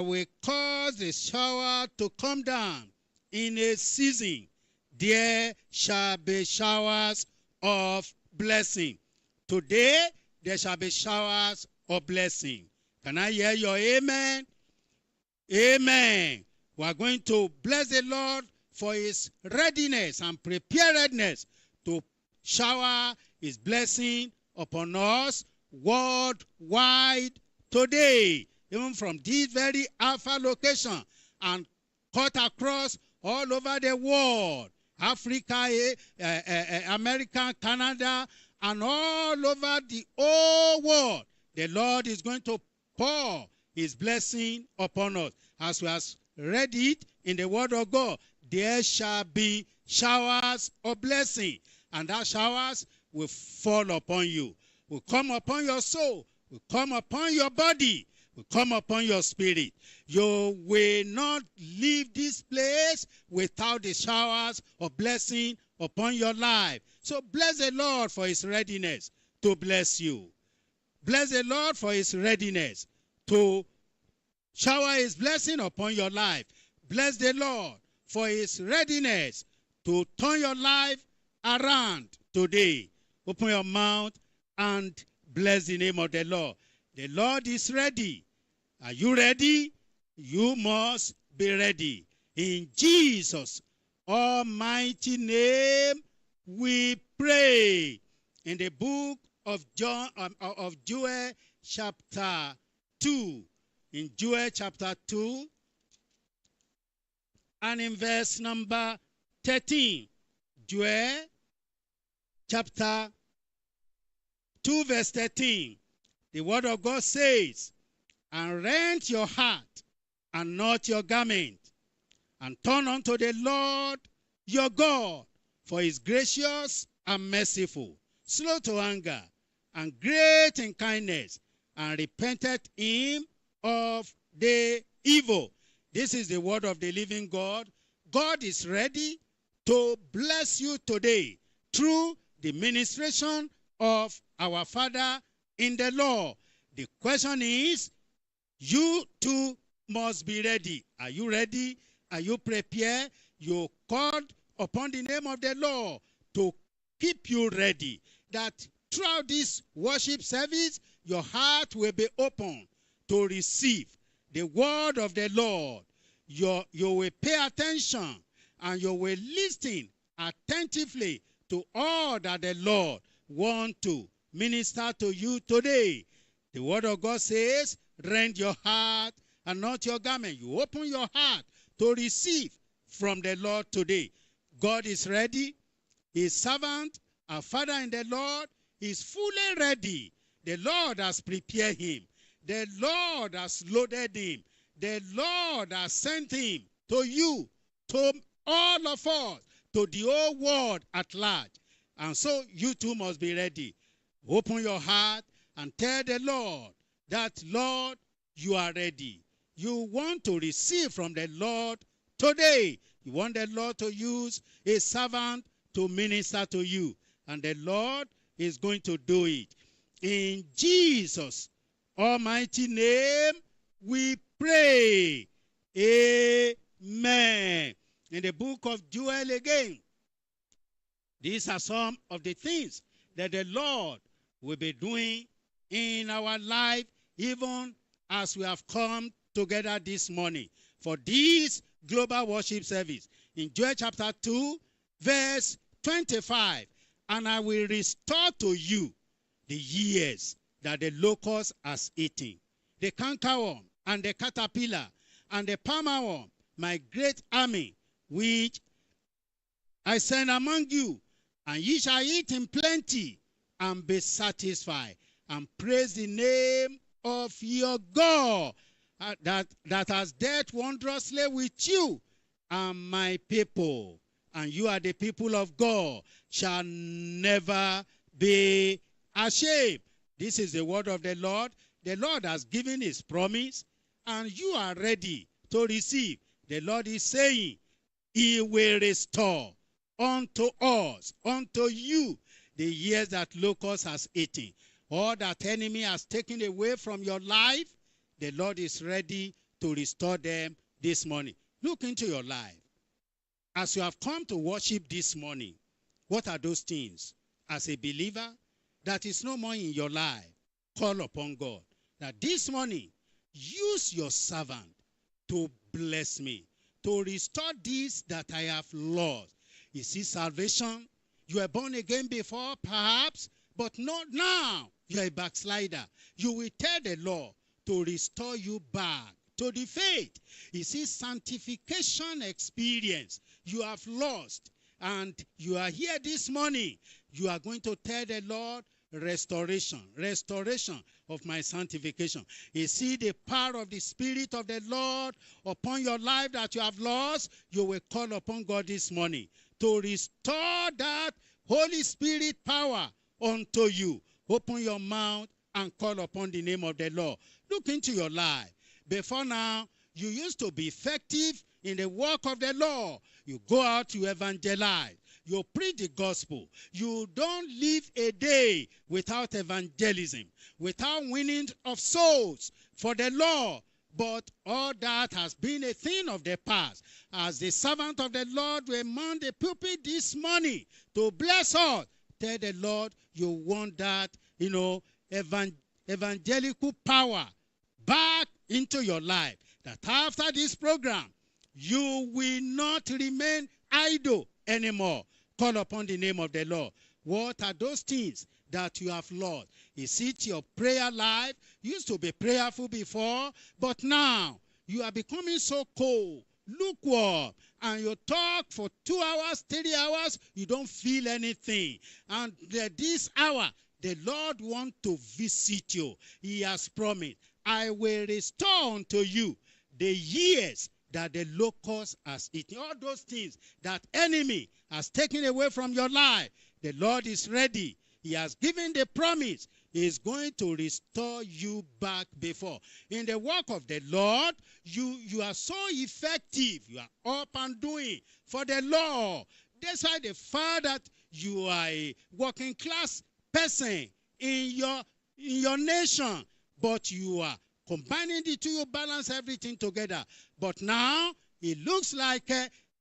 will cause the shower to come down in a season. There shall be showers of blessing. Today, there shall be showers of blessing. Can I hear your amen? Amen. We are going to bless the Lord for his readiness and preparedness to shower his blessing upon us worldwide today, even from this very Alpha location and cut across all over the world, Africa, America, Canada, and all over the whole world. The Lord is going to pour his blessing upon us. As we have read it in the word of God, there shall be showers of blessing, and that showers will fall upon you, will come upon your soul, will come upon your body, will come upon your spirit. You will not leave this place without the showers of blessing upon your life. So bless the Lord for his readiness to bless you. Bless the Lord for his readiness to shower his blessing upon your life. Bless the Lord for his readiness to turn your life around today. Open your mouth and bless the name of the Lord. The Lord is ready. Are you ready? You must be ready. In Jesus' almighty name, we pray. In the book of Joel chapter 2, in Joel chapter 2, and in verse number 13, Joel chapter 2 verse 13, the word of God says, and rent your heart and not your garment, and turn unto the Lord your God, for he is gracious and merciful, slow to anger, and great in kindness, and repenteth him of the evil. This is the word of the living God. God is ready to bless you today through the ministration of our Father in the Lord. The question is, you too must be ready. Are you ready? Are you prepared? You called upon the name of the Lord to keep you ready, that throughout this worship service, your heart will be open to receive the word of the Lord. You will pay attention and you will listen attentively to all that the Lord wants to minister to you today. The word of God says, rend your heart and not your garment. You open your heart to receive from the Lord today. God is ready. His servant, our Father in the Lord, is fully ready. The Lord has prepared him. The Lord has loaded him. The Lord has sent him to you, to all of us, to the whole world at large. And so you too must be ready. Open your heart and tell the Lord that, Lord, you are ready. You want to receive from the Lord today. You want the Lord to use a servant to minister to you. And the Lord is going to do it. In Jesus' almighty name, we pray. Amen. In the book of Joel again, these are some of the things that the Lord will be doing in our life, even as we have come together this morning for this global worship service. In Joel chapter 2, verse 25, and I will restore to you the years that the locust has eaten, the cankerworm and the caterpillar and the palmerworm, my great army, which I send among you, and ye shall eat in plenty and be satisfied, and praise the name of your God that has dealt wondrously with you and my people. And you are the people of God, shall never be ashamed. This is the word of the Lord. The Lord has given his promise, and you are ready to receive. The Lord is saying, he will restore unto us, unto you, the years that locust has eaten. All that enemy has taken away from your life, the Lord is ready to restore them this morning. Look into your life. As you have come to worship this morning, what are those things? As a believer, that is no more in your life. Call upon God. That this morning, use your servant to bless me, to restore this that I have lost. You see, salvation, you were born again before, perhaps, but not now. You are a backslider. You will tell the Lord to restore you back to the faith. You see, sanctification experience you have lost, and you are here this morning. You are going to tell the Lord, restoration of my sanctification. You see the power of the Spirit of the Lord upon your life that you have lost. You will call upon God this morning to restore that Holy Spirit power unto you. Open your mouth and call upon the name of the Lord. Look into your life. Before now, you used to be effective in the work of the Lord. You go out, you evangelize. You preach the gospel. You don't live a day without evangelism, without winning of souls for the Lord. But all that has been a thing of the past. As the servant of the Lord will mount the pulpit this morning to bless us, tell the Lord you want that, evangelical power back into your life. That after this program, you will not remain idle anymore. Call upon the name of the Lord. What are those things that you have lost? Is it your prayer life? You used to be prayerful before, but now you are becoming so cold, lukewarm, and you talk for 2 hours, 3 hours, you don't feel anything. And this hour, the Lord wants to visit you. He has promised, I will restore unto you the years that the locust has eaten. All those things that enemy has taken away from your life, the Lord is ready. He has given the promise. He is going to restore you back before. In the work of the Lord, you are so effective. You are up and doing for the Lord. That's why the fact that you are a working class person in your nation, but you are combining the two, you balance everything together. But now, it looks like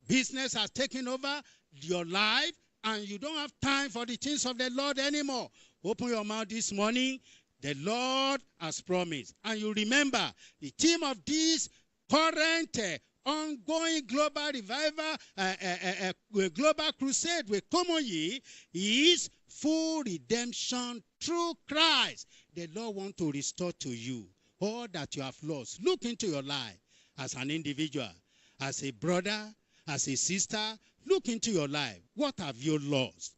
business has taken over your life, and you don't have time for the things of the Lord anymore. Open your mouth this morning. The Lord has promised. And you remember, the theme of this current ongoing global revival, global crusade with Kumuyi is full redemption through Christ. The Lord wants to restore to you all that you have lost. Look into your life as an individual, as a brother, as a sister. Look into your life. What have you lost?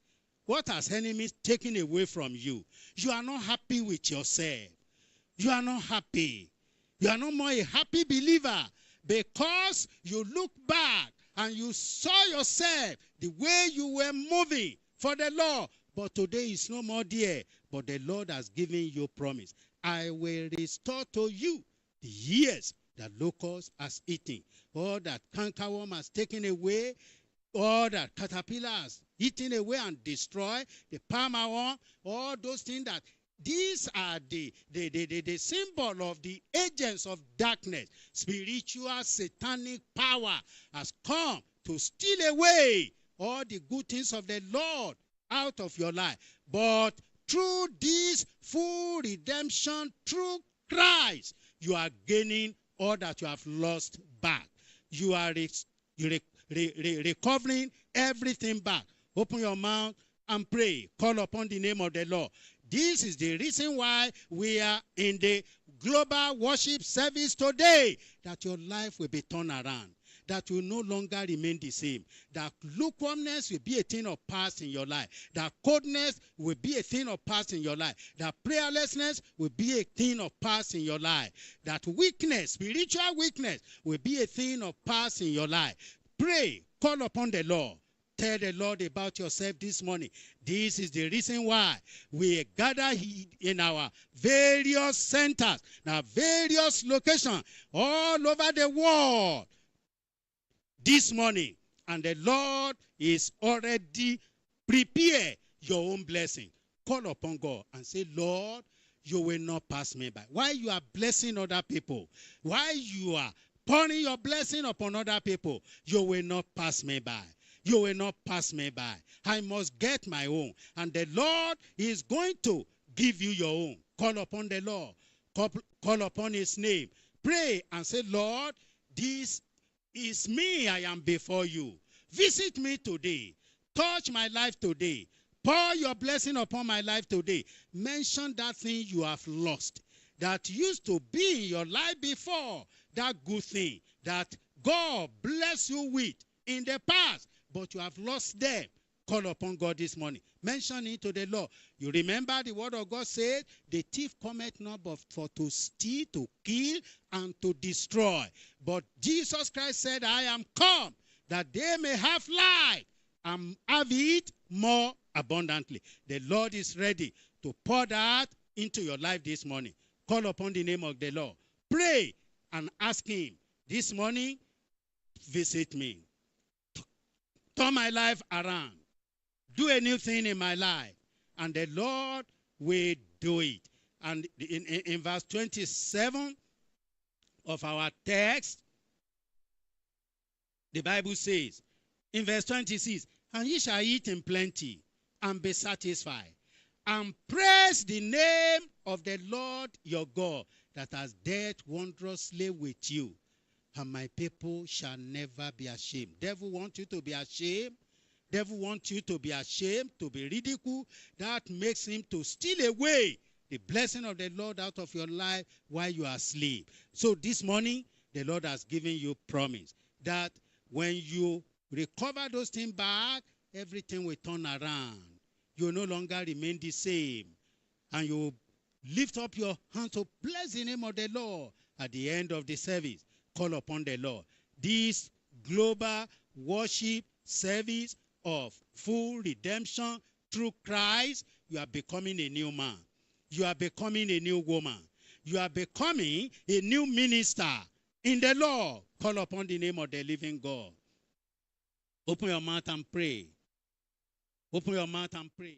What has enemies taken away from you? You are not happy with yourself. You are not happy. You are no more a happy believer because you look back and you saw yourself the way you were moving for the Lord. But today is no more there. But the Lord has given you promise. I will restore to you the years that locust has eaten. All that cankerworm has taken away. All that caterpillar has eaten away and destroyed. The palmer worm. All those things that these are the symbol of the agents of darkness. Spiritual satanic power has come to steal away all the good things of the Lord out of your life. But through this full redemption, through Christ, you are gaining all that you have lost back. You are recovering everything back. Open your mouth and pray. Call upon the name of the Lord. This is the reason why we are in the global worship service today, that your life will be turned around, that will no longer remain the same, that lukewarmness will be a thing of past in your life, that coldness will be a thing of past in your life, that prayerlessness will be a thing of past in your life, that weakness, spiritual weakness, will be a thing of past in your life. Pray, call upon the Lord. Tell the Lord about yourself this morning. This is the reason why we gather in our various centers, our various locations all over the world this morning. And the Lord is already prepared your own blessing. Call upon God and say, Lord, you will not pass me by. While you are blessing other people, while you are pouring your blessing upon other people, you will not pass me by. You will not pass me by. I must get my own. And the Lord is going to give you your own. Call upon the Lord. Call upon his name. Pray and say, Lord, this is me. I am before you. Visit me today. Touch my life today. Pour your blessing upon my life today. Mention that thing you have lost, that used to be in your life before, that good thing that God bless you with in the past, but you have lost them. Call upon God this morning. Mention it to the Lord. You remember the word of God said, the thief cometh not but for to steal, to kill, and to destroy. But Jesus Christ said, I am come that they may have life and have it more abundantly. The Lord is ready to pour that into your life this morning. Call upon the name of the Lord. Pray and ask him this morning, visit me. Turn my life around. Do a new thing in my life. And the Lord will do it. And in verse 27 of our text, the Bible says, in verse 26, and ye shall eat in plenty and be satisfied, and praise the name of the Lord your God that has dealt wondrously with you. And my people shall never be ashamed. Devil wants you to be ashamed. Devil wants you to be ashamed, to be ridiculed. That makes him to steal away the blessing of the Lord out of your life while you are asleep. So this morning, the Lord has given you promise that when you recover those things back, everything will turn around. You will no longer remain the same. And you lift up your hands to bless the name of the Lord at the end of the service. Call upon the Lord. This global worship service of full redemption through Christ, you are becoming a new man. You are becoming a new woman. You are becoming a new minister in the Lord. Call upon the name of the living God. Open your mouth and pray. Open your mouth and pray.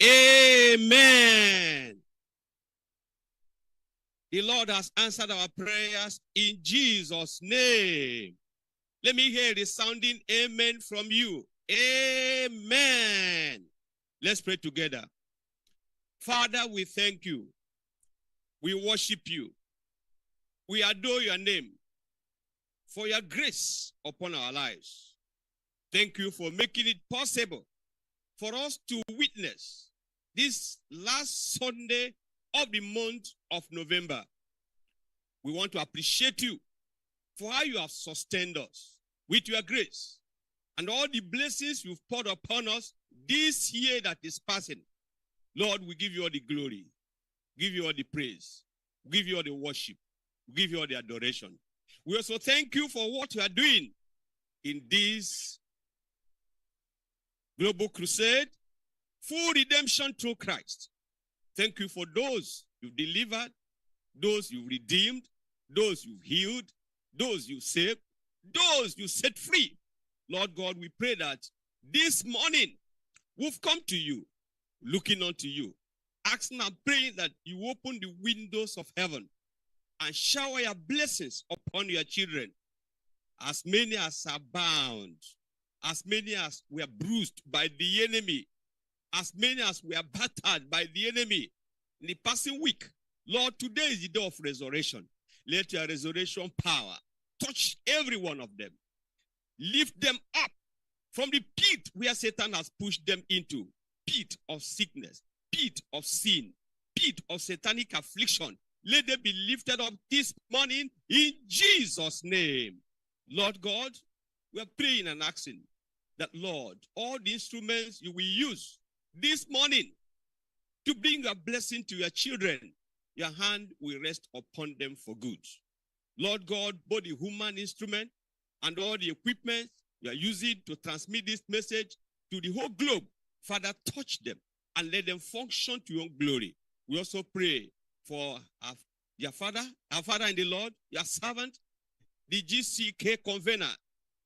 Amen. The Lord has answered our prayers in Jesus' name. Let me hear the sounding amen from you. Amen. Let's pray together. Father, we thank you. We worship you. We adore your name for your grace upon our lives. Thank you for making it possible for us to witness this last Sunday of the month of November. We want to appreciate you for how you have sustained us with your grace and all the blessings you've poured upon us this year that is passing. Lord, we give you all the glory, give you all the praise, give you all the worship, give you all the adoration. We also thank you for what you are doing in this global crusade, full redemption through Christ. Thank you for those you've delivered, those you've redeemed, those you've healed, those you saved, those you set free. Lord God, we pray that this morning we've come to you, looking unto you, asking and praying that you open the windows of heaven and shower your blessings upon your children. As many as are bound, as many as were bruised by the enemy, as many as were battered by the enemy in the passing week. Lord, today is the day of resurrection. Let your resurrection power touch every one of them. Lift them up from the pit where Satan has pushed them into. Pit of sickness, pit of sin, pit of satanic affliction. Let them be lifted up this morning in Jesus' name. Lord God, we are praying and asking that, Lord, all the instruments you will use this morning to bring a blessing to your children, your hand will rest upon them for good. Lord God, both the human instrument and all the equipment you are using to transmit this message to the whole globe, Father, touch them and let them function to your glory. We also pray for our Father in the Lord, your servant, the GCK convener.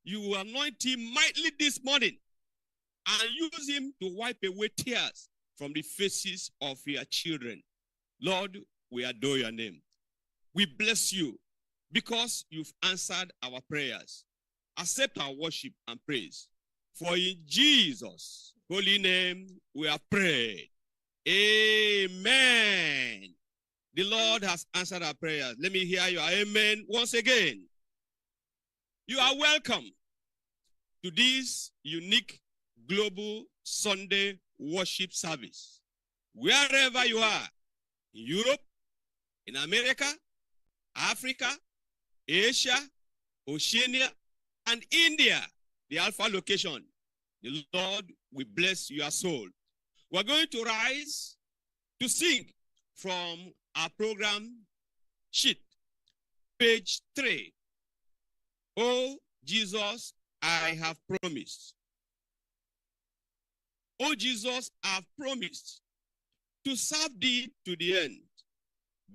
You will anoint him mightily this morning and use him to wipe away tears from the faces of your children. Lord, we adore your name. We bless you because you've answered our prayers. Accept our worship and praise. For in Jesus' holy name we are prayed. Amen. The Lord has answered our prayers. Let me hear your amen once again. You are welcome to this unique global Sunday worship service. Wherever you are, in Europe, in America, Africa, Asia, Oceania, and India, the Alpha location, the Lord will bless your soul. We're going to rise to sing from our program sheet, page 3. Oh, Jesus, I have promised. Oh, Jesus, I have promised to serve thee to the end.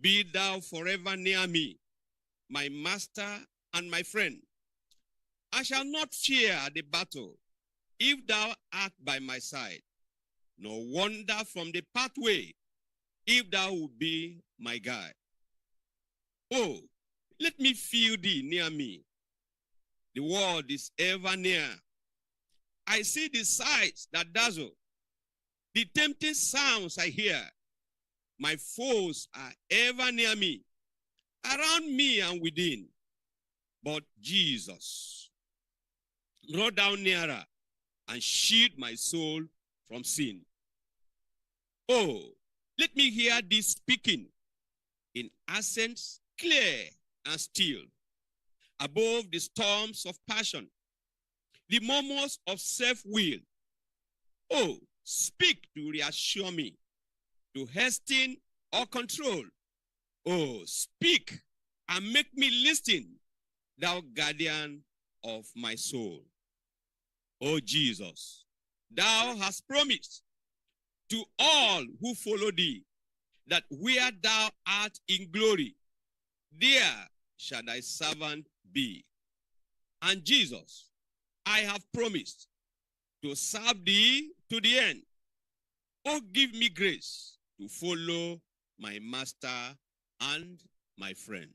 Be thou forever near me, my master and my friend. I shall not fear the battle if thou art by my side, nor wander from the pathway if thou wilt be my guide. Oh, let me feel thee near me. The world is ever near. I see the sights that dazzle, the tempting sounds I hear. My foes are ever near me, around me and within. But Jesus, draw down nearer and shield my soul from sin. Oh, let me hear thee speaking in accents clear and still, above the storms of passion, the murmurs of self-will. Oh, speak to reassure me, to hasten or control. Oh, speak and make me listen, thou guardian of my soul. Oh, Jesus, thou hast promised to all who follow thee that where thou art in glory, there shall thy servant be. And Jesus, I have promised to serve thee to the end. Oh, give me grace to follow my master and my friend.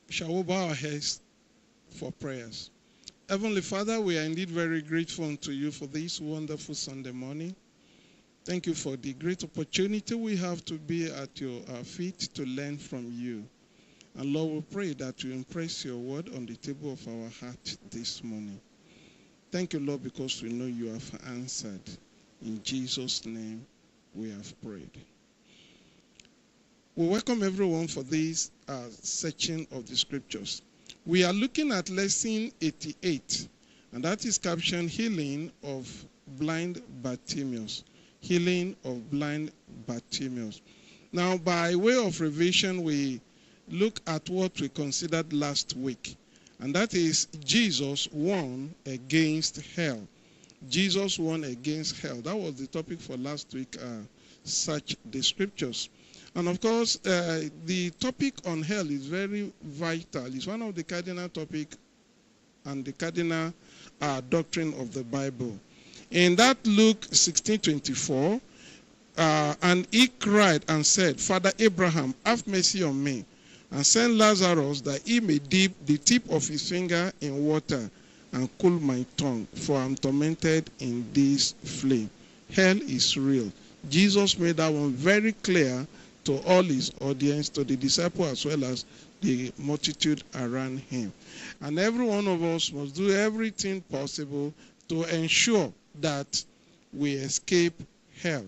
Shall we bow our heads for prayers? Heavenly Father, we are indeed very grateful unto you for this wonderful Sunday morning. Thank you for the great opportunity we have to be at your feet to learn from you. And Lord, we pray that you impress your word on the table of our heart this morning. Thank you, Lord, because we know you have answered. In Jesus' name we have prayed. We welcome everyone for this section of the scriptures. We are looking at lesson 88, and that is captioned Healing of Blind Bartimaeus. Healing of blind Bartimaeus. Now, by way of revision, we look at what we considered last week, and that is Jesus won against hell. Jesus won against hell. That was the topic for last week, Search the Scriptures. And of course, the topic on hell is very vital. It's one of the cardinal topics and the cardinal doctrine of the Bible. In that Luke 16:24, and he cried and said, Father Abraham, have mercy on me, and send Lazarus that he may dip the tip of his finger in water and cool my tongue, for I am tormented in this flame. Hell is real. Jesus made that one very clear to all his audience, to the disciple as well as the multitude around him. And every one of us must do everything possible to ensure that we escape hell.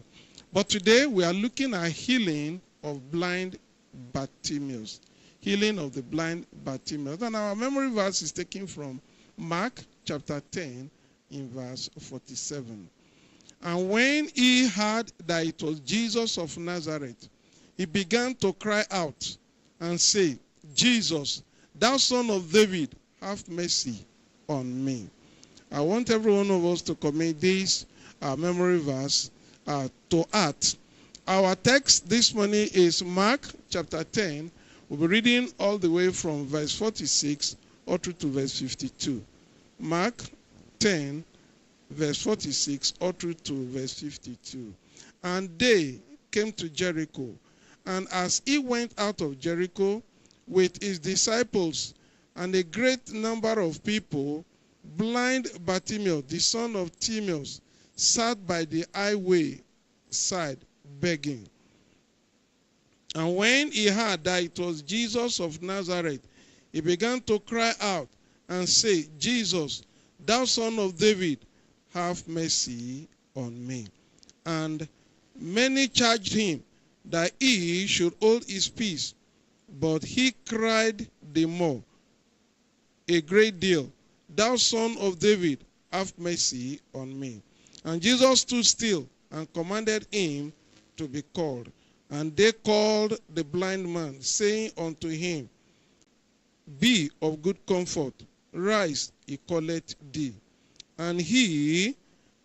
But today we are looking at healing of blind Bartimaeus. Healing of the blind Bartimaeus. And our memory verse is taken from Mark chapter 10 in verse 47. And when he heard that it was Jesus of Nazareth, he began to cry out and say, Jesus, thou son of David, have mercy on me. I want every one of us to commit this memory verse to heart. Our text this morning is Mark chapter 10. We'll be reading all the way from verse 46 all through to verse 52. Mark 10, verse 46 all through to verse 52. And they came to Jericho. And as he went out of Jericho with his disciples and a great number of people, blind Bartimaeus, the son of Timaeus, sat by the highway side begging. And when he heard that it was Jesus of Nazareth, he began to cry out and say, Jesus, thou son of David, have mercy on me. And many charged him that he should hold his peace. But he cried the more, a great deal, thou son of David, have mercy on me. And Jesus stood still and commanded him to be called. And they called the blind man, saying unto him, Be of good comfort, rise, he calleth thee. And he,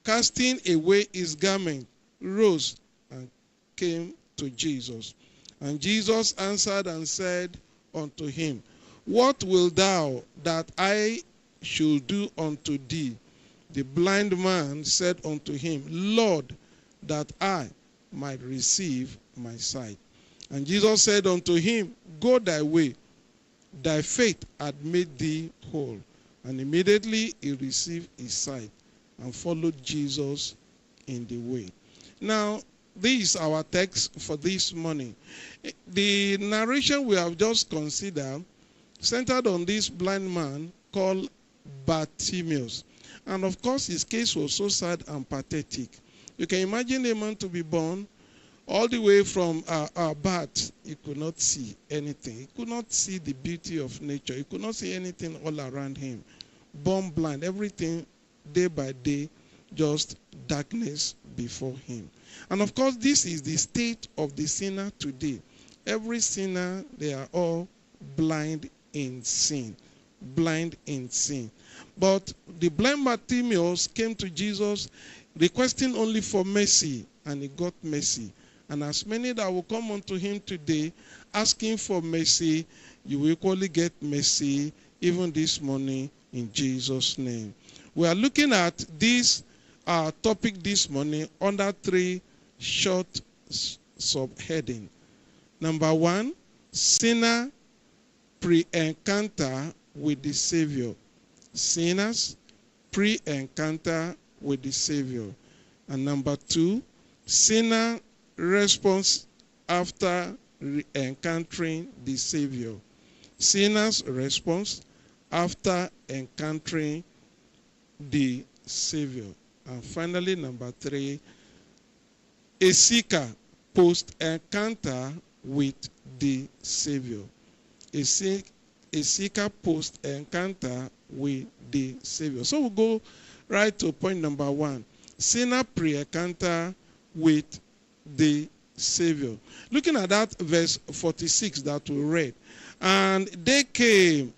casting away his garment, rose and came to Jesus. And Jesus answered and said unto him, What wilt thou that I should do unto thee? The blind man said unto him, Lord, that I might receive my sight. And Jesus said unto him, Go thy way, thy faith hath made thee whole. And immediately he received his sight and followed Jesus in the way. Now, this is our text for this morning. The narration we have just considered centered on this blind man called Bartimaeus. And of course, his case was so sad and pathetic. You can imagine a man to be born all the way from birth. He could not see anything. He could not see the beauty of nature. He could not see anything all around him. Born blind, everything day by day, just darkness before him. And of course, this is the state of the sinner today. Every sinner, they are all blind in sin. Blind in sin. But the blind Bartimaeus came to Jesus requesting only for mercy, and he got mercy. And as many that will come unto him today asking for mercy, you will equally get mercy even this morning in Jesus' name. We are looking at this topic this morning under three short subheadings. Number one, sinner pre-encounter with the Savior. Sinners pre-encounter with the Savior. And number two, sinner response after encountering the Savior. Sinner's response after encountering the Savior. And finally, number three, a seeker post-encounter with the Savior. A seeker post-encounter with the Savior. So we'll go right to point number one. Sinner pre-encounter with the Savior. Looking at that verse 46 that we read. And they came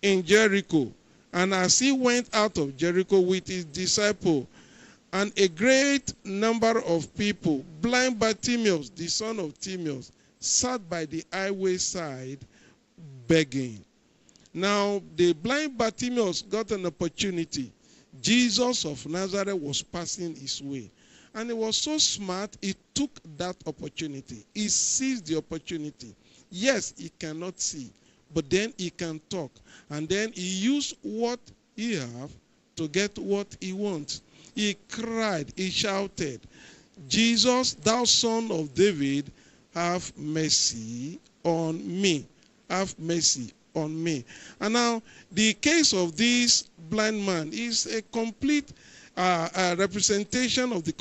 in Jericho, and as he went out of Jericho with his disciple, and a great number of people, blind Bartimaeus, the son of Timaeus, sat by the highway side begging. Now, the blind Bartimaeus got an opportunity. Jesus of Nazareth was passing his way. And he was so smart, he took that opportunity. He seized the opportunity. Yes, he cannot see, but then he can talk. And then he used what he have to get what he wants. He cried, he shouted, Jesus, thou son of David, have mercy on me. Have mercy on me. And now, the case of this blind man is a complete representation of the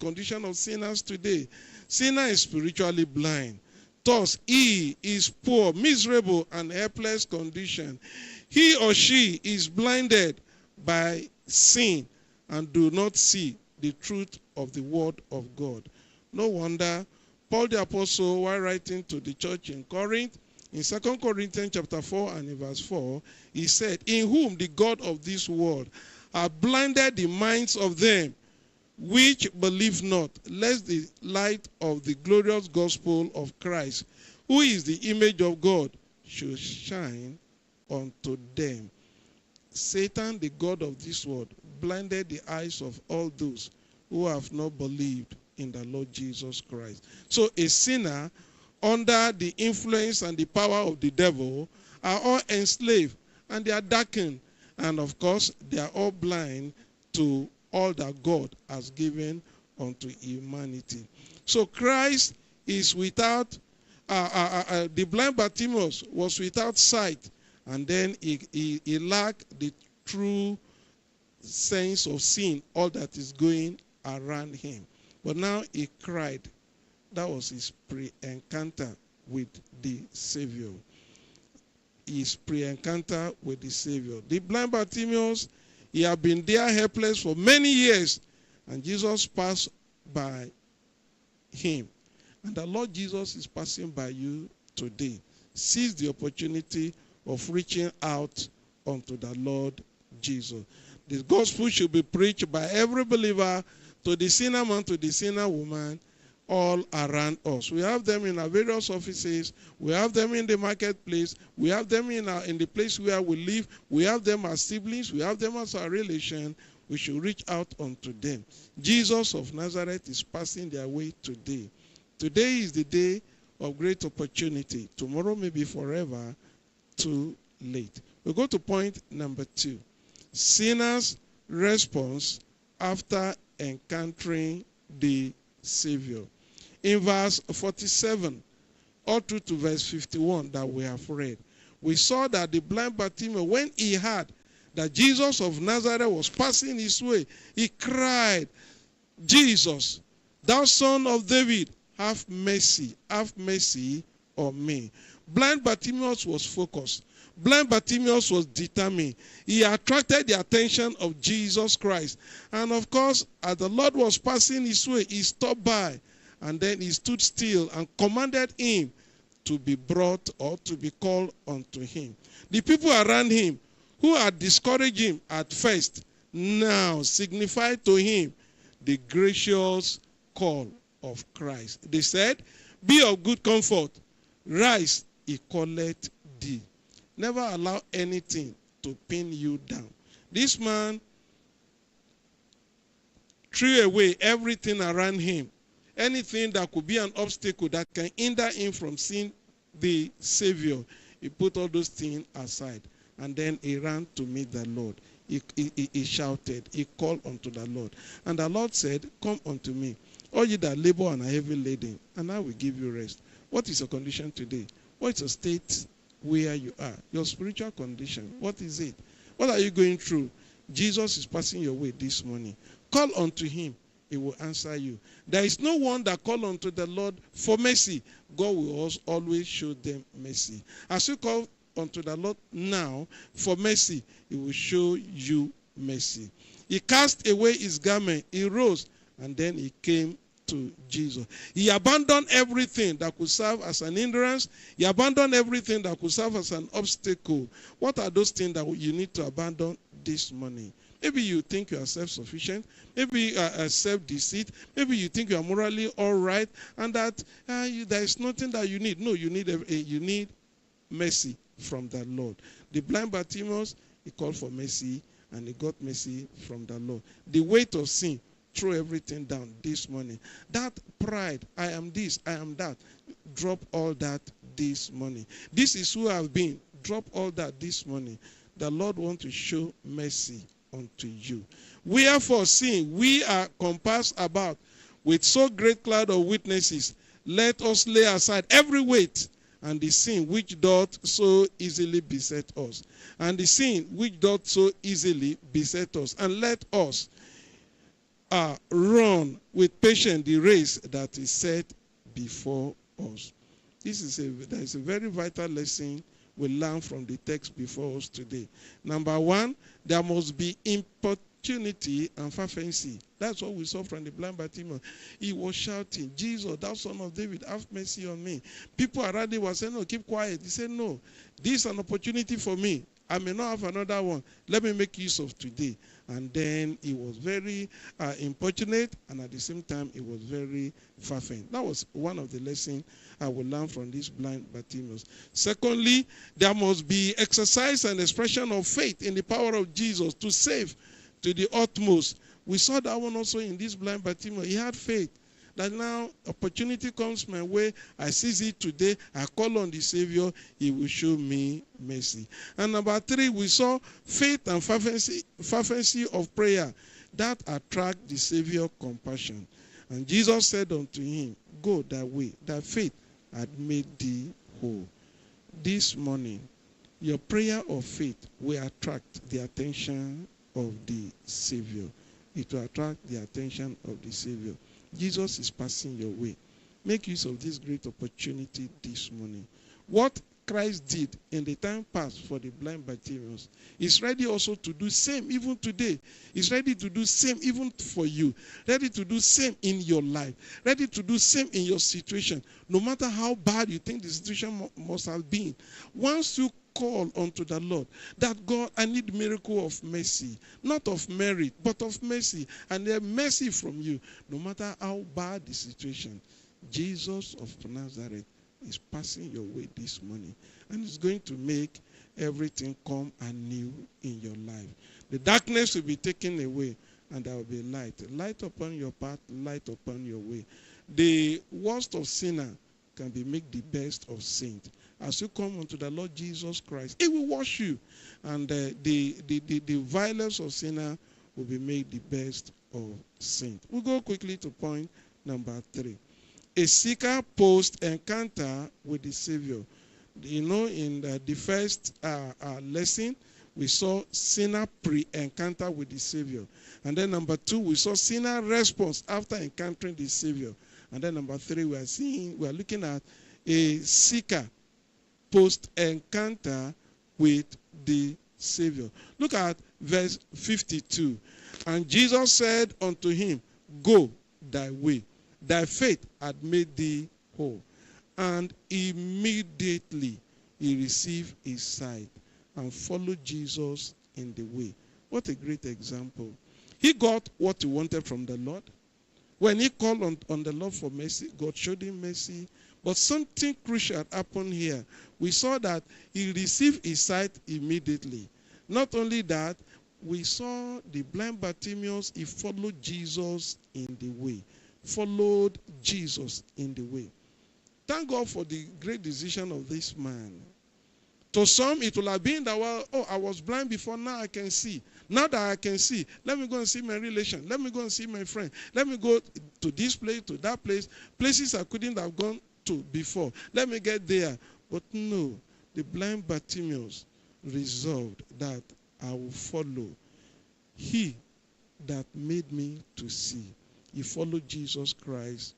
condition of sinners today. Sinner is spiritually blind. Thus, he is poor, miserable, and helpless condition. He or she is blinded by sin and do not see the truth of the word of God. No wonder Paul the Apostle, while writing to the church in Corinth, in 2 Corinthians chapter 4 and in verse 4, he said, in whom the God of this world hath blinded the minds of them which believe not, lest the light of the glorious gospel of Christ, who is the image of God, should shine unto them. Satan, the God of this world, blinded the eyes of all those who have not believed in the Lord Jesus Christ. So a sinner under the influence and the power of the devil are all enslaved, and they are darkened. And of course, they are all blind to all that God has given unto humanity. So Christ is without, the blind Bartimaeus was without sight, and then he lacked the true sense of seeing all that is going around him. But now he cried. That was his pre-encounter with the Savior. His pre-encounter with the Savior. The blind Bartimaeus, he had been there helpless for many years, and Jesus passed by him. And the Lord Jesus is passing by you today. Seize the opportunity of reaching out unto the Lord Jesus. The gospel should be preached by every believer, to the sinner man, to the sinner woman, all around us. We have them in our various offices. We have them in the marketplace. We have them in the place where we live. We have them as siblings. We have them as our relation. We should reach out unto them. Jesus of Nazareth is passing their way today. Today is the day of great opportunity. Tomorrow may be forever too late. We go to point number 2. Sinners' response after encountering the Savior. In verse 47, all through to verse 51 that we have read, we saw that the blind Bartimaeus, when he heard that Jesus of Nazareth was passing his way, he cried, Jesus, thou son of David, have mercy on me. Blind Bartimaeus was focused. Blind Bartimaeus was determined. He attracted the attention of Jesus Christ. And of course, as the Lord was passing his way, he stopped by, and then he stood still and commanded him to be brought or to be called unto him. The people around him who had discouraged him at first now signified to him the gracious call of Christ. They said, be of good comfort, rise, he calleth thee. Never allow anything to pin you down. This man threw away everything around him, anything that could be an obstacle that can hinder him from seeing the Savior, he put all those things aside. And then he ran to meet the Lord. He shouted, he called unto the Lord. And the Lord said, come unto me, all ye that labor and are heavy laden, and I will give you rest. What is your condition today? What is your state where you are? Your spiritual condition, what is it? What are you going through? Jesus is passing your way this morning. Call unto him, he will answer you. There is no one that call unto the Lord for mercy. God will always show them mercy. As you call unto the Lord now for mercy, he will show you mercy. He cast away his garment, he rose, and then he came to Jesus. He abandoned everything that could serve as an hindrance. He abandoned everything that could serve as an obstacle. What are those things that you need to abandon this morning? Maybe you think you are self-sufficient. Maybe you are self-deceit. Maybe you think you are morally all right, and that there is nothing that you need. No, you need mercy from the Lord. The blind Bartimaeus, he called for mercy, and he got mercy from the Lord. The weight of sin, throw everything down this morning. That pride, I am this, I am that, drop all that this morning. This is who I have been. Drop all that this morning. The Lord wants to show mercy unto you. Wherefore, seeing we are compassed about with so great cloud of witnesses, let us lay aside every weight and the sin which doth so easily beset us. And the sin which doth so easily beset us. And let us run with patience the race that is set before us. There is a very vital lesson we learn from the text before us today. Number one, there must be importunity and fervency. That's what we saw from the blind Bartimaeus. He was shouting, Jesus, thou son of David, have mercy on me. People around him were saying, no, keep quiet. He said, no, this is an opportunity for me. I may not have another one. Let me make use of today. And then he was very importunate, and at the same time, he was very fervent. That was one of the lessons I will learn from this blind Bartimaeus. Secondly, there must be exercise and expression of faith in the power of Jesus to save to the utmost. We saw that one also in this blind Bartimaeus. He had faith that now opportunity comes my way. I seize it today. I call on the Savior. He will show me mercy. And number three, we saw faith and fervency of prayer that attract the Savior compassion. And Jesus said unto him, go thy way. Thy faith had made thee whole. This morning, your prayer of faith will attract the attention of the Savior. It will attract the attention of the Savior. Jesus is passing your way. Make use of this great opportunity this morning. What Christ did in the time past for the blind Bartimaeus is ready also to do same even today. He's ready to do same even for you. Ready to do same in your life. Ready to do same in your situation. No matter how bad you think the situation must have been. Once you call unto the Lord that God, I need miracle of mercy, not of merit, but of mercy, and the mercy from you, no matter how bad the situation. Jesus of Nazareth is passing your way this morning, and it's going to make everything come anew in your life. The darkness will be taken away, and there will be light. Light upon your path, light upon your way. The worst of sinner can be made the best of saint. As you come unto the Lord Jesus Christ, he will wash you. And the violence of sinner will be made the best of saint. We'll go quickly to point number 3. A seeker post-encounter with the Savior. You know, in the first lesson, we saw sinner pre-encounter with the Savior. And then number 2, we saw sinner response after encountering the Savior. And then number 3, we are looking at a seeker post-encounter with the Savior. Look at verse 52. And Jesus said unto him, go thy way. Thy faith had made thee whole. And immediately he received his sight and followed Jesus in the way. What a great example. He got what he wanted from the Lord. When he called on the Lord for mercy, God showed him mercy. But something crucial happened here. We saw that he received his sight immediately. Not only that, we saw the blind Bartimaeus, he followed Jesus in the way. followed Jesus in the way. Thank God for the great decision of this man. To some, it will have been that, well, oh, I was blind before, now I can see. Now that I can see, let me go and see my relation. Let me go and see my friend. Let me go to this place, to that place, places I couldn't have gone to before. Let me get there. But no, the blind Bartimaeus resolved that I will follow he that made me to see. He followed Jesus Christ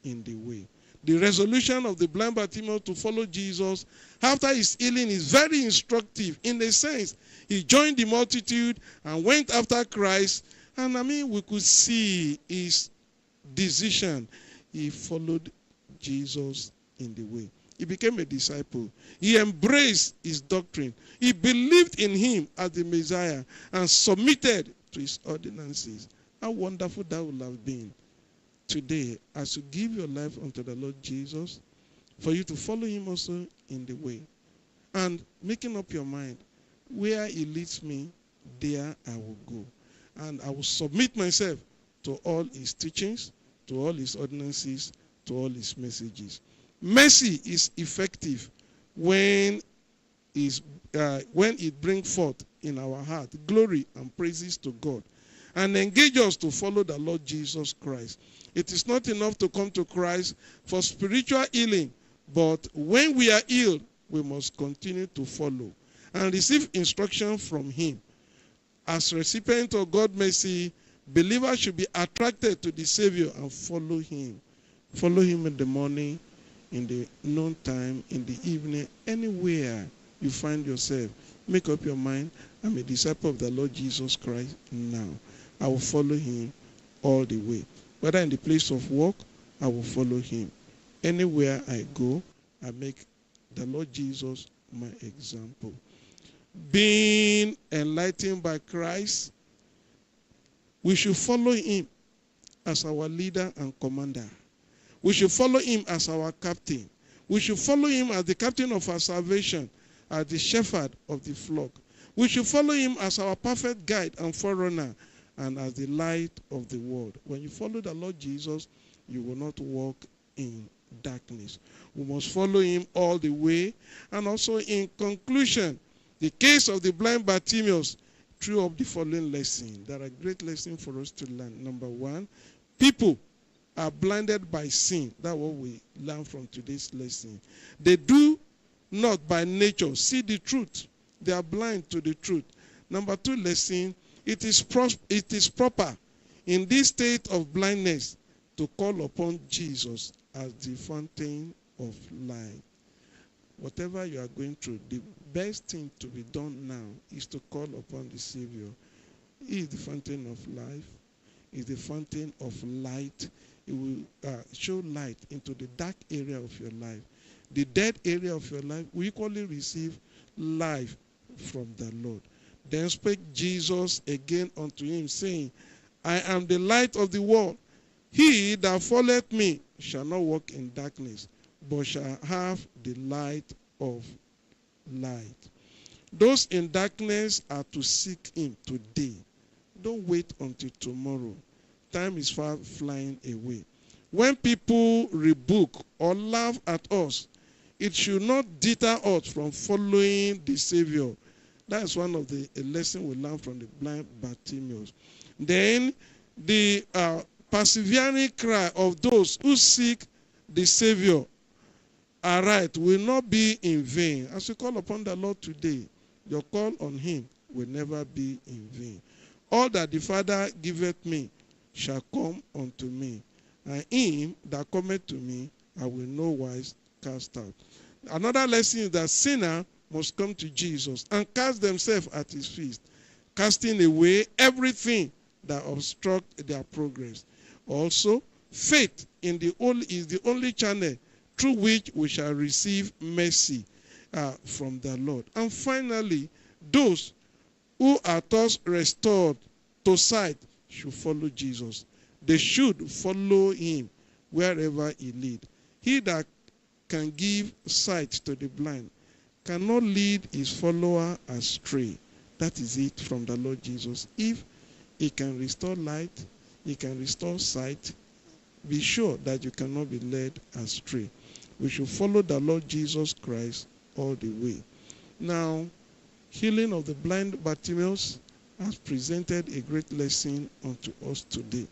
in the way. The resolution of the blind Bartimaeus to follow Jesus after his healing is very instructive. In a sense, he joined the multitude and went after Christ. And we could see his decision. He followed Jesus in the way. He became a disciple. He embraced his doctrine. He believed in him as the Messiah and submitted to his ordinances. How wonderful that would have been today, as you give your life unto the Lord Jesus, for you to follow him also in the way. And making up your mind, where he leads me, there I will go. And I will submit myself to all his teachings, to all his ordinances, to all his messages. Mercy is effective when it brings forth in our heart glory and praises to God, and engage us to follow the Lord Jesus Christ. It is not enough to come to Christ for spiritual healing, but when we are healed, we must continue to follow and receive instruction from him. As recipient of God's mercy, believers should be attracted to the Savior and follow him. Follow him in the morning, in the noon time, in the evening, anywhere you find yourself. Make up your mind, I'm a disciple of the Lord Jesus Christ now. I will follow him all the way. Whether in the place of work, I will follow him. Anywhere I go, I make the Lord Jesus my example. Being enlightened by Christ, we should follow him as our leader and commander. We should follow him as our captain. We should follow him as the captain of our salvation, as the shepherd of the flock. We should follow him as our perfect guide and forerunner, and as the light of the world. When you follow the Lord Jesus, you will not walk in darkness. We must follow him all the way. And also, in conclusion, the case of the blind Bartimaeus threw up the following lesson. There are great lessons for us to learn. Number one, people are blinded by sin. That's what we learn from today's lesson. They do not by nature see the truth. They are blind to the truth. Number two lesson, it is proper in this state of blindness to call upon Jesus as the fountain of life. Whatever you are going through, the best thing to be done now is to call upon the Savior. He is the fountain of life. He is the fountain of light. It will show light into the dark area of your life. The dead area of your life will equally receive life from the Lord. Then spake Jesus again unto him, saying, I am the light of the world. He that followeth me shall not walk in darkness, but shall have the light of light. Those in darkness are to seek him today. Don't wait until tomorrow. Time is far flying away. When people rebuke or laugh at us, it should not deter us from following the Savior. That is one of the lessons we learn from the blind Bartimaeus. Then the persevering cry of those who seek the Savior aright will not be in vain. As you call upon the Lord today, your call on him will never be in vain. All that the Father giveth me shall come unto me, and him that cometh to me I will no wise cast out. Another lesson is that sinner must come to Jesus and cast themselves at his feet, casting away everything that obstructs their progress. Also, faith is the only channel through which we shall receive mercy from the Lord. And finally, those who are thus restored to sight should follow Jesus. They should follow him wherever he leads. He that can give sight to the blind cannot lead his follower astray. That is it from the Lord Jesus. If he can restore light, he can restore sight, be sure that you cannot be led astray. We should follow the Lord Jesus Christ all the way. Now, healing of the blind Bartimaeus has presented a great lesson unto us today.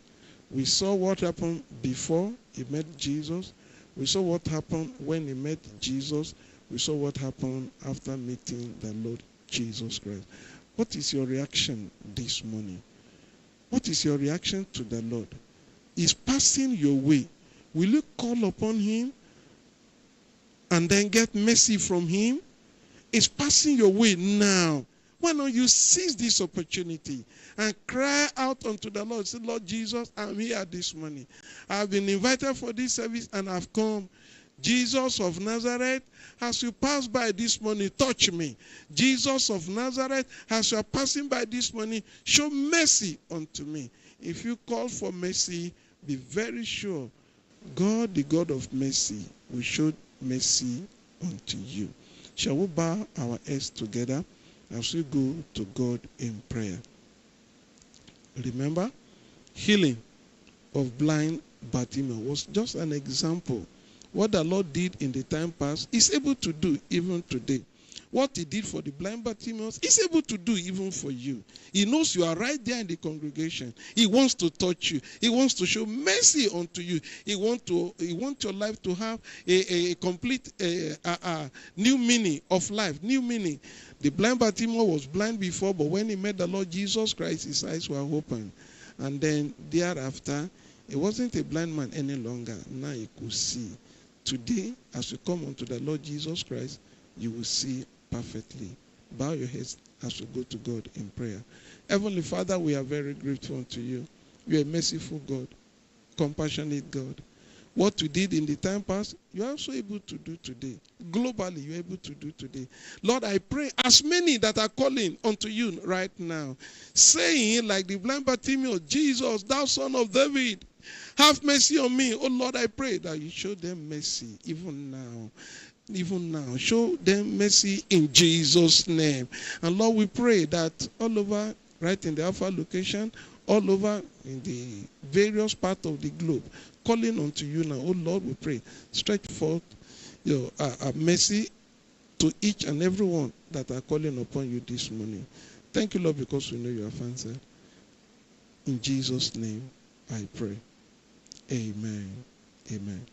We saw what happened before he met Jesus. We saw what happened when he met Jesus. We saw what happened after meeting the Lord Jesus Christ. What is your reaction this morning? What is your reaction to the Lord? He's passing your way. Will you call upon him and then get mercy from him? He's passing your way now. Why don't you seize this opportunity and cry out unto the Lord? Say, Lord Jesus, I'm here this morning. I've been invited for this service and I've come. Jesus of Nazareth, as you pass by this morning, touch me. Jesus of Nazareth, as you are passing by this morning, show mercy unto me. If you call for mercy, be very sure God, the God of mercy, will show mercy unto you. Shall we bow our heads together as we go to God in prayer? Remember, healing of blind Bartimaeus was just an example. What the Lord did in the time past, He's able to do even today. What He did for the blind Bartimaeus, He's able to do even for you. He knows you are right there in the congregation. He wants to touch you. He wants to show mercy unto you. He wants your life to have a complete new meaning of life, new meaning. The blind Bartimaeus was blind before, but when he met the Lord Jesus Christ, his eyes were open. And then thereafter, he wasn't a blind man any longer. Now he could see. Today, as you come unto the Lord Jesus Christ, you will see perfectly. Bow your heads as we go to God in prayer. Heavenly Father, we are very grateful unto you. You are a merciful God, compassionate God. What you did in the time past, you are also able to do today. Globally, you are able to do today. Lord, I pray as many that are calling unto you right now, saying like the blind Bartimaeus, Jesus, thou son of David, have mercy on me. Oh Lord, I pray that you show them mercy even now. Even now, show them mercy in Jesus' name. And Lord, we pray that all over, right in the Alpha location, all over in the various parts of the globe, calling unto you now. Oh Lord, we pray, stretch forth your mercy to each and every one that are calling upon you this morning. Thank you, Lord, because we know you have answered. In Jesus' name, I pray. Amen. Amen.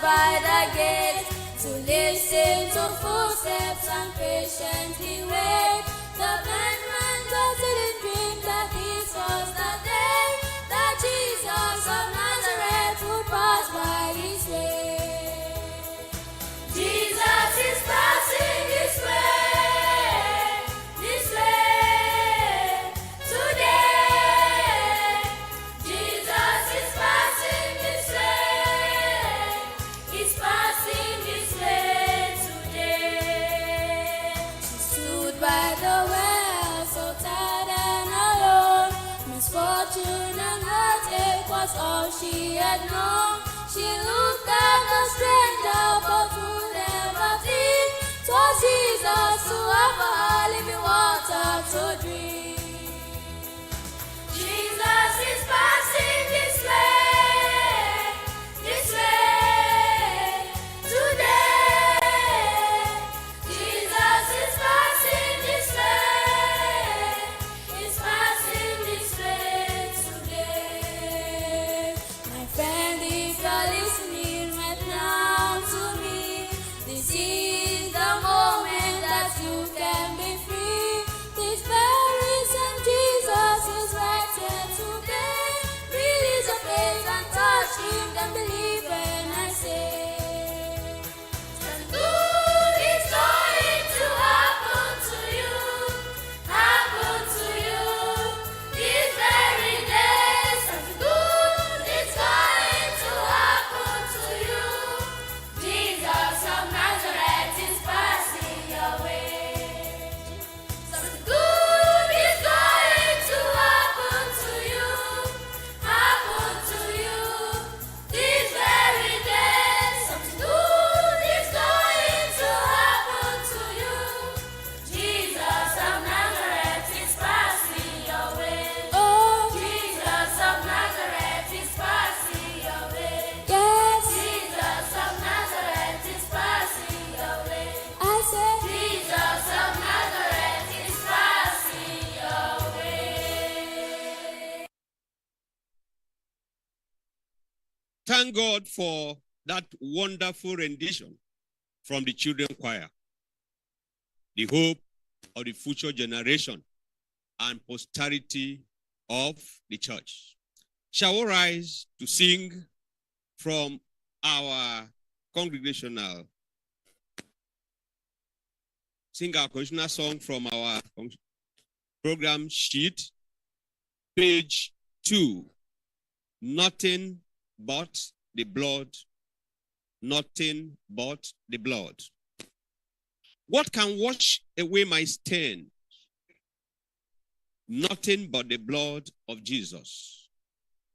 By the gate to listen to footsteps and patiently wait. The blind man just didn't dream that this was the day that Jesus of Nazareth would pass by his way. Jesus is passing this way today. Jesus is passing this way. By the well, so tired and alone, misfortune and heartache was all she had known. She looked at the stranger, but would never think 'twas Jesus who offered her living water to drink. Jesus is passing this way today. Jesus is passing this way. He's passing this way today. My thank God for that wonderful rendition from the children choir. The hope of the future generation and posterity of the church. Shall we rise to sing from our congregational song from our program sheet, page 2. Nothing but the blood, nothing but the blood. What can wash away my stain? Nothing but the blood of Jesus.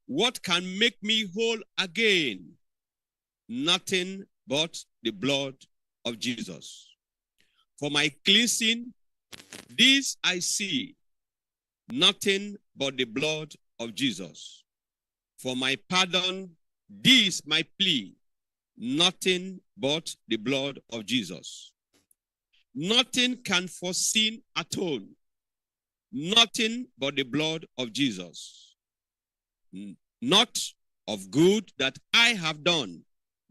What can make me whole again? Nothing but the blood of Jesus. For my cleansing, this I see, nothing but the blood of Jesus. For my pardon, this my plea, nothing but the blood of Jesus. Nothing can for sin atone, nothing but the blood of Jesus. Not of good that I have done,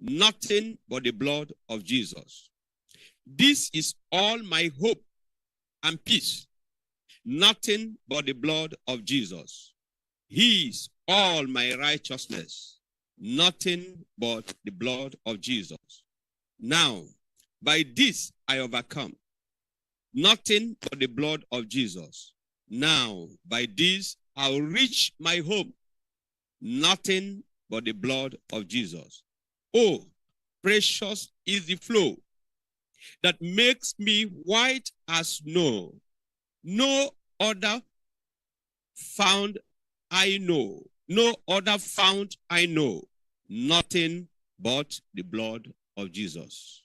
nothing but the blood of Jesus. This is all my hope and peace, nothing but the blood of Jesus. He is all my righteousness, nothing but the blood of Jesus. Now, by this I overcome, nothing but the blood of Jesus. Now, by this I'll reach my home, nothing but the blood of Jesus. Oh, precious is the flow that makes me white as snow. No other found I know. No other found I know. Nothing but the blood of Jesus.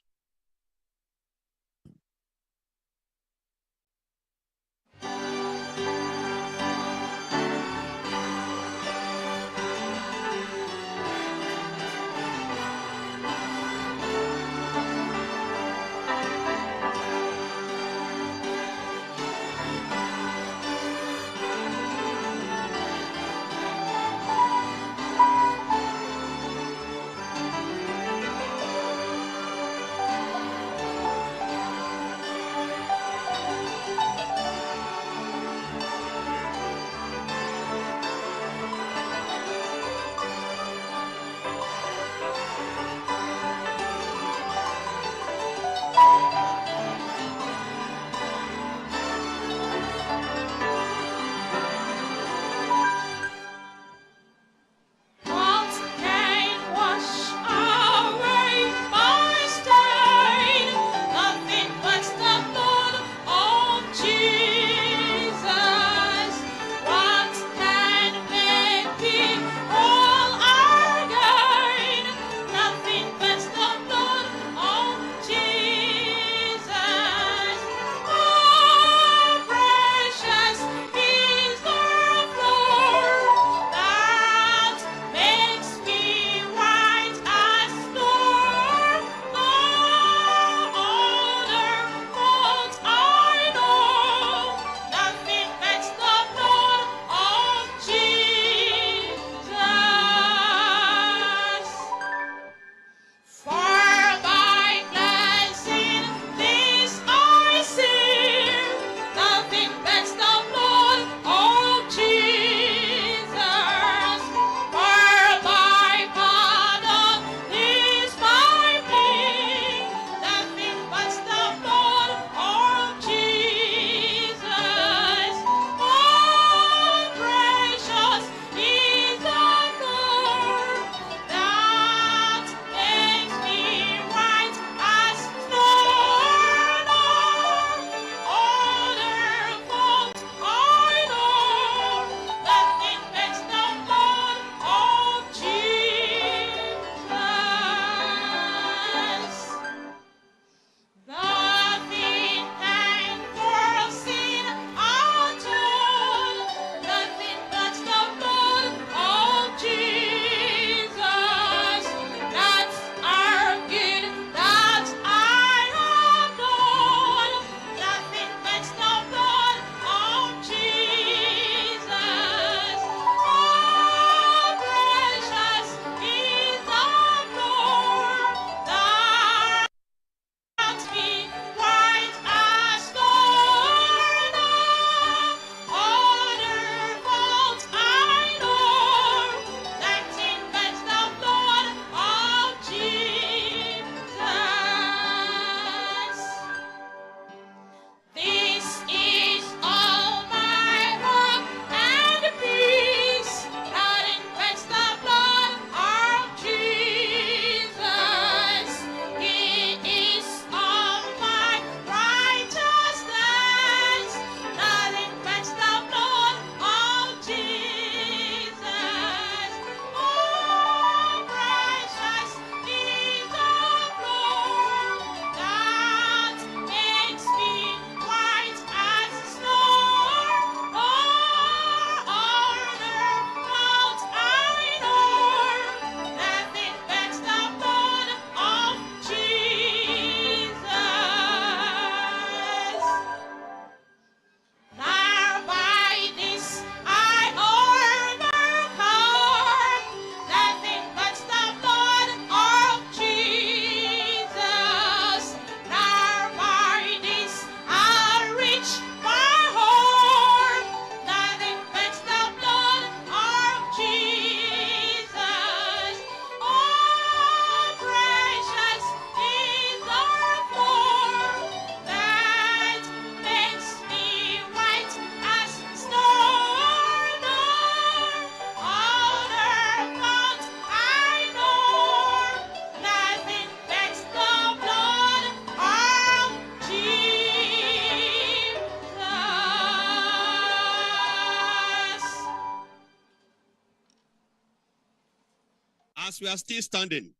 As we are still standing,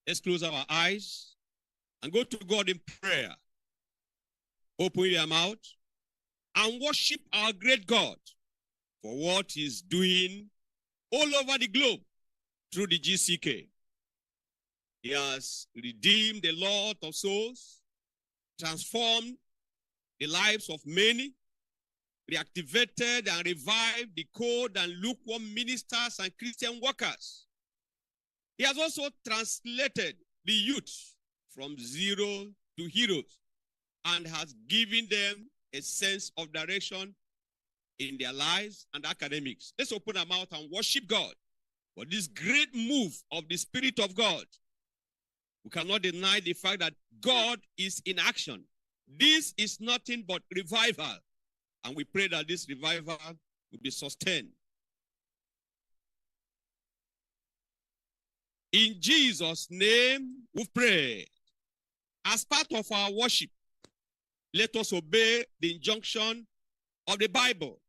let's close our eyes and go to God in prayer. Open your mouth and worship our great God for what he's doing all over the globe through the GCK. He has redeemed a lot of souls, transformed the lives of many, reactivated and revived the cold and lukewarm ministers and Christian workers. He has also translated the youth from zero to heroes and has given them a sense of direction in their lives and academics. Let's open our mouth and worship God for this great move of the Spirit of God. We cannot deny the fact that God is in action. This is nothing but revival. And we pray that this revival will be sustained. In Jesus' name, we pray. As part of our worship, let us obey the injunction of the Bible.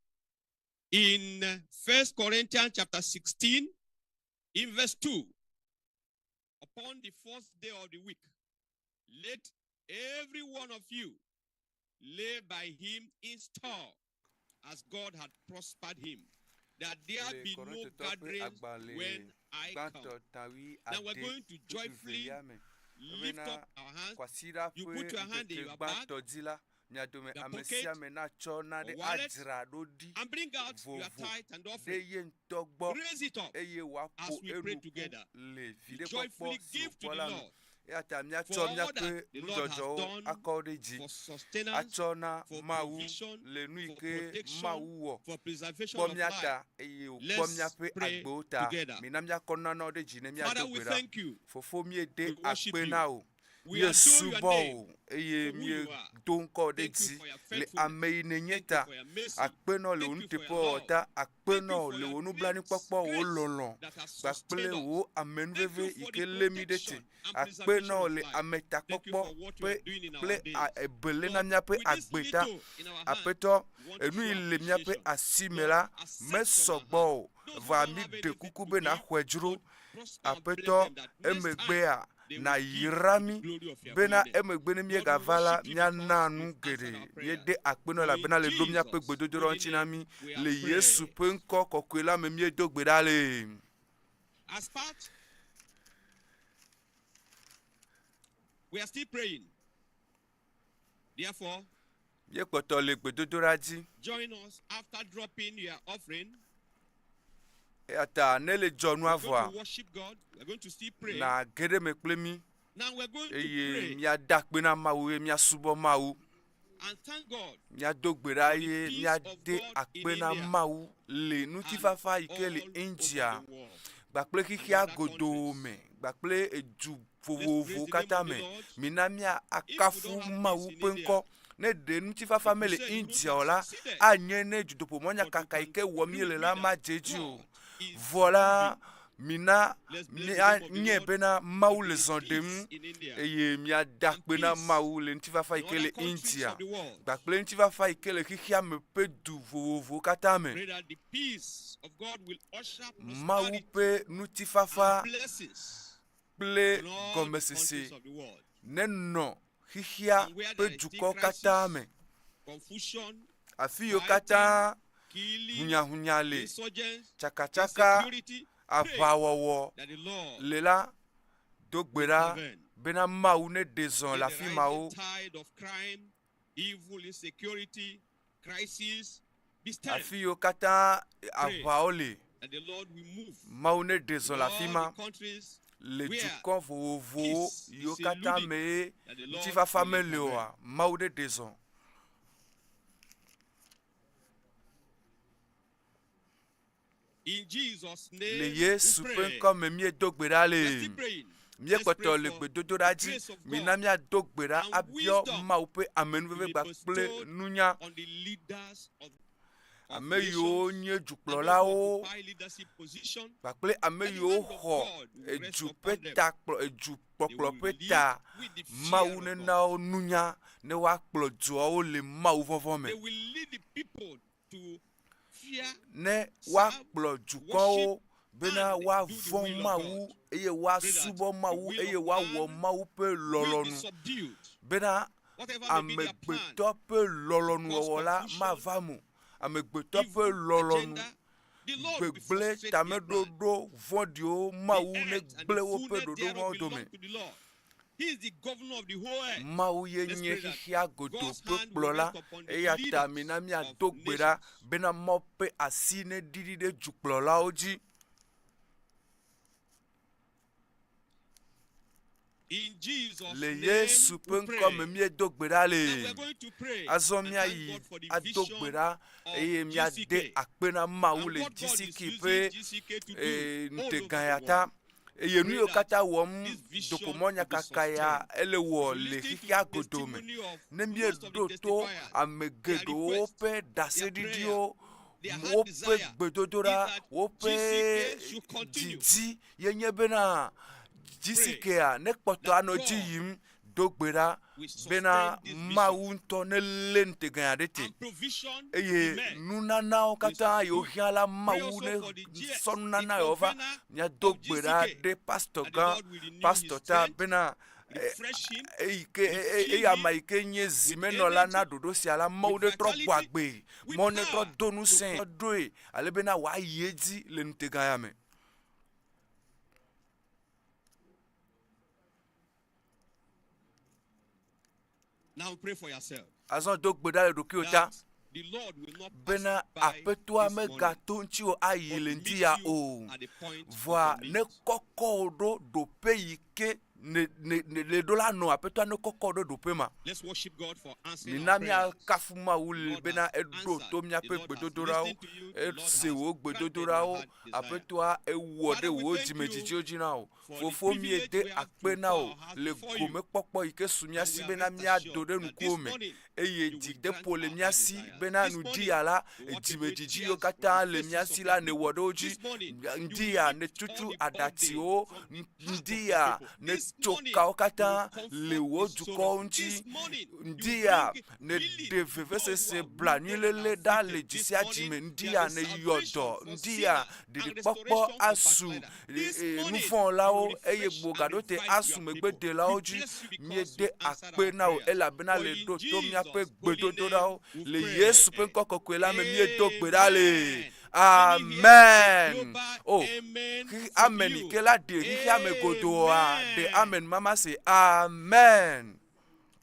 In 1 Corinthians chapter 16, in verse 2, upon the first day of the week, let every one of you lay by him in store, as God had prospered him, that there be no gatherings when I come. Now we're going to joyfully lift up our hands. You put your hand in your bag, the pocket, or wallet, and bring out your tithe and offering. Raise it up as we pray together. Joyfully give to the Lord for all that the Lord has done for sustenance, for provision, for protection, for preservation of life. Let's pray together. Father, we thank you. We worship you. We adore your name for who you are. Thank you for your faithfulness. Thank you for your mercy. Thank you for your love. Thank you for your great grace that has sustained us. Thank you for the protection and preservation of life. Thank you for what you are doing in our days. Lord, with this little in our hands, we want to show appreciation. Lord, accept from our hands. Those who don't have anything to give, Lord, prosper and bless them that next time na yirami bena emegbene mi gavala nya nanu gede yede akpeno la bena le domia pe gbododoro nchinami le Yesu pe nko kokwela me mi dogbedale. As part, we are still praying. Therefore, ye kpoto le gbododoro ji join us after dropping your offering. Ata nele jonu avwa we're going to still pray. Na gede me plemi. Now we're going to pray. Mi adakpe na mawu mi asubo mawu. And thank God. Mi adogbera ye mi ade akpe na mawu le nutifafa ikele India. Bakple kiki agodo me. Bakple eju vovovo kata me. Minamia akafu mawu penko. Ne de nutifafa mele India ola anyene Dutoƒo Mawu kaka ike womile la majeju. Voilà, mina nye bena mawu le zondem eye mi adak bena mawu le nti va fa ikele India bakple nti va fa ikele kihia me pe du vovovo kata me mawu pe nuti fa fa ple gomesese nenno kihia pe duko kata me afiyo kata hunyale chaka avawowo lela dogbera bena mawu ne dezon la fi mawu afiyo kata avaole mawu ne dezon la fi ma le dukon vovo yo kata me ti fa famele wa mawu ne dezon. In Jesus' name, le Yesu pe comme mi dogbera le mi ekoto le gbedodora ji mi na mi adogbera abio ma upe amenuveve bakple nunya ameyo nye jukplola o bakple ameyo ho ejupe ta ejukpokplo peta mawu ne na nunya ne wa kplo jo le mawu vovo me ne wa kplo dukɔ bena and wa do the von will of mawu God. eye wa Pray that subo the mawu will eye of wa man wo mawu pe will be lolonu subdued. bena Whatever may be their plan, amegbeto pe lolonu cause wola confusion, ma va mu amegbeto pe evil lolonu agenda, the Lord will be gbegble frustrated their plan. tamedodo vodio The mawu ne earth and gble the wo pe fullness dodo thereof mo belong dome to the Lord. He is the governor of the whole earth. mawu ye Let's nye pray that hihia godo God's pe hand will kplola rest upon the eya leaders ta mina mi of adogbera nations. bena mo pe asi ne didi de dukplolawo dzi. In Jesus' Le name, Yesu pe we nkɔ pray. me miadogbera Now we le are going to pray azɔ and mia thank yi God for the vision adogbera of eye miade GCK. akpena mawu And le what God is GCK using pe GCK to do all over the nteganyata world. eye nu Pray yiwo that katã wɔm this vision dokomɔ nyakaka will be ya ele wɔ sustained. le Listen to xixia the godo me testimony of ne most of the mieɖo to testifiers. ame Their geɖewo request, ƒe their ɖaseɖiɖiwo their heart woƒe desire is gbedodoɖa that woƒe GCK should continue. didi yenye bena GCK ne kpɔtɔ anɔ dzi yim do gbe ɖa We sustain bena this mawu ŋutɔ ne lé nteganya ɖe te and provision eye be met. nunanawo katã yewo hiã la Pray mawu also ne for the GS, sɔ nunana the yewo va convener miado of gbe ɖa GCK, ɖe pastor that the gã Lord will renew pastor his ta strength, bena refresh him, eyi ame yi ke nye zimenɔla na ɖoɖo sia la mawu ɖe trɔ gbɔ agbe with mɔ ne power trɔ do ŋusẽ trɔ doe ale bena wòayi edzi le nuteganya me. Now pray for yourself. Azɔ do gbe ɖa le ɖokuiwo ta That the Lord will not bena pass by aƒetɔa this morning, megato ŋutsiwo ayi but le meet ŋdi ya you o at the point of vɔa your ne needs. kɔkɔ ɖo ɖoƒe yi ke ne le ɖo la nɔ aƒetɔa ne kɔkɔ ɖo ɖoƒe ma. Let's worship God for answering Mina our prayers. miakafu mawu le Lord bena has eɖo answered. to The miaƒe Lord has gbedodoɖawo listened to you. The Lord ese has wo granted your gbedodoɖawo heart desire. aƒetɔa ewɔ ɖe Father, we wo thank dzimedzidzi you dzi na wo for the fofo privilege miede we have akpe to na pour wo our heart le before you. gomekpɔkpɔ yi ke su mia And si we are bena rest miado assured ɖe that ŋkuwo this me morning eye you will dzideƒo grant le our mia heart si desires. bena This nuɖiya la morning, we dzimedzidzi want yiwo to wait katã tears le from mia the si faces la of ne your wɔ ɖe wo people. dzi This morning, you ŋdiya will ne lift all tutu the burdens aɖatiwo from the heart of the ŋdiya people. ne This tso morning, kawo you katã will le comfort wo the dukɔwo sorrowful. ŋuti This morning, you ŋdiya bring ne healing ɖe to those who vevesese are blanui wounded and lele ɖa afflicted. le This dzisia dzime morning, ŋdiya there will ne be salvation yɔdɔ for ŋdiya sinners and ɖiɖikpɔkpɔ restoration for asu backsliders. This morning, nuvɔlawo you will eye refresh gbogaɖo te and revive asu your people. megbedelawo We dzi bless you because miede you answered akpe our na wo prayers. elabena For le in ɖo to miaƒe Jesus' holy gbedodoɖawo name we le pray. Yesu ƒe ŋkɔ kɔkɔe la me miedo gbe ɖa le. Amen. Let me hear a Amen. global Oh, amen xixi from amen you. yi ke la ɖe xixi ame godoa ɖe Amen. amen mama se amen.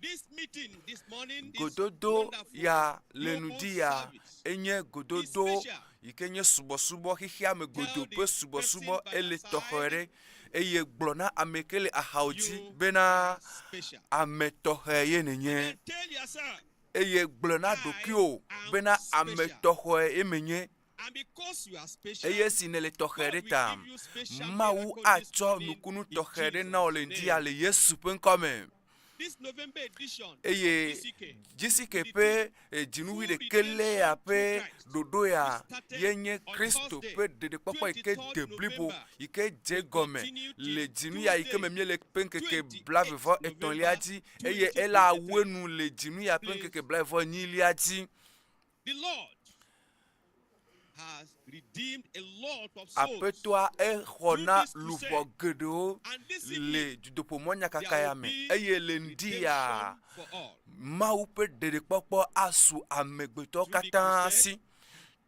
This meeting this morning, this Gododo wonderful ya le global nudi ya service enye is gododo special. yi ke nye subɔsubɔ xixi ame godo Tell ƒe the subɔsubɔ person by ele your tɔxɛ side, ɖe eye gblɔ na ame ke le axawo dzi you bena are special. ame tɔxɛ ye And nenye then tell yourself, eye gblɔ na I ɖokuiwo am bena ame special. tɔxɛ ye menye and because you are special, eye si ne le tɔxɛ God ɖe will ta give you special mawu miracle this atsɔ morning nukunu in tɔxɛ ɖe Jesus' na wo le ŋdi ya name. le Yesu ƒe ŋkɔme. This November edition of Eye GCK, GCK the ƒe theme, dzinuwi full ɖekele ya redemption through ƒe Christ, ɖoɖo ya which started ye nye on Kristo Thursday, ƒe ɖeɖekpɔkpɔ yi ke 23rd de blibo November, yi ke dze will gɔme continue till le dzinu ya yi ke me Tuesday, míele ƒe ŋkeke 28th blavevɔ etɔ̃lia November dzi eye ele 2023. awoe nu le dzinu ya ƒe Please. ŋkeke blavevɔ enyilia dzi. The Lord has redeemed a lot of souls. Aƒetɔa exɔna this crusade. luʋɔ geɖewo And this le evening, Dutoƒo Mawu nyakaka there ya will me be eye le ŋdi ya redemption for all. Mawu ƒe ɖeɖekpɔkpɔ asu amegbetɔwo Through the katã crusade. si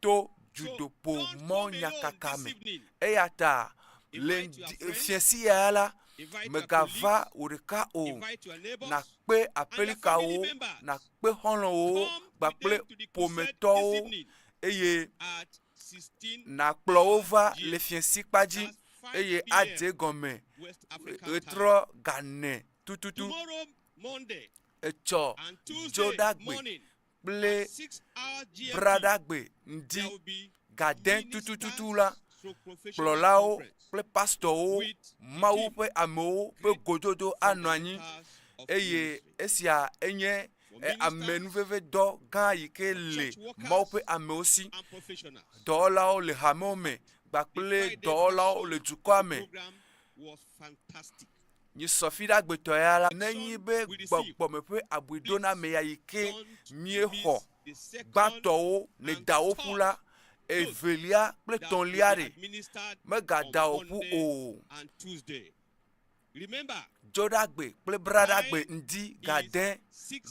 to So Dutoƒo don't Mawu come alone nyakaka this me evening. eya ta le Invite your friends. fiesi ya la Invite your megava colleagues. wò ɖeka o Invite your neighbors. nakpe family apelikawo members. nakpe xɔlɔ̃wo Come kpakple with them to the crusade this ƒometɔwo evening eye at 16 nakplɔ wo va GMT. le fiesi kpadzi That's 5 eye p.m. adze gɔme West African time. ɣetrɔ gane tututu Tomorrow, Monday etsɔ and Tuesday dzodagbe morning kple at 6 hours GMT, bradagbe ŋdi there will be gade tutututu la professional kplɔlawo conference kple pastɔwo with mawu ƒe amewo ƒe gododo anɔ anyi ministers of eye ministry. esia enye amenuvevedɔ gã yi ke le mawu ƒe amewo si And professionals. dɔwɔlawo le hamewo me gbakple dɔwɔlawo le dukɔa me. The program was fantastic. Nyi sɔfi ɖe agbetɔ ya la nenyi be gbɔgbɔme ƒe abudona me ya yi ke Don't miexɔ miss the second gbãtɔwo le and dawoƒu la evelia kple tɔ̃lia ɖe administered megada on wo ƒu Monday o. and Tuesday. Remember, Dzɔɖagbe kple braɖagbe ŋdi gadẽ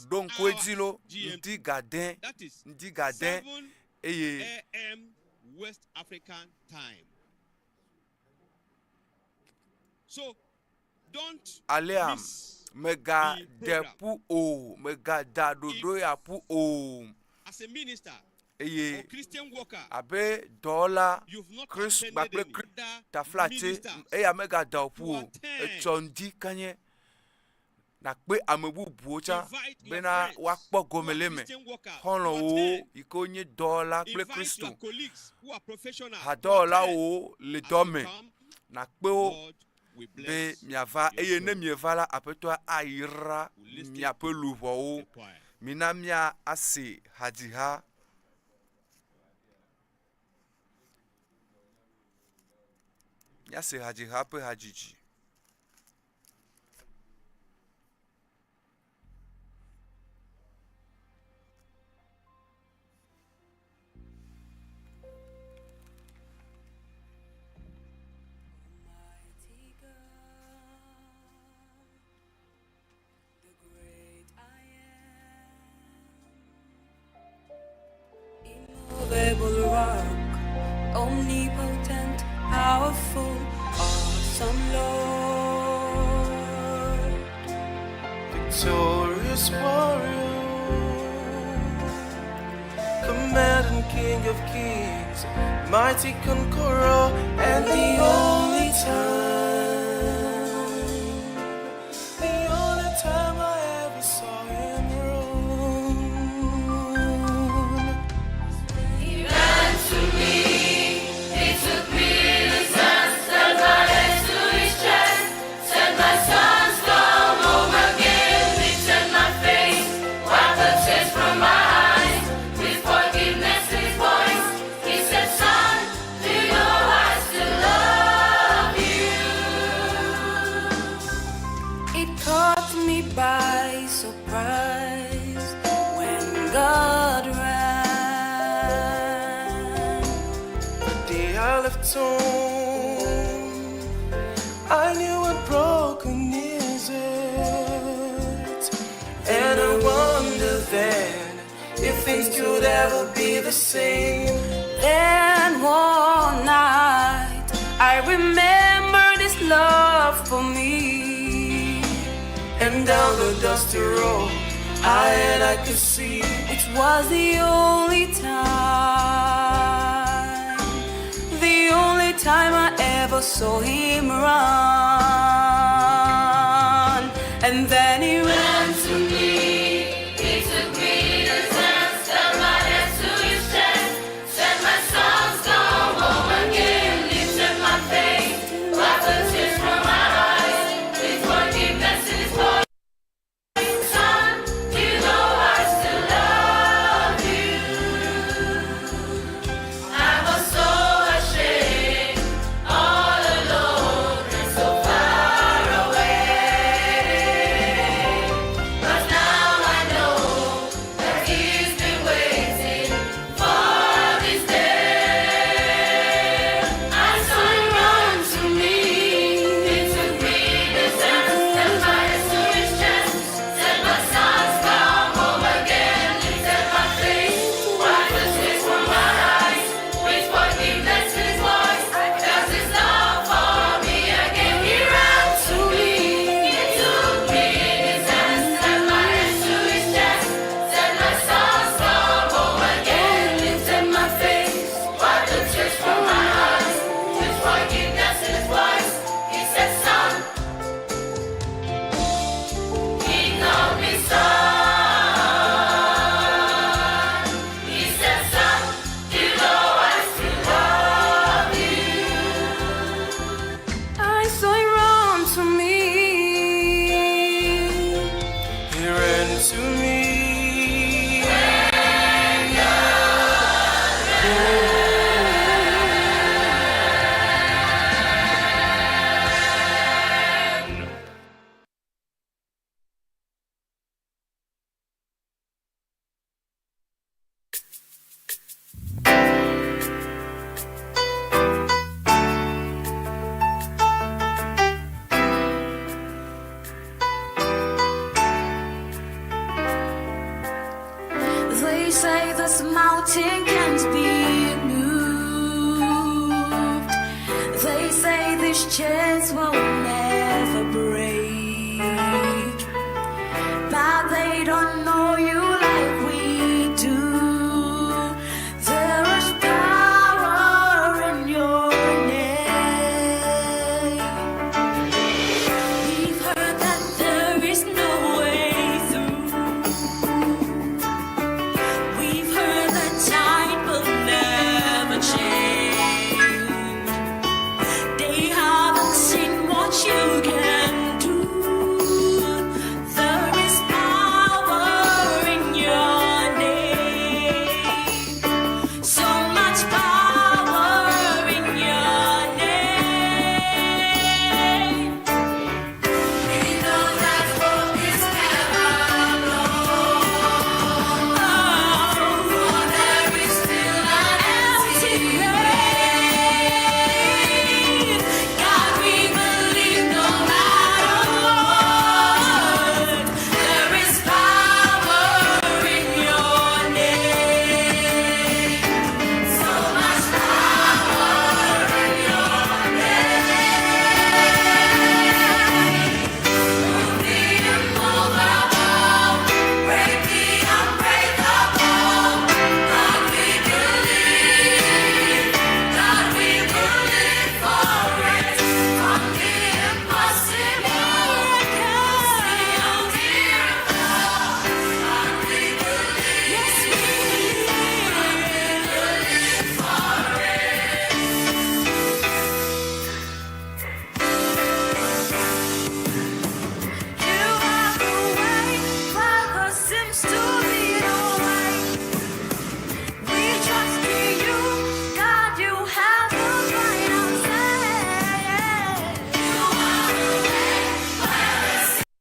ɖo ŋku edzi lo ŋdi gadẽ that is ŋdi gadẽ 7 eye a.m. West African time. So, don't alea miss megade program. ƒu o megada ɖoɖo ya ƒu o As a minister or eye Christian worker. abe dɔwɔla You've not Chris attended kpakple any other taflate ministers eya megada wo ƒu to o attend. etsɔ ŋdi kanye nakpe ame bubuwo tsã Invite your bena friends woakpɔ who are gome le me Christian workers to xɔlɔ̃wo attend. yi ke wonye dɔwɔla kple Invite Kristo your colleagues who are professional to attend. hadɔwɔlawo le As dɔ you me come, nakpe wo God will be bless miava your eye ne soul. mieva la aƒetɔa ayra miaƒe luʋɔwo The choir. mina mia ase hadziha miase hadziha ƒe hadzidzi. Mighty God, the great I am, immovable rock, omnipotent, powerful, awesome Lord, victorious warrior, commanding King of Kings, mighty conqueror, and the only time I ever saw him rule. He ran to me, he took me in his hands, turned my head to his chest, said my sons come home again, lifted my face, wiped the tears from my eyes, with forgiveness in his voice, he said, son, do you know I still love you? it caught me by surprise when God ran. The day I left home, I knew what broken is it, and I wonder then if things could ever be the same. Then one night I remembered his love for me, And down the dusty road, I could see it was the only time I ever saw him run. And then he ran To me, he took me in his hands, turned my head to his chest, said my sons come home again, lifted my face, wiped the tears from my eyes, with forgiveness in his voice. Son, you know I still love you. I was so ashamed, all alone, and so mountain can't be moved. They say this chains will never break, but they don't know you like we do. There is power in your name. We've heard that there is no way through. We've heard that time will never change. They haven't seen what you can do. There is power in your name. So much power in your name. We know that hope is never lost. For there is still an empty grave. God, we believe no matter what. There is power in your name. So much power in your name. Move the immovable, break the unbreakable. God, we believe. God, we believe for it. From the impossible, the unmiracle. God, we believe. Yes, we believe for it. You have the way, where there seems to be no way. We trust in you, God. You have the final say. You are the way, where there seems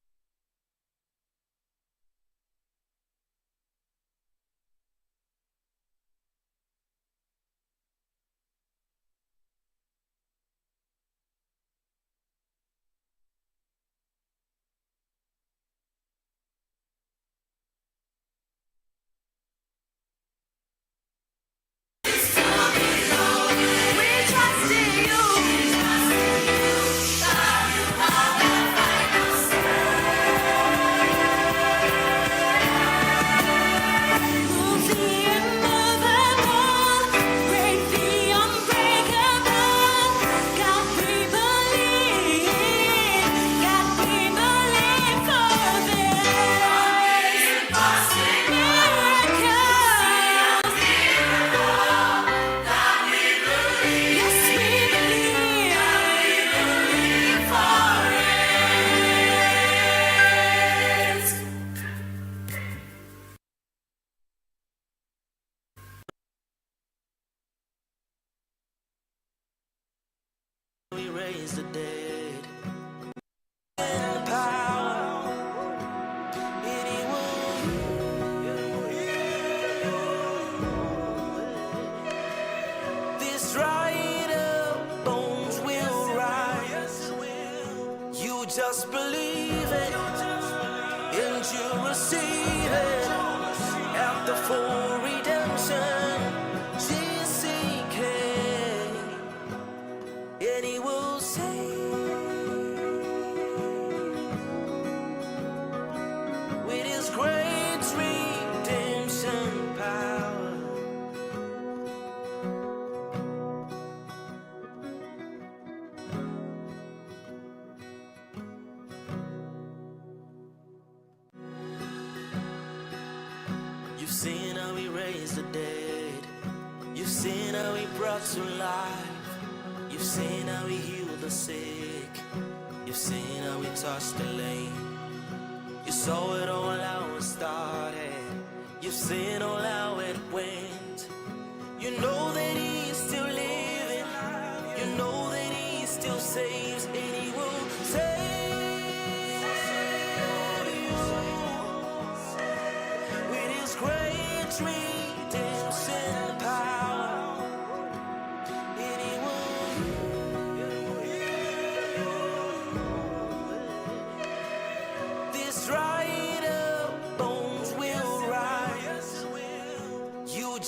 to be no way. We trust in you, God. You have the final say. Move the immovable, break the unbreakable. God, we believe. God, we believe for this. Miracle. God, we believe. Yes, we believe. God, we believe for it. We raise the dead. And power, anyone. These dried up bones will rise. You just believe it, and you receive it. After full redemption, GCK. And he will say, with his great redemption power, you've seen how he raised the dead. You've seen how he brought to life. You've seen how he healed the sick. You've seen how he touched the lame. You saw it all how it started. You've seen all how it went. You know that he is still living. You know that he still saves, and he will save you with his great redemption power. And he will. These dried up bones will rise. You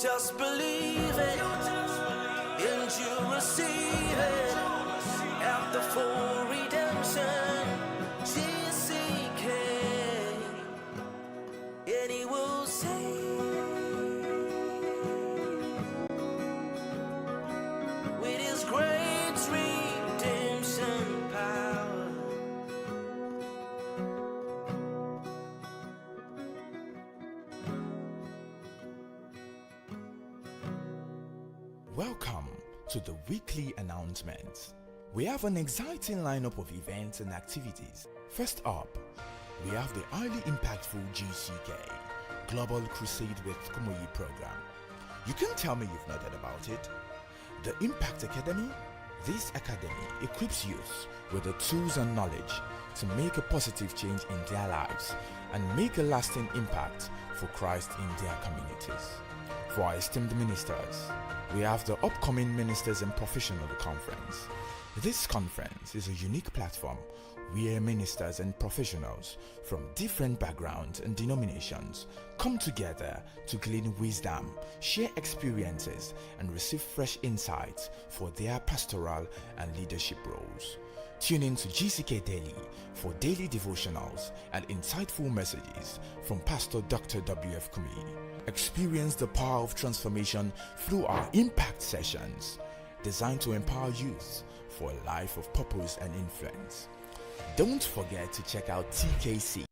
Welcome to the weekly announcements. We have an exciting lineup of events and activities. First up, we have the highly impactful GCK, Global Crusade with Kumuyi program. You can tell me you've not heard about it. The Impact Academy? This academy equips youth with the tools and knowledge to make a positive change in their lives and make a lasting impact for Christ in their communities. For our esteemed ministers, we have the upcoming Ministers and Professional Conference. This conference is a unique platform where ministers and professionals from different backgrounds and denominations come together to glean wisdom, share experiences, and receive fresh insights for their pastoral and leadership roles. Tune in to GCK Daily for daily devotionals and insightful messages from Pastor Dr. W.F. Kumuyi. Experience the power of transformation through our impact sessions, designed to empower youth for a life of purpose and influence. Don't forget to check out TKC.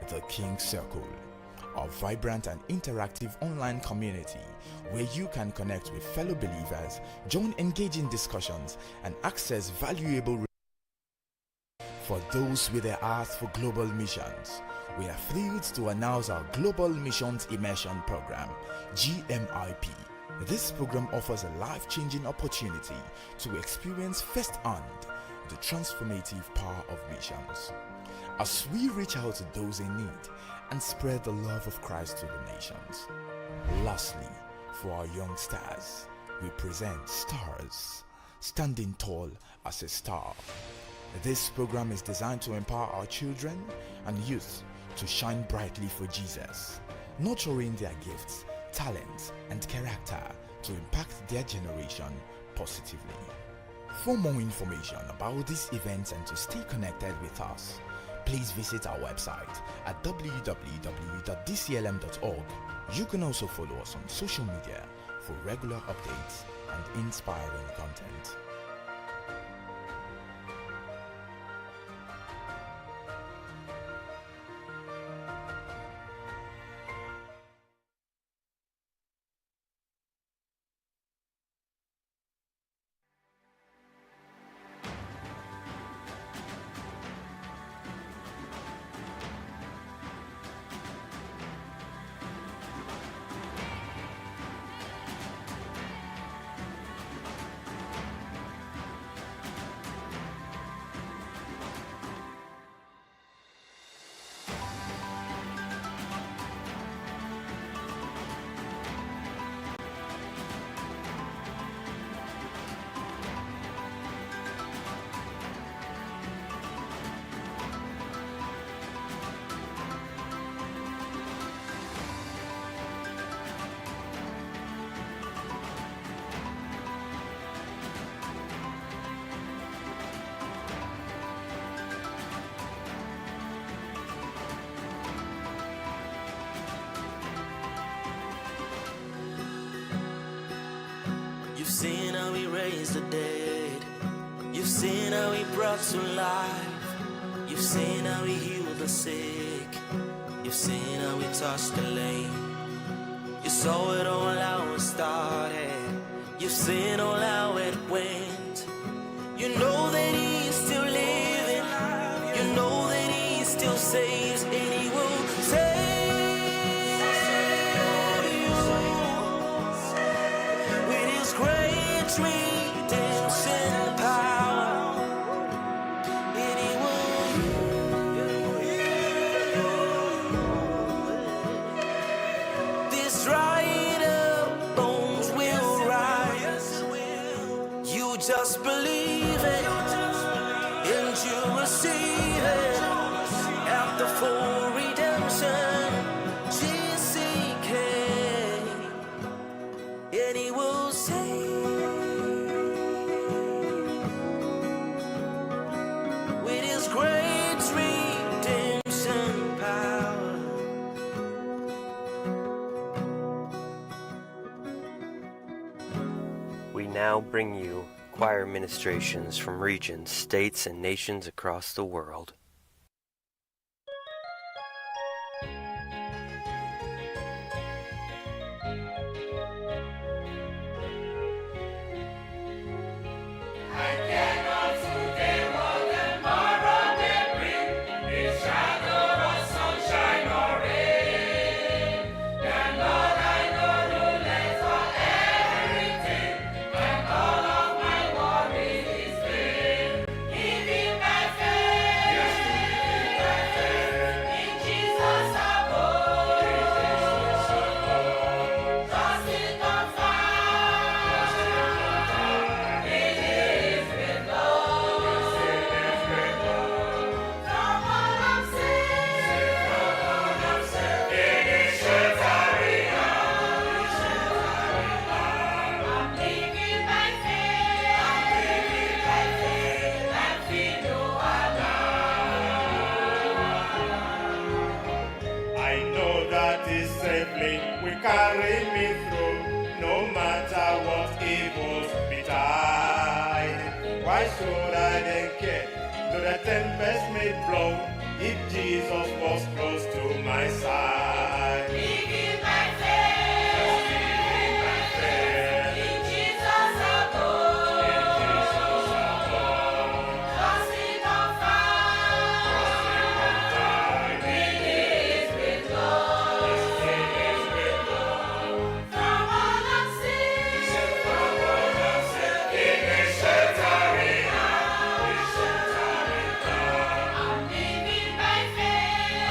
The King Circle, a vibrant and interactive online community where you can connect with fellow believers, join engaging discussions, and access valuable. For those with a heart for global missions, we are thrilled to announce our Global Missions Immersion Program, GMIP. This program offers a life-changing opportunity to experience firsthand the transformative power of missions, as we reach out to those in need and spread the love of Christ to the nations. Lastly, for our young stars, we present Stars, Standing Tall as a Star. This program is designed to empower our children and youth to shine brightly for Jesus, nurturing their gifts, talents, and character to impact their generation positively. For more information about these events and to stay connected with us, please visit our website at www.dclm.org. You can also follow us on social media for regular updates and inspiring content. You've seen how he raised the dead. You've seen how he brought to life. You've seen how he healed the sick. You've seen how he touched the lame. You saw it all how it started. You've seen all how it went. You know that he's still living. You know that he still saves, and he will save you with his great redemption power. And he will this dried up bones will rise. You just believe it, and you receive it after full redemption. GCK, and he will save. now bring you choir ministrations from regions, states, and nations across the world. Carry me through, no matter what evils betide. Why should I then care, though the tempest may blow, if Jesus was close to my side? Living by faith, in Jesus above, trusting on fire, release with love.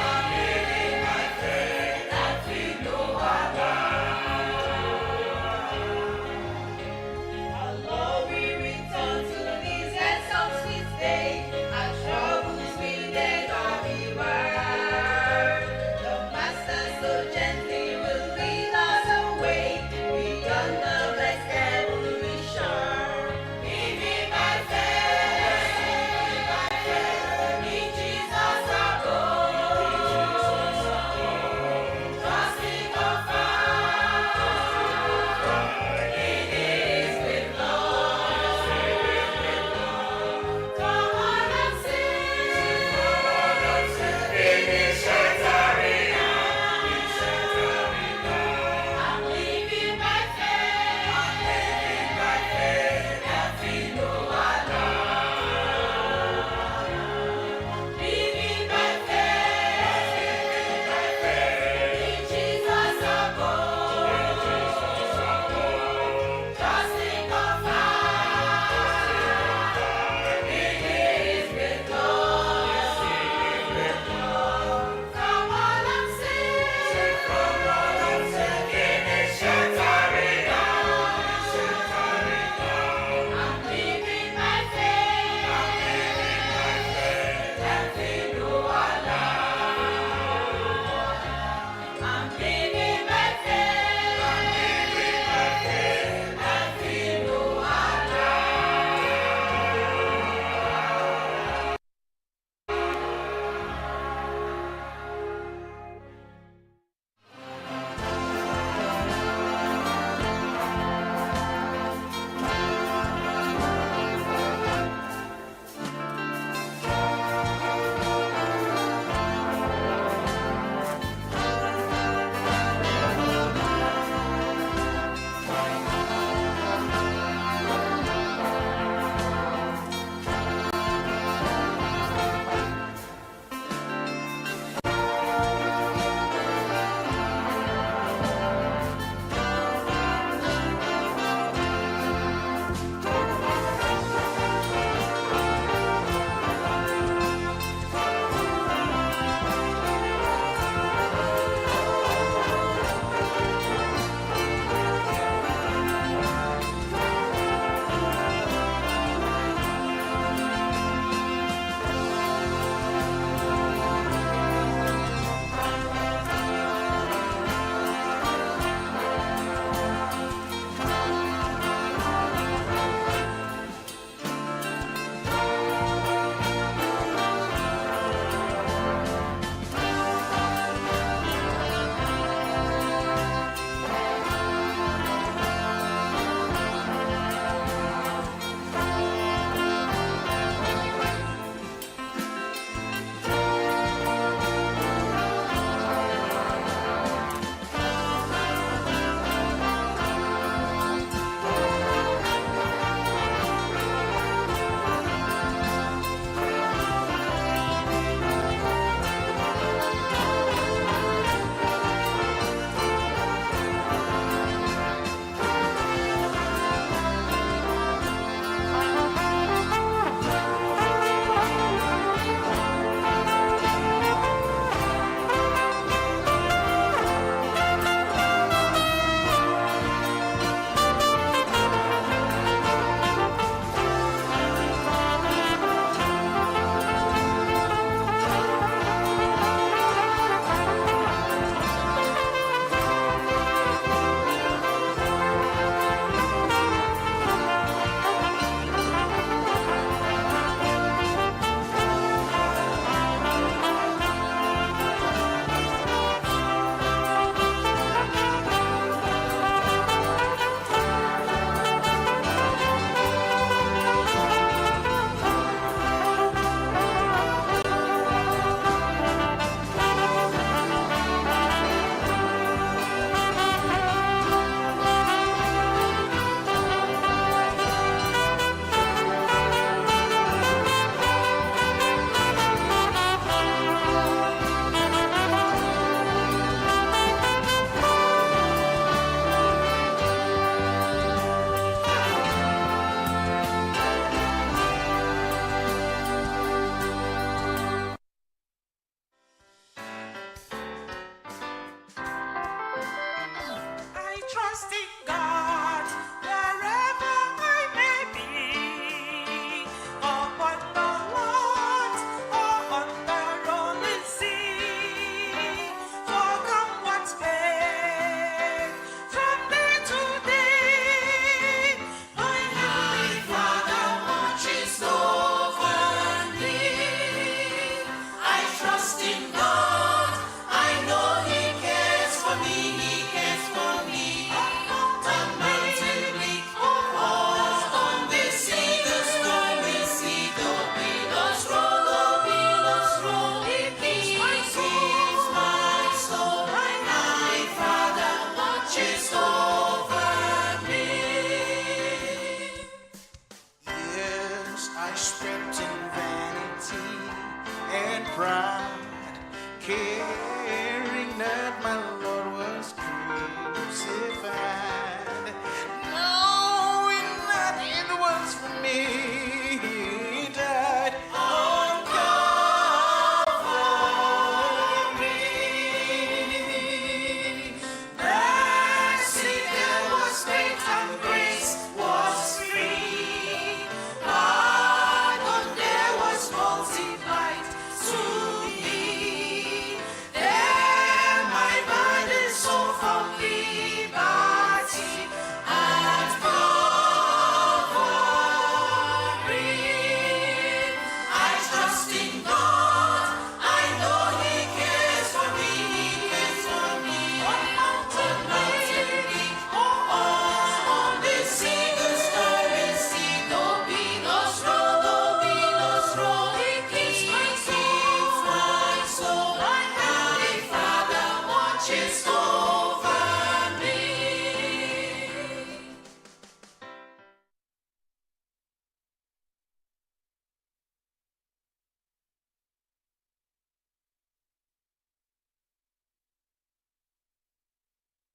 I'm living by faith.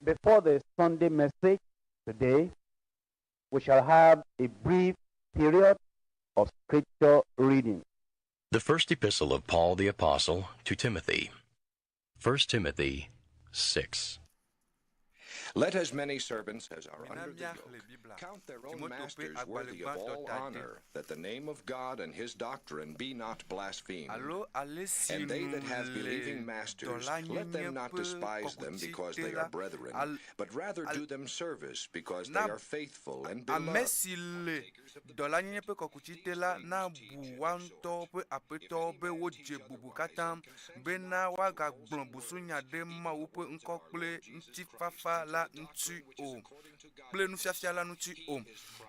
before the Sunday message today, we shall have a brief period of scripture reading. The first epistle of Paul the Apostle to Timothy. 1 Timothy 6. Let as many servants as are under the yoke count their own masters worthy of all honor, that the name of God and his doctrine be not blasphemed. And they that have believing masters, let them not despise them because they are brethren, but rather do them service because they are faithful and beloved.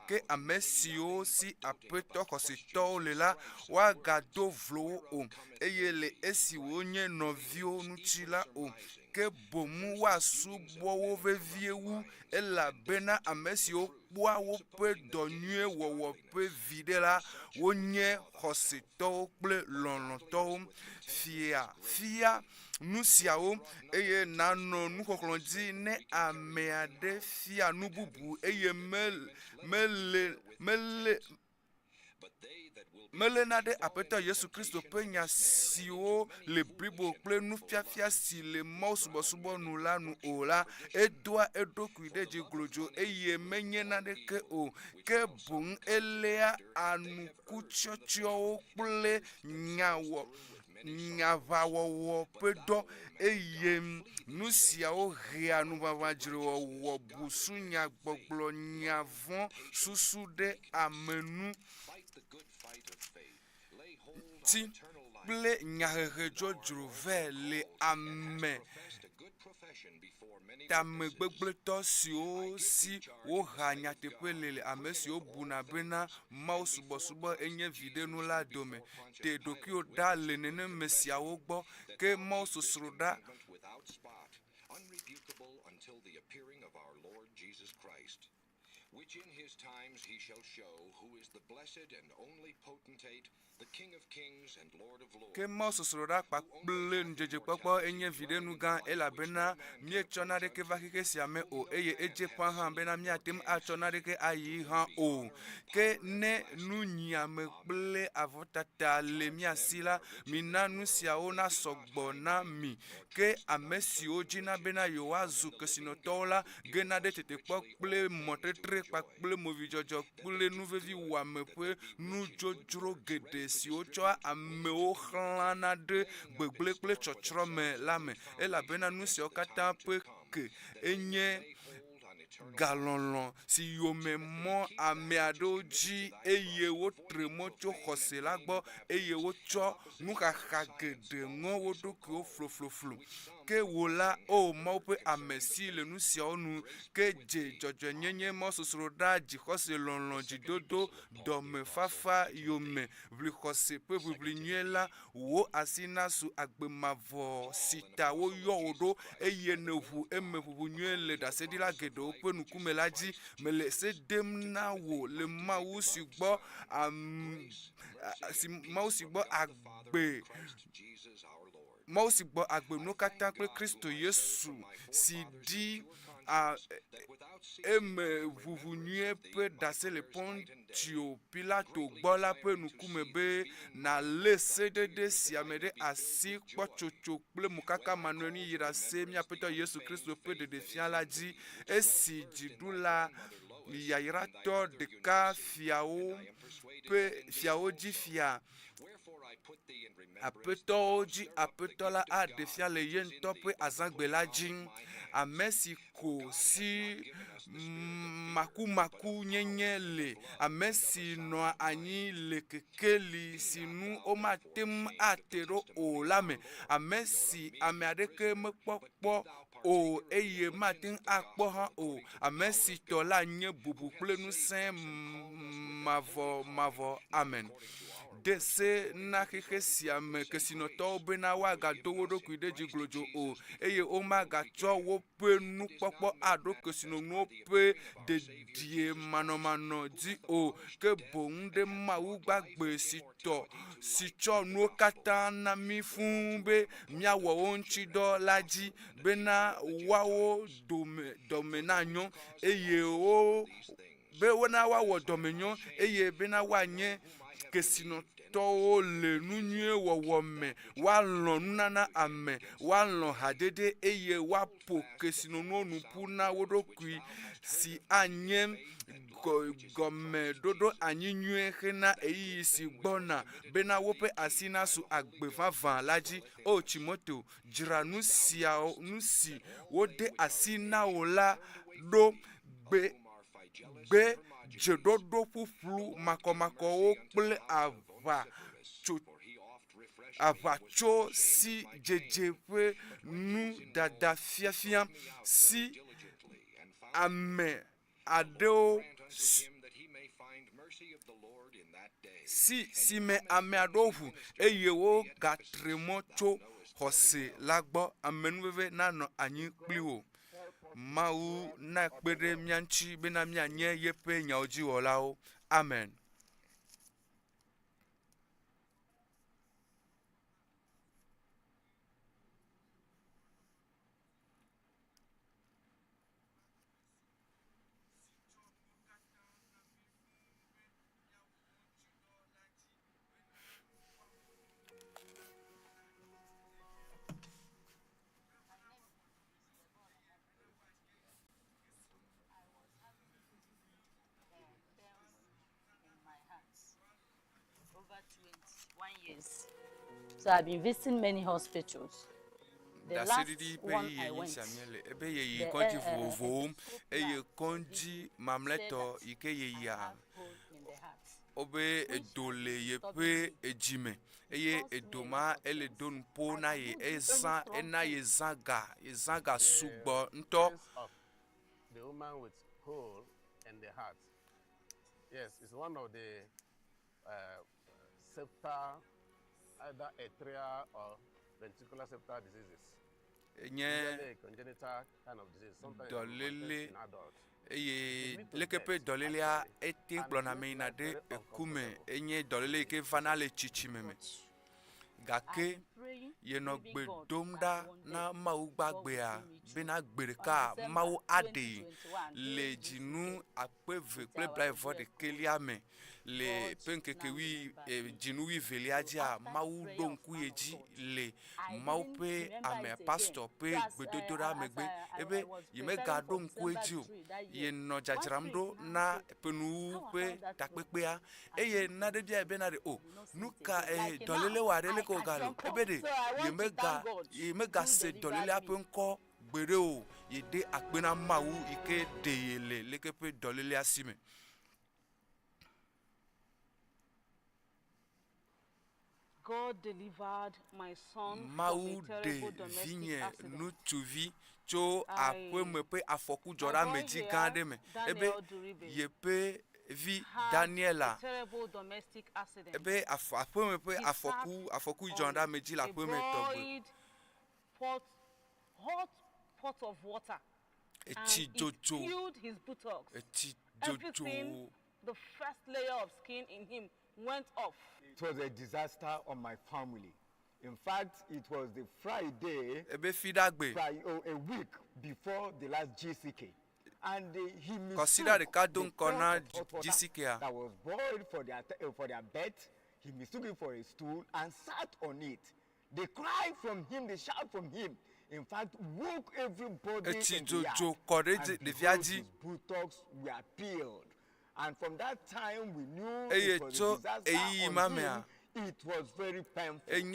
Ke amesio si apeto kosito lela wa gado vlo o eyele esi wonye novio nuchila o ke bomu wa subo wo veviewu ela bena amesio bua wo pe donue wo pe videla wonye kosito ple lonlonto fia nusiao eye nano nukoklonji ne ameade fia nububu eye melenade apeta Yesu Kristo penya siwo le BLIBO kple nufiafia si le mo subo nu la nu ola edoa edokuide je glojo eye menye nade ke o ke bun elea anu kuchocho kple nyawo nyavawo pedo eye nusiao ria nu vavajiro wo busunya gboglo nyavon susude amenu ti ple nyahejo jrove le ame tame gbegble si o si wo hanya tepele ame si o buna bena mau subo enye vide nu la dome te dokio da le nene mesia wo gbo ke mau susruda without spot, unrebukable until the appearing of our Lord Jesus Christ, which in his times he shall show who is the blessed and only potentate, the King of kings and Lord of lords. Ke mo susruda kpakple njeje kpakpo enye vide nu gan ela bena mie chona de ke vakike siame o eye eje pa han bena mia tem a chona de ke ayi han o ke ne nu nyame kple avotata le mia sila mina nu sia ona sogbo na mi ke amesi ojina bena yo azu ke sinotola gena de tete kpakple motetre kpakple movijojo kple nu vevi wa mepe nu jojro gede si ocho ame o hlana de gbegble kple chochro me la me ela bena nu si okata pe ke enye galonlon si yome mo ame adoji eye wo tremo cho khose la gbo eye wo cho nu kaka gede ngo wo doku flo ke wola o mo pe amesi le nu si onu ke je jojo nyenye mo sosro daji khose lonlon ji dodo do me fafa yome vli khose pe vli nyela wo asina su agbemavo sita wo yo odo eye nevu emevu nyele da sedila gedo pe nukumelaji mele sedem na wo le mawu sigbo si mawu sigbo agbe mawu sigbo agbe no kata pe Kristo Yesu si di vuvunie pe dase le pontio Pilato gbola pe nukume be na lese de siamede asi kpochocho ple mukaka manoni yira se mi apeto Yesu Kristo pe de fiala di esi jidula yayira to de ka fiao pe fiao ji fia apetola a defia le yen tope azagbela jin a Mexico si maku nyenye le a Messi no anyi le kekeli si nu o matem atero o lame a Messi ameadeke mekpokpo o eye matin akpo ha o a Messi tola nye bubu ple nu sen mavo amen dese na keke siame kesinoto bena wa ga dowodo kuide jiglojo o eye o ma ga cho wo pe nu popo ado kesino no pe de die mano di o ke bonde ma wu gbagbe si cho nu kata na mi fun be mia wo onchi do laji bena bena wawo domenanyo eye o be wona wawo domenyo eye bena wanye kesino to le nunye wowome walon nana ame walon hadede eye wapo kesino no nupuna wodokui si anyem gome dodo anyinwe hena eyi si gbona bena wope asina su agbevavan laji o chimoto jira nusia nusi wode asina ola do gbe jedodo fuflu makomako o kple avacho si jejepe nu dada fiafia si ame adeo si me ame adohu eye wo gatremo cho hose lagbo amenweve nano anyi kliwo Mawu na kpede mianchi bena mianye yepe nyaoji wolao. Amen. Years. So I've been visiting many hospitals. The last one I went, obe edole yepe ejime eye edoma ele don po na ye eza ena ye zaga sugbo nto. The woman with hole in the heart. Yes, it's one of the septal, either atrial or ventricular septal diseases. Usually congenital kind of disease. Sometimes in adults. Lekepe dolelia eti ploname na de kume enye dolele ke vanale chichimeme. Gake ye no gbe domda na mau gbagbe a bena gbereka mau ade le jinu apeve kple BLIBO de keliame le penkeke wi jinu wi veliaja mau donku yeji le mau pe ame pastor pe gbedodora megbe ebe yeme ga donku eji o ye no jajramdo na penu pe takpekpea eye na de bia ebe na de o nuka dolele wa rele ko galo ebe de yeme ga se dolele apenko gbere o yede akpena mawu ike deyele lekepe dolele asime. God delivered my son Mawu de vigne nu tuvi cho akwemepe afoku jora meji gande me ebe yepe vi Daniela ebe akwemepe afoku jora meji la kweme togbe hot pot of water and it filled his buttocks. Everything, the first layer of skin in him went off. It was a disaster on my family. In fact, it was the Friday, a week before the last GCK. And he mistook the GCK that was boiled for their bed. He mistook it for a stool and sat on it. They cried from him, they shout from him. In fact, woke everybody in the yard. And his buttocks were peeled. And from that time, we knew it was a disaster on him. It was very painful. And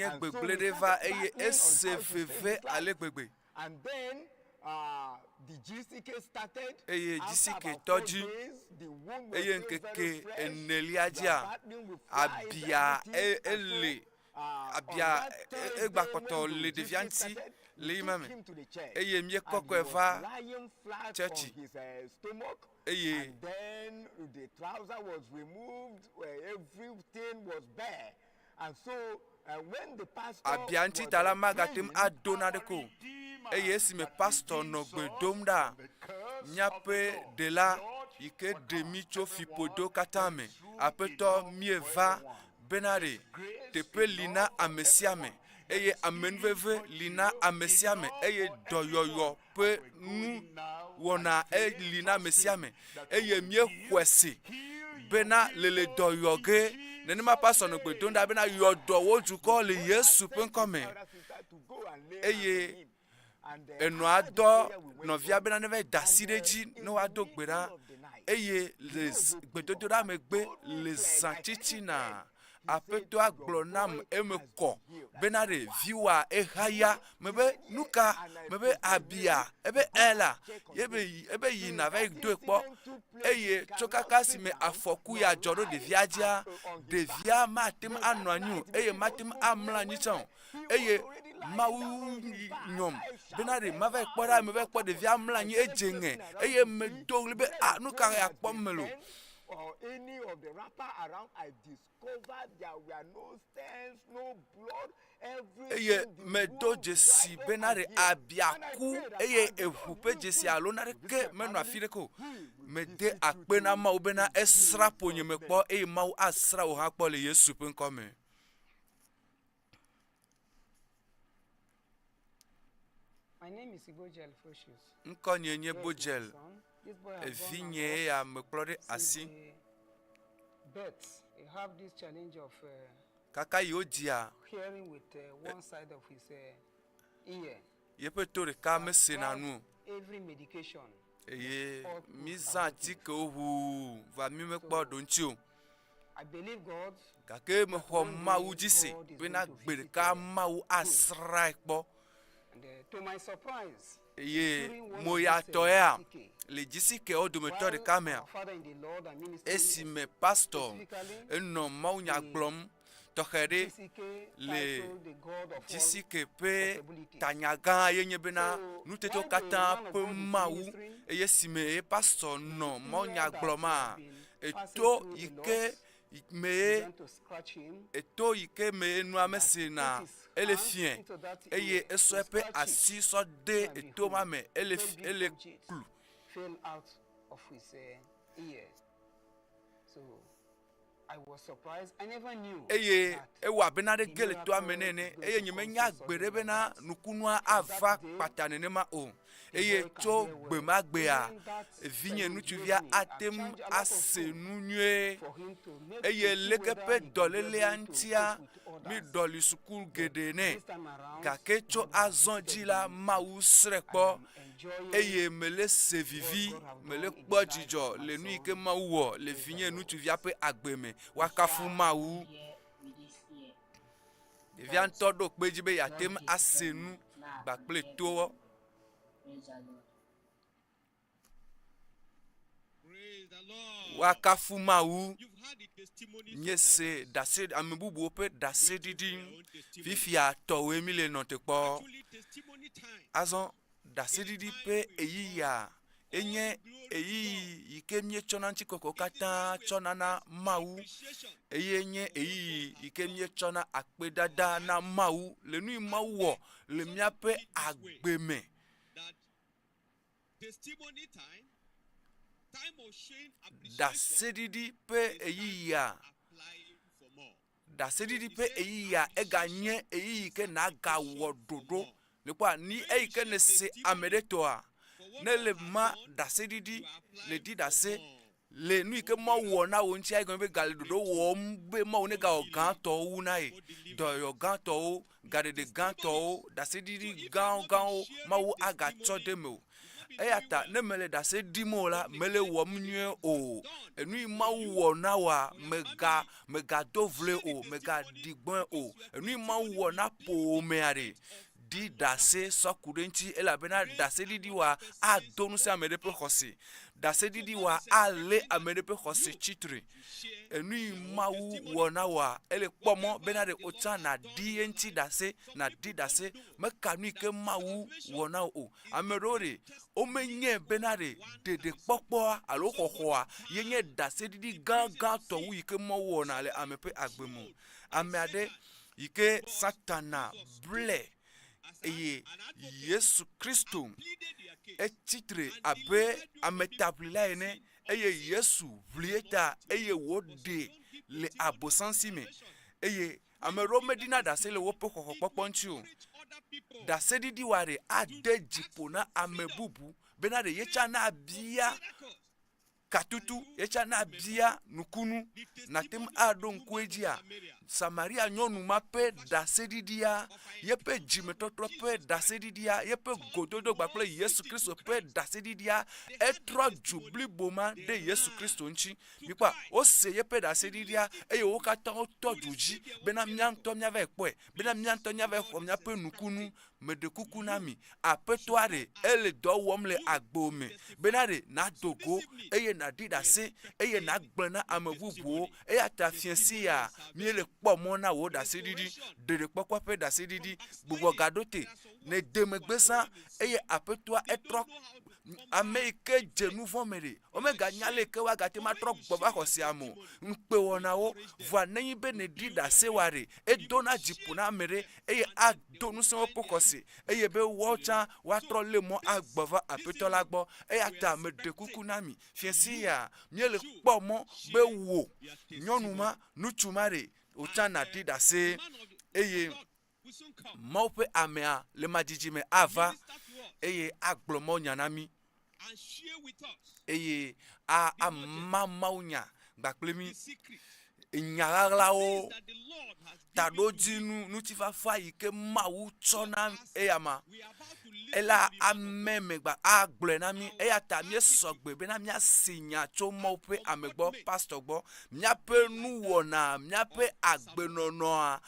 so we and then the GCK started. After about 4 days, the womb was still very fresh. Enelia egbakoto le devianti le imame eye mie koko eva church eye and then the trouser was removed, everything was bare. And so when the pastor abianti tala magatim adona de ko eye si me pastor no gbedomda nyape de la ike demicho fipodo katame apeto mieva benare tepe lina amesiame eye amenveve lina amesiame eye doyoyo pe nu wona lina mesiame eye mie kwesi bena lele doyoge nenema pastor no gbe donda bena yodo wojuko le Yesu pe nkome eye enu ado novia bena neve dasireji no ado gbera eye les gbedodora megbe les sanchichina apeto aglonam emeko benare viwa ehaya mebe nuka mebe abia ebe ela ebe yina ve do epo eye chokaka si me afoku ya joro de viaja de via matim anwanyu eye matim amla nyichon eye mawu nyom benare mave kpora meve kpo de via amla nyi ejenge eye me doglebe nuka ya kpomelo or any of the wrapper around, I discovered there were no stains, no blood, eye medo jesi benare abiaku eye ehupe jesi alonare ke menu afireko mede akpena ma obena esra ponye mekpo eye ma asra o ha kpo le Yesu pe nkome. My name is Ibojel Foshius. Nkonyenye Bojel evinye ya meklore asi but you have this challenge of kaka yodia hearing with one side of his ear. Yepetore ka mesenanu Every medication. Eye mizanti ko hu va mi mekpo donchi. I believe God. Kake me ho mawu jisi bena gbere ka mawu asra ekpo. And to my surprise, moya toya le GCK odometor de camera esime pastor eno maunya glom tohere le GCK pe tanyaga yenye bena nuteto kata pe mawu esime pastor no maunya gloma eto ike me no amesina elefien eye esope asi so de eto mame ele klu fell out of his ears. So I was surprised. I never knew. Eye ewa benade gele to amenene eye nyemenya gbere bena nukunua ava patanene ma o eye to gbemagbe a vinye nutuvia atem asenunye eye lekepe dolele antia mi doli sukul gedene kakecho azonjila mawu srekpo eye mele sevivi mele kpojijo le nu ike mawo le vinye nutuvia pe agbeme wakafu mawu devia todo pejibe yatem asenu bakple to wakafu mawu nyese dase amebubu ope dase didi fifia towe mile notekpo azon dase didi pe eyiya enye eyi ikemye chona nchikoko kata chona na mawu eyenye eyi ikemye chona akpedada na mawu lenu mawu le miape agbeme dasedidi pe eyiya dasedidi pe eyiya eganye eyi ke na ga wododo nekwa ni eyi ke ne se amedetoa ne le ma dasedidi le di dase le nu ike mo wo na wo nchi ai go be gal dodo wo mbe mo ne ga ogan to wu na e do yo gan to gade de gan to dasedidi gan ma wo aga cho de me eyata ne mele dase dimo la mele wo mnye o enu ma wo na wa mega dovle o mega digbon o enu ma wo na po me are di dase sokurenti elabena dase didi wa adonu se amede pe khosi dase didi wa ale amede pe khosi chitri enu mawu wona wa ele pomo benade ota na di enti dase na di dase mekanu ike mawu wona o amerore o menye benade DEDEKPỌKPỌ alo khokhoa yenye dase didi gaga to wu ike mo wona le amepe agbemu ameade ike satana ble eye Yesu Kristo etitre abe ametabla ene eye Yesu vlieta eye wode le abosansime eye amero medina da se le wo po kokokpokpo nchi o da se didi ware ade jipo na amebubu bena de yecha na bia katutu yecha na bia nukunu na tem ado nkwejia Samaria nyonu mape da se didia yepe jimetotro pe da se didia yepe gododo gba kple Yesu Kristo pe da se didia etro jubli boma de Yesu Kristo nchi bikwa o se yepe da se didia eye wo kata o tojuji bena mianto miave ekwe bena mianto miave khomnya pe nukunu mede kukunami apetoare ele do womle agbome benare na Togo eye na dida se eye na gblena amevubuo eye atafiensi ya miele kpo mo na wo da se didi DEDEKPƆKPỌ pe da se didi gbogbo gadote ne demegbesa eye apetoa etro Amerike jenu vomere omega nyale ke wa gati matro gboba hosiamo nkpe wona wo va neyin be ne dida se ware e dona jipuna mere eye adonu se opokosi eye be wocha wa trole mo agbova apetola gbo eye ata me de kukunami fiensi ya miele kpo mo be wo nyonuma nuchumare ocha na dida se eye mope amea le majijime ava eye aglomo nyanami and share with us. Eye a mamaunya baklemi nyaralao tadojinu nutifa faike mawu chona eyama ela amemegba aglenami eyata mi sogbe bena mi asinya cho mope amegbo pastor gbo mi ape nuwona mi ape agbenono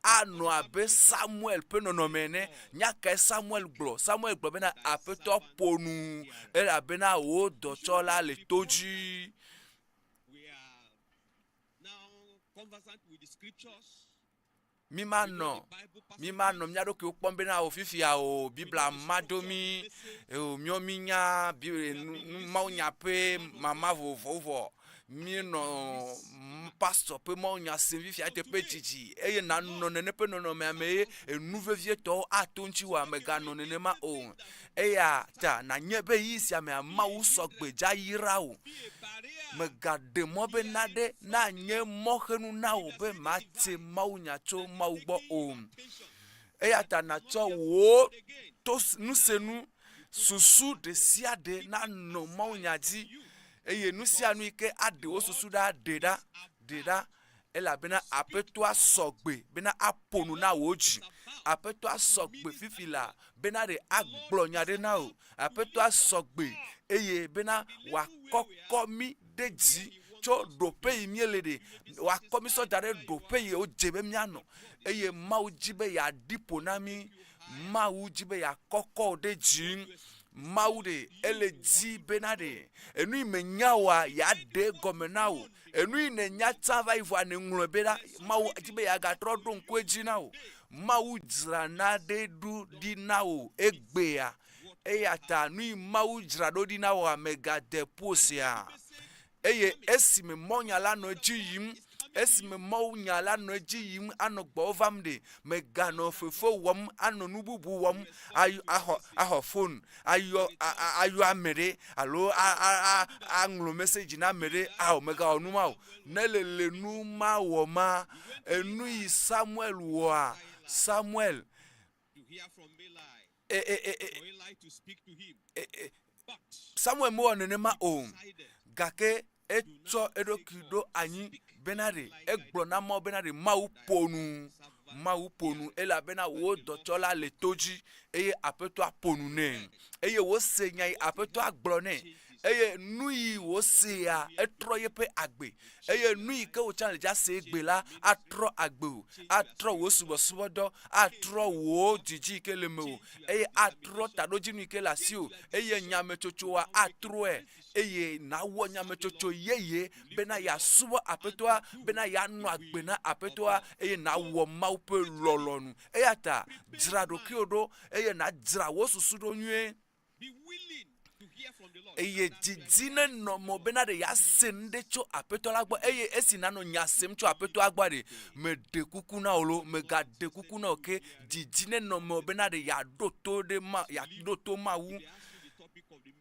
ano abe Samuel penonomene nyaka Samuel glo bena apeto ponu era bena wo dochola le toji. We are now conversant with the scriptures. Mimano miado ke ukpombe na ofifia o bibla madomi o miominya bi maunya pe mama vovo mi no pastor pe maunya sinvifia te petiji eye na no ne pe no me ame enuvevie to atonchi wa mega no ne ma o eya ta na nyebe yisi ame ma usogbeja yirawo mega de mobe nade na nye mohenu na obe mate maunya cho maugbo o eya ta na cho wo to nusenu susu de siade na no maunya ji eye nusia nu ike ade osusu da deda ela bena apeto asogbe bena aponu na woji apeto asogbe fifila bena de agblonya de na o apeto asogbe eye bena wa kokomi deji cho dope imiele de wa komiso dare dope ye o jebe miano eye maujibe ya diponami maujibe ya koko deji maude eleji benade enu imenyawa ya de gomenao enu inenya tava ivu anenwlo beda mau tibe ya gatrodon kweji nao mau jra na de du dinao egbea eyata nu mau jra do dinao amega deposia eye esime monya la no jiyim esime maunya la no jiyim anogbo ovamde megano fefo wom anonububu wom aho phone ayo amere alo anglo message na mere omega onuma nelele numa woma enu Samuel wa Samuel to hear from Eli to speak to him. Samuel mo onenema o gake eto edokido anyi benare egbona mo benare mau ponu ela bena wo dotola le toji eye apeto aponu ne eye wo senyai apeto agblone eye nui wo se ya etro yepe agbe eye nui ke wo chale ja se egbe la atro agbe o atro wo subodo atro wo jiji ke leme eye atro tadoji nu ke la si o eye nyame chocho wa atro eye na wo nyame chocho yeye bena ya subo apetoa bena ya nu agbe na apetoa eye na wo maupe lolonu eye ata jra do kiodo eye na jra wo susudo nwe Be willing to hear from the Lord. eye jijine no mo bena de ya sende cho apetola gbo eye esina no nyasem cho apeto agbare me de kuku na olo me ga de kuku na oke jijine no mo bena de ya doto de ma ya doto mawu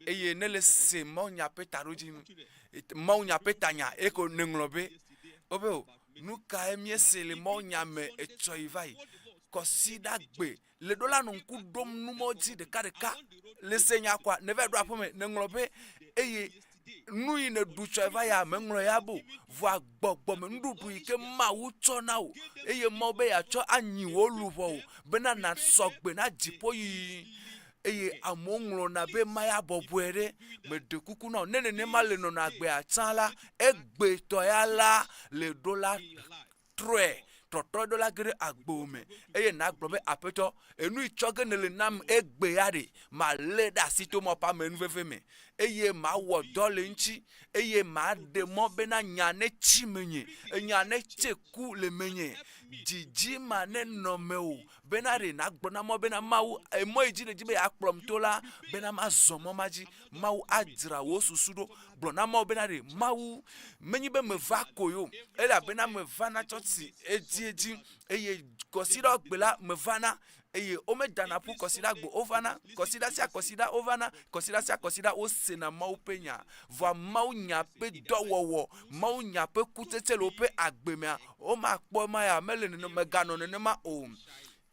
eye nele se mo nya petaroji mo nya petanya eko nenglobe obe o nous kaemie c'est le mo nyame etsoivai kosida gbe le dola non ku dom numodi de kadeka le senya kwa ne ve do apome ne nglobe eye nu ine dutsova ya me nglo ya bo vo gbogbo me ndudu ike ma wu tso na o eye mo be ya tso anyi wo luvo bena na sogbe na jipo yi eye amonglo na be maya bobuere me de kuku na ne male no na gbe atala egbe to ya la le dola tre toto dola gere agbome eye na gbobe apeto enu ichoge ne le nam egbe yare ma le da sito mo pa me nfefe me eye ma wo dole nchi eye ma de mo be na nyane chimenye nyane cheku le menye jiji ma ne no me o benare na gbona mo be na mawu emo eji ne jibe akprom tola be na ma zomo maji mawu adra wo susudo gbona mo benare mawu menyi be me va koyo ela be na me va na choti eji eye consider gbela me va na eye o me dana pu consider gbo ovana consider ovana consider o sena mawu penya va mawu nya pe dowowo mawu nya pe kutete lo pe agbemia o ma po ma ya mele no me gano ne ma o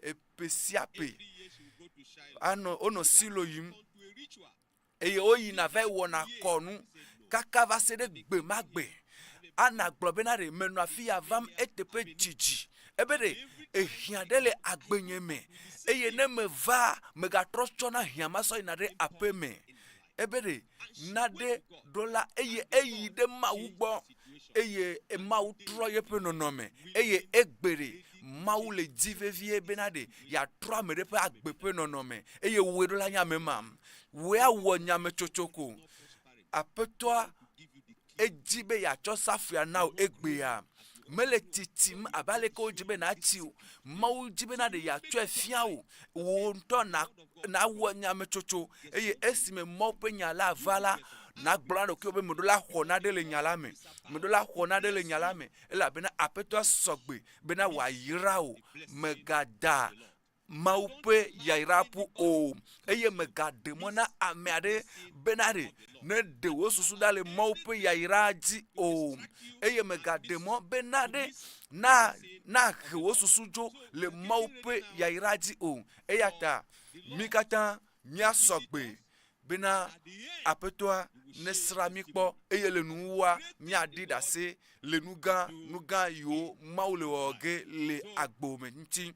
epesiape ano ono silo yim eye oyi na ve wona konu kaka va se de gbe magbe ana globe na re menu afia vam etepe jiji ebere ehiadele agbenyeme eye ne me va me ga trochona hiama so ina re apeme ebere nade dola eye eyi de mawugbo eye mawu tro yepe nonome eye egbere mawu le divevie benade ya tro mere pe agbepe nonome eye we dola nyame mam we awo nyame chochoko apetwa ejibe ya chosafia now egbe ya mele titim abale ko jibe na chiu mawu jibe na de ya twa fiawo wo nto na wo nyame chocho eye esime mo pe nyala vala na gblano ki obe modola khona de le nyalame ela bena apetwa sogbe bena wa yirao megada maupe yairapu o eye megade mona ameade benare ne de wo susu dale maupe yairaji o eye megade mo benade na wo susu jo le maupe yairaji o eyata mikata nya sogbe bena apetwa nesra mikpo eye le nuwa nya dida se le nuga yo maule oge le agbome nti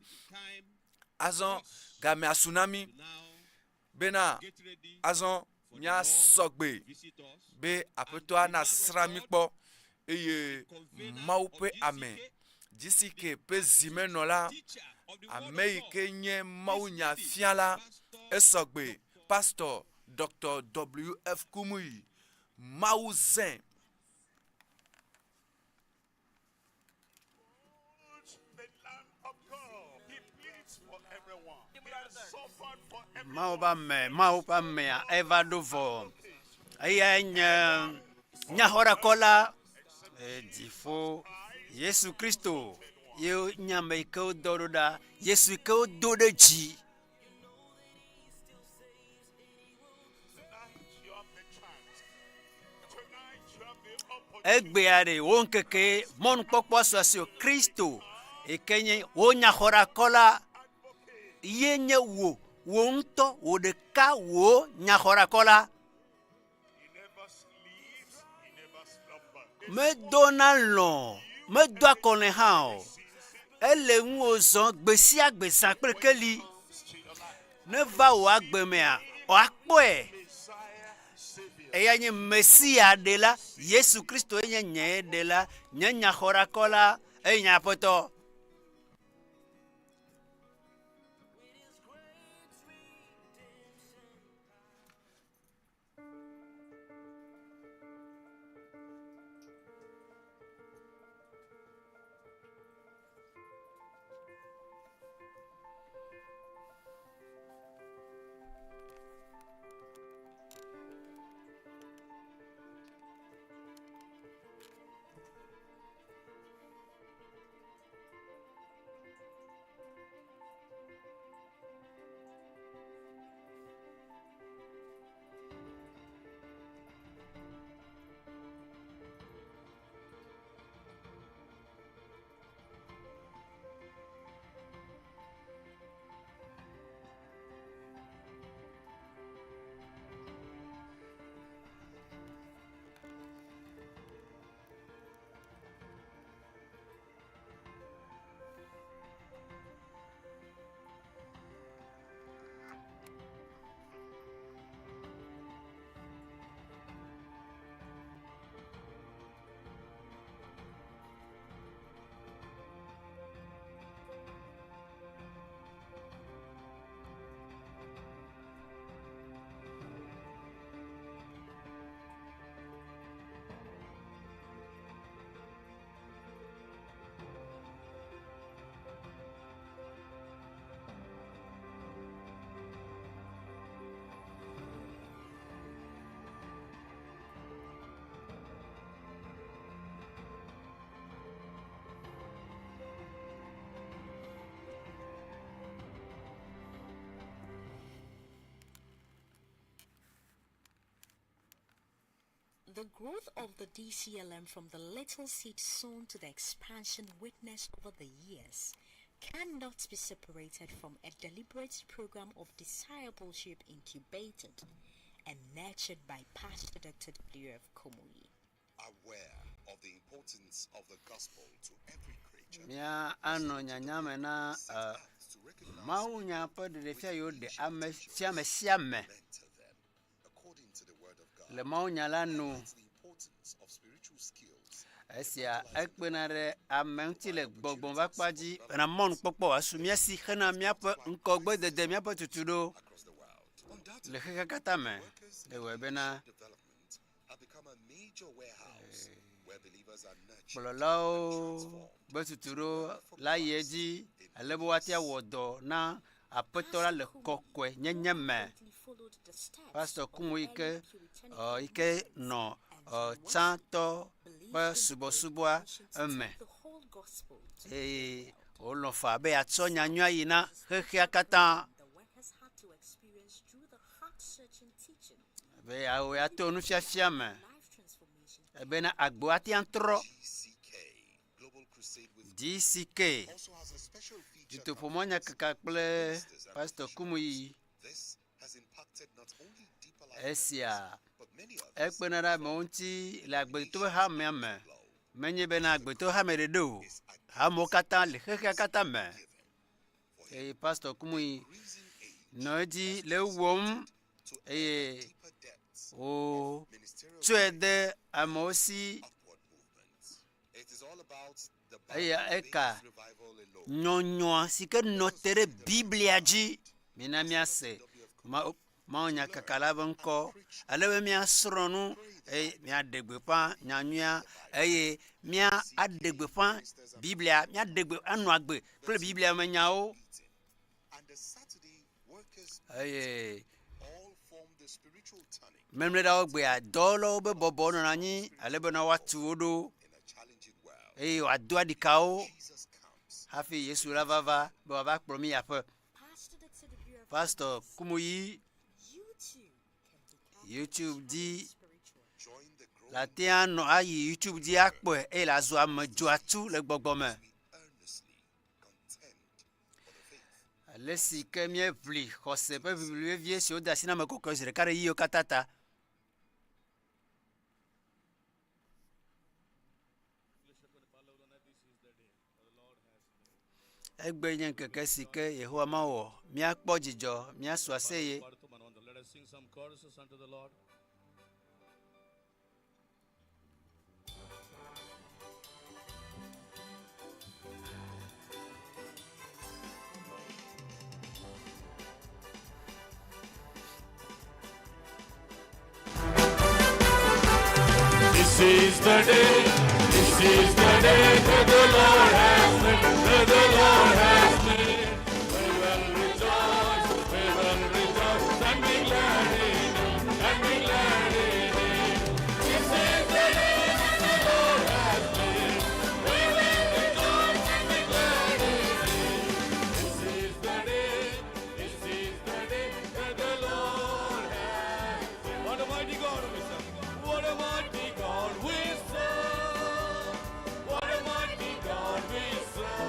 azon game tsunami bena azon nya sogbe be apetwa na sra mikpo eye maupe ame GCK pe zimenola Amerike nye mau nya fiala esogbe pastor Dr. W.F. Kumuyi Mawu zen Mawu ba me eva dovo aya nya hora kola difo Yesu Kristo yo nyame ko doroda Yesu ko dodeji egbeare won keke mon pokpo so Kristo ekenye wonya hora kola yenye wo nto wo de ka wo nya hora kola me donalon me doa konen hao ele nwozon gbesi agbesan prekeli ne va o agbemea o akpoe eya nye Mesia de la Yesu Kristo enye nye de la nya hora kola enya poto The growth of the DCLM from the little seed sown to the expansion witnessed over the years cannot be separated from a deliberate program of discipleship incubated and nurtured by Pastor Dr. W.F. Kumuyi. Aware of the importance of the gospel to every creature. Mia ano nyanyame na mau nya pa de fia yo de siame le mau nya la no esia ekpenare amenti le gbogbon ba paji na mon popo asumia si khana mia pa nkogbe de mia pa tutudo le kaka me le webena Bololao betuturo la yeji alebo watia wodo na apetola le kokwe nyenyeme Pastor Kumuyi ike no chanto ba subo eme olofa be atsonya nwa yina hehia kata be awe atonu fiafia me ebena agbo atiantro GCK Dutoƒo Mawu kaka kple Pastor Kumuyi esia ekpenara monti la agbeto ha me menye bena agbeto ha me do ha mo kata le keke kata me Pastor Kumuyi no di le wom o tuede amosi eka nyonyo sike notere Biblia ji minamia se ma onya kakala banko alewe mia sronu mia degbepa nyanyua mia adegbepa Biblia mia degbe anu agbe kle Biblia menyao memle da ogbe adolo be bobo no nani alebe na watu odo adua dikao hafi Yesu lavava baba promi yape Pastor Kumuyi YouTube di la tiano ayi YouTube di akpo la zo amejo atu le gbogbome lesi kemie pli kose pe biblie vie si oda sina me kokko zire kare yiyo katata egbe nyen keke sike Yehowa mawo mia kpo jijo mia swaseye. Let us sing some choruses unto the Lord. This is the day that the Lord has made, that the Lord has made. We will rejoice, and be glad in it, and be glad in it. This is the day that the Lord has made. We will rejoice and be glad in it. This is the day that the Lord has made. What a mighty God we serve! What a mighty God we serve! What a mighty God we serve!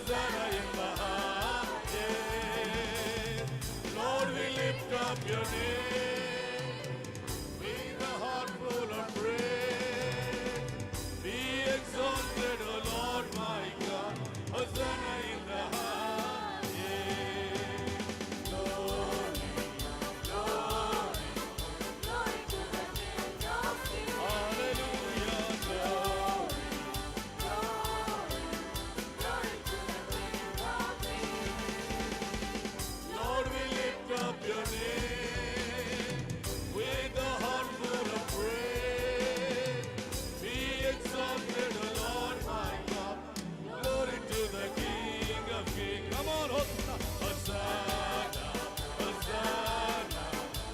Hosanna in the highest. Lord, we lift up your name with a heart full of praise. Be exalted, O Lord my God. Hosanna in the highest. Glory, glory, Glory to the King of Kings. hallelujah, glory. Glory to the King of Kings. Lord, we lift up your name with a heart full of praise. Be exalted, O Lord my God. Glory to the King of Kings. Come on, Hosanna, Hosanna, Hosanna,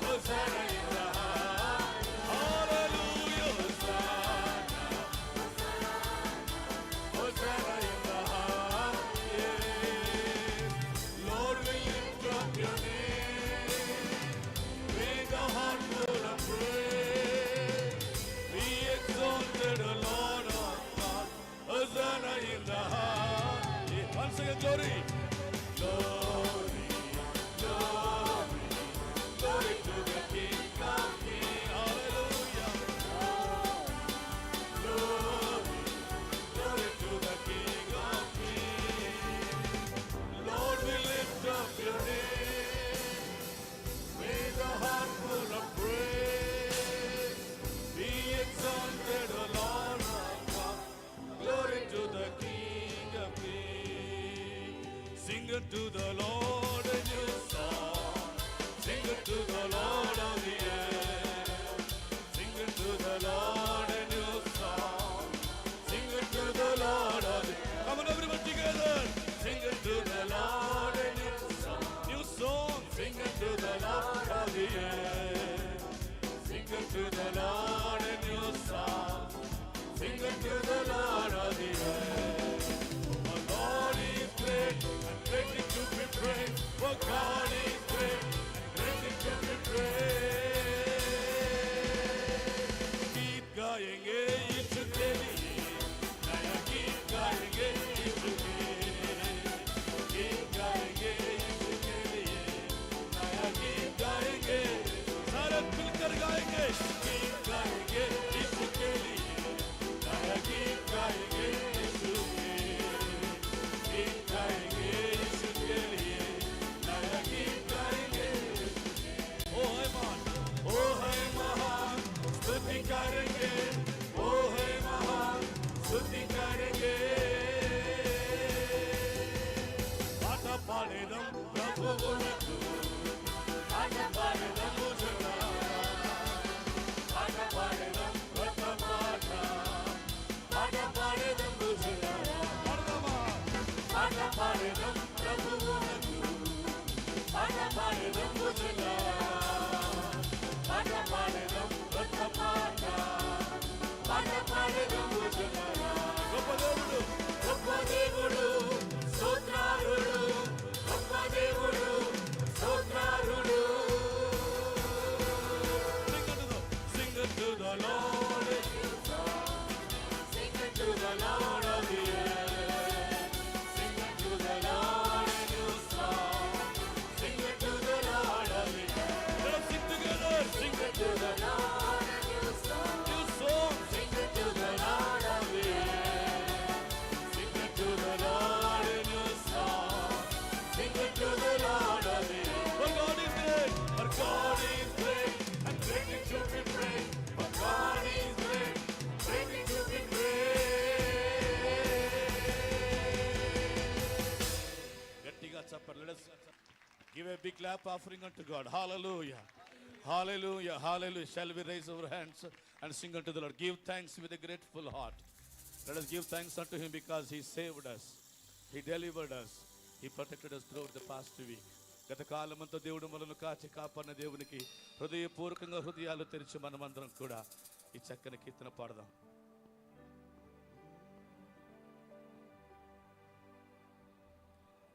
Hosanna in the high. Hallelujah, Hosanna, Hosanna in the high. Lord, we lift up your name with a heart full of praise. Be exalted, O Lord our God. Hosanna in the high. Once again, glory. Glory, glory, glory to the King of Kings. Hallelujah. Glory, glory to the King of Kings. Lord, we lift up your name with a heart full of praise. Be exalted, O Lord our God. Glory to the King of Kings. Sing unto the Lord a new song. Sing unto the Lord of the earth. Sing unto the Lord a new song. Sing unto the Lord of the earth. Come on, everyone together. Sing unto the Lord a new song. New song. Sing unto the Lord of the earth. Sing unto the Lord a new song. Sing unto the Lord of the earth. For God is great and greatly to be praised. For God is great and greatly to be praised. Keep going, into daily. Naya keep going, into daily. Keep going, into daily. Naya keep going. सारे मिलकर गाएंगे. Keep going, into daily. Naya keep गाएंगे यीशु के. Keep गाएंगे यीशु के लिए. नया गीत गाएंगे. ओ है महान, स्तुति करेंगे. ओ है महान, स्तुति करेंगे. पाटा पाडेदम ప్రభువునకు. పాटा పాడేదం భుజనారా. పాटा పాడేదం కొత్త పాట. పాटा పాడేదం భుజనారా. పాట పాడేదం ప్రభువునకు. పాట పాడేదం భుజనారా. పాట పాడేదం కొత్త పాట. పాట పాడేదం భుజనారా. గొప్ప దేవుడు, గొప్ప దేవుడు, స్తోత్రారుడు. గొప్ప దేవుడు, స్తోత్రారుడు. Sing unto the Lord. Sing unto the Lord of the earth. Sing unto the Lord a new song. Sing unto the Lord of the earth. Let us sing together. Sing unto the Lord a new song. New song. Sing unto the Lord of the earth. Sing unto the Lord a new song. Sing unto the Lord of the earth. For God is great. For God is great and greatly to be praised. For God is great, greatly to be praised. Gettiga chapter. Let us give a big clap offering unto God. Hallelujah. Hallelujah. Hallelujah. Shall we raise our hands and sing unto the Lord? Give thanks with a grateful heart. Let us give thanks unto Him because He saved us. He delivered us. He protected us throughout the past week. గత కాలమంతా దేవుడు మనల్ని కాచి కాపాడిన దేవునికి హృదయపూర్వకంగా హృదయాలు తెరిచి మనమందరం కూడా ఈ చక్కని కీర్తన పాడదాం.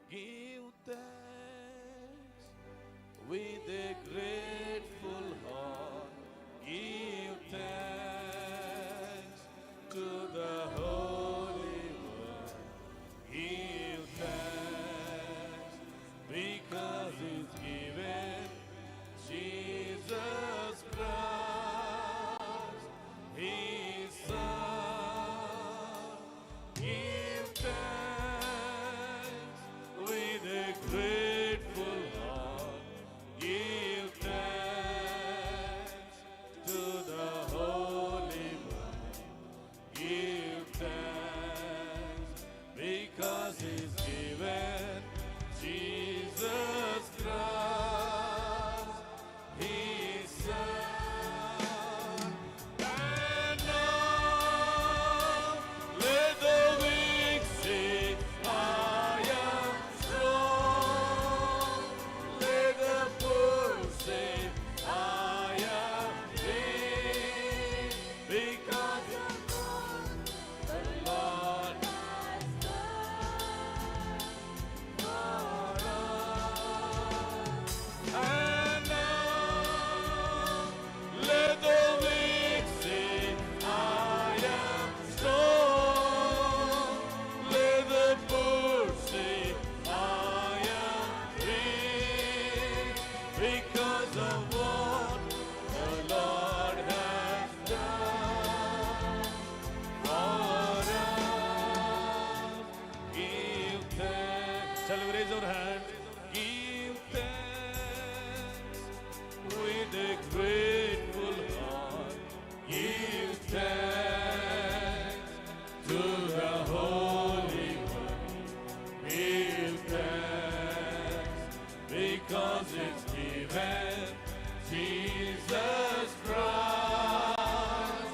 Give thanks with a grateful heart. Give thanks to the Holy One. Give thanks. Shall we raise our hands? Give thanks with a grateful heart. Give thanks to the Holy One. Give thanks because it's given Jesus Christ,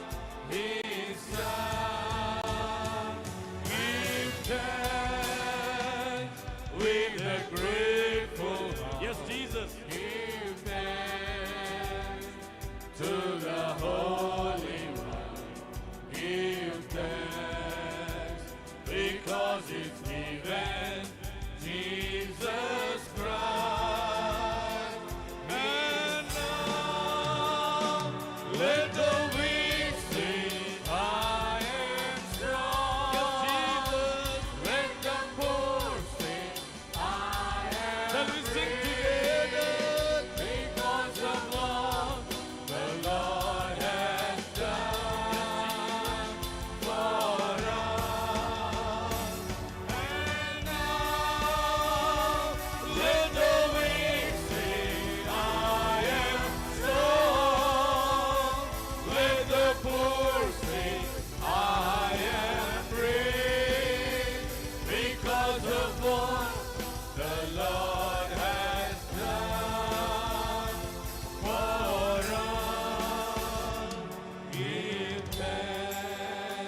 His Son. Give thanks with a grateful heart. Yes, Jesus. Give thanks to the Holy One. Give thanks because it's given Jesus Christ. And now let the weak say, I am strong. Let the poor say, I am. Shall we sing together? Because of what the Lord has done for us. And now let the weak say, I am strong. Let the poor say, I am brave. Because of what the Lord has done for us. Give thanks.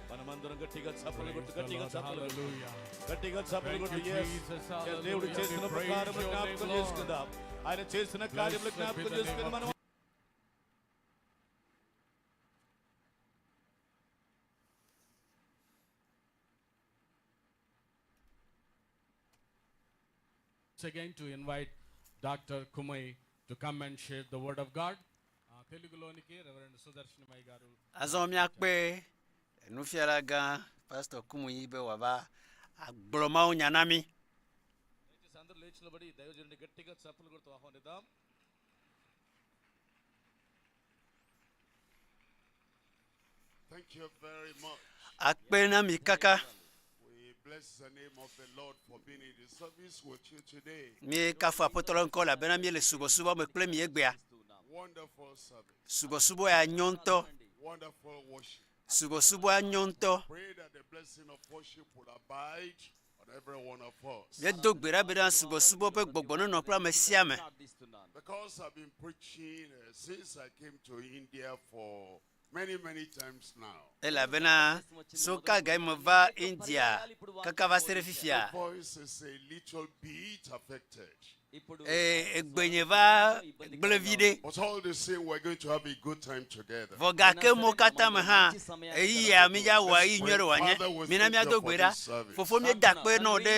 మనమందరం గట్టిగా చప్పట్లు కొట్టు, గట్టిగా చప్పట్లు కొట్టు. గట్టిగా చప్పట్లు కొట్టు. Yes. Yes, దేవుడు చేసిన ప్రకారములు జ్ఞాపకం చేసుకుందాం. ఆయన చేసిన కార్యములు జ్ఞాపకం చేసుకుని మనం again to invite Dr. Kumuyi to come and share the word of God. తెలుగులోనికి reverend Sudarshanamayya garu azomyakpe enufialaga Pastor Kumuyi be waba agbloma unyanami. దయచేసి అందరూ లేచి నిలబడి దైవజనుడిని గట్టిగా చప్పట్లు కొడుతూ ఆహ్వానిద్దాం. Thank you very much. Akpena mikaka We bless the name of the Lord for being in the service with you today. mi kafu apotolon kola bena mi le subo me kple mi egbea. Wonderful service. Subo ya nyonto. Wonderful worship. Subo ya nyonto. Pray that the blessing of worship will abide on every one of us. Ye dogbera bena subo pe gbogbono no kla me siame. Because I've been preaching since I came to India for many times now. Ela bena soka ga mo va India kaka va serefifia. The voice is a little bit affected. Egbenyeva gblevide. But all the same, we're going to have a good time together. Voga ke mo kata me ha ya mi ya wa yi nywere wanye mina mi adogbera fofo mi dakpe no de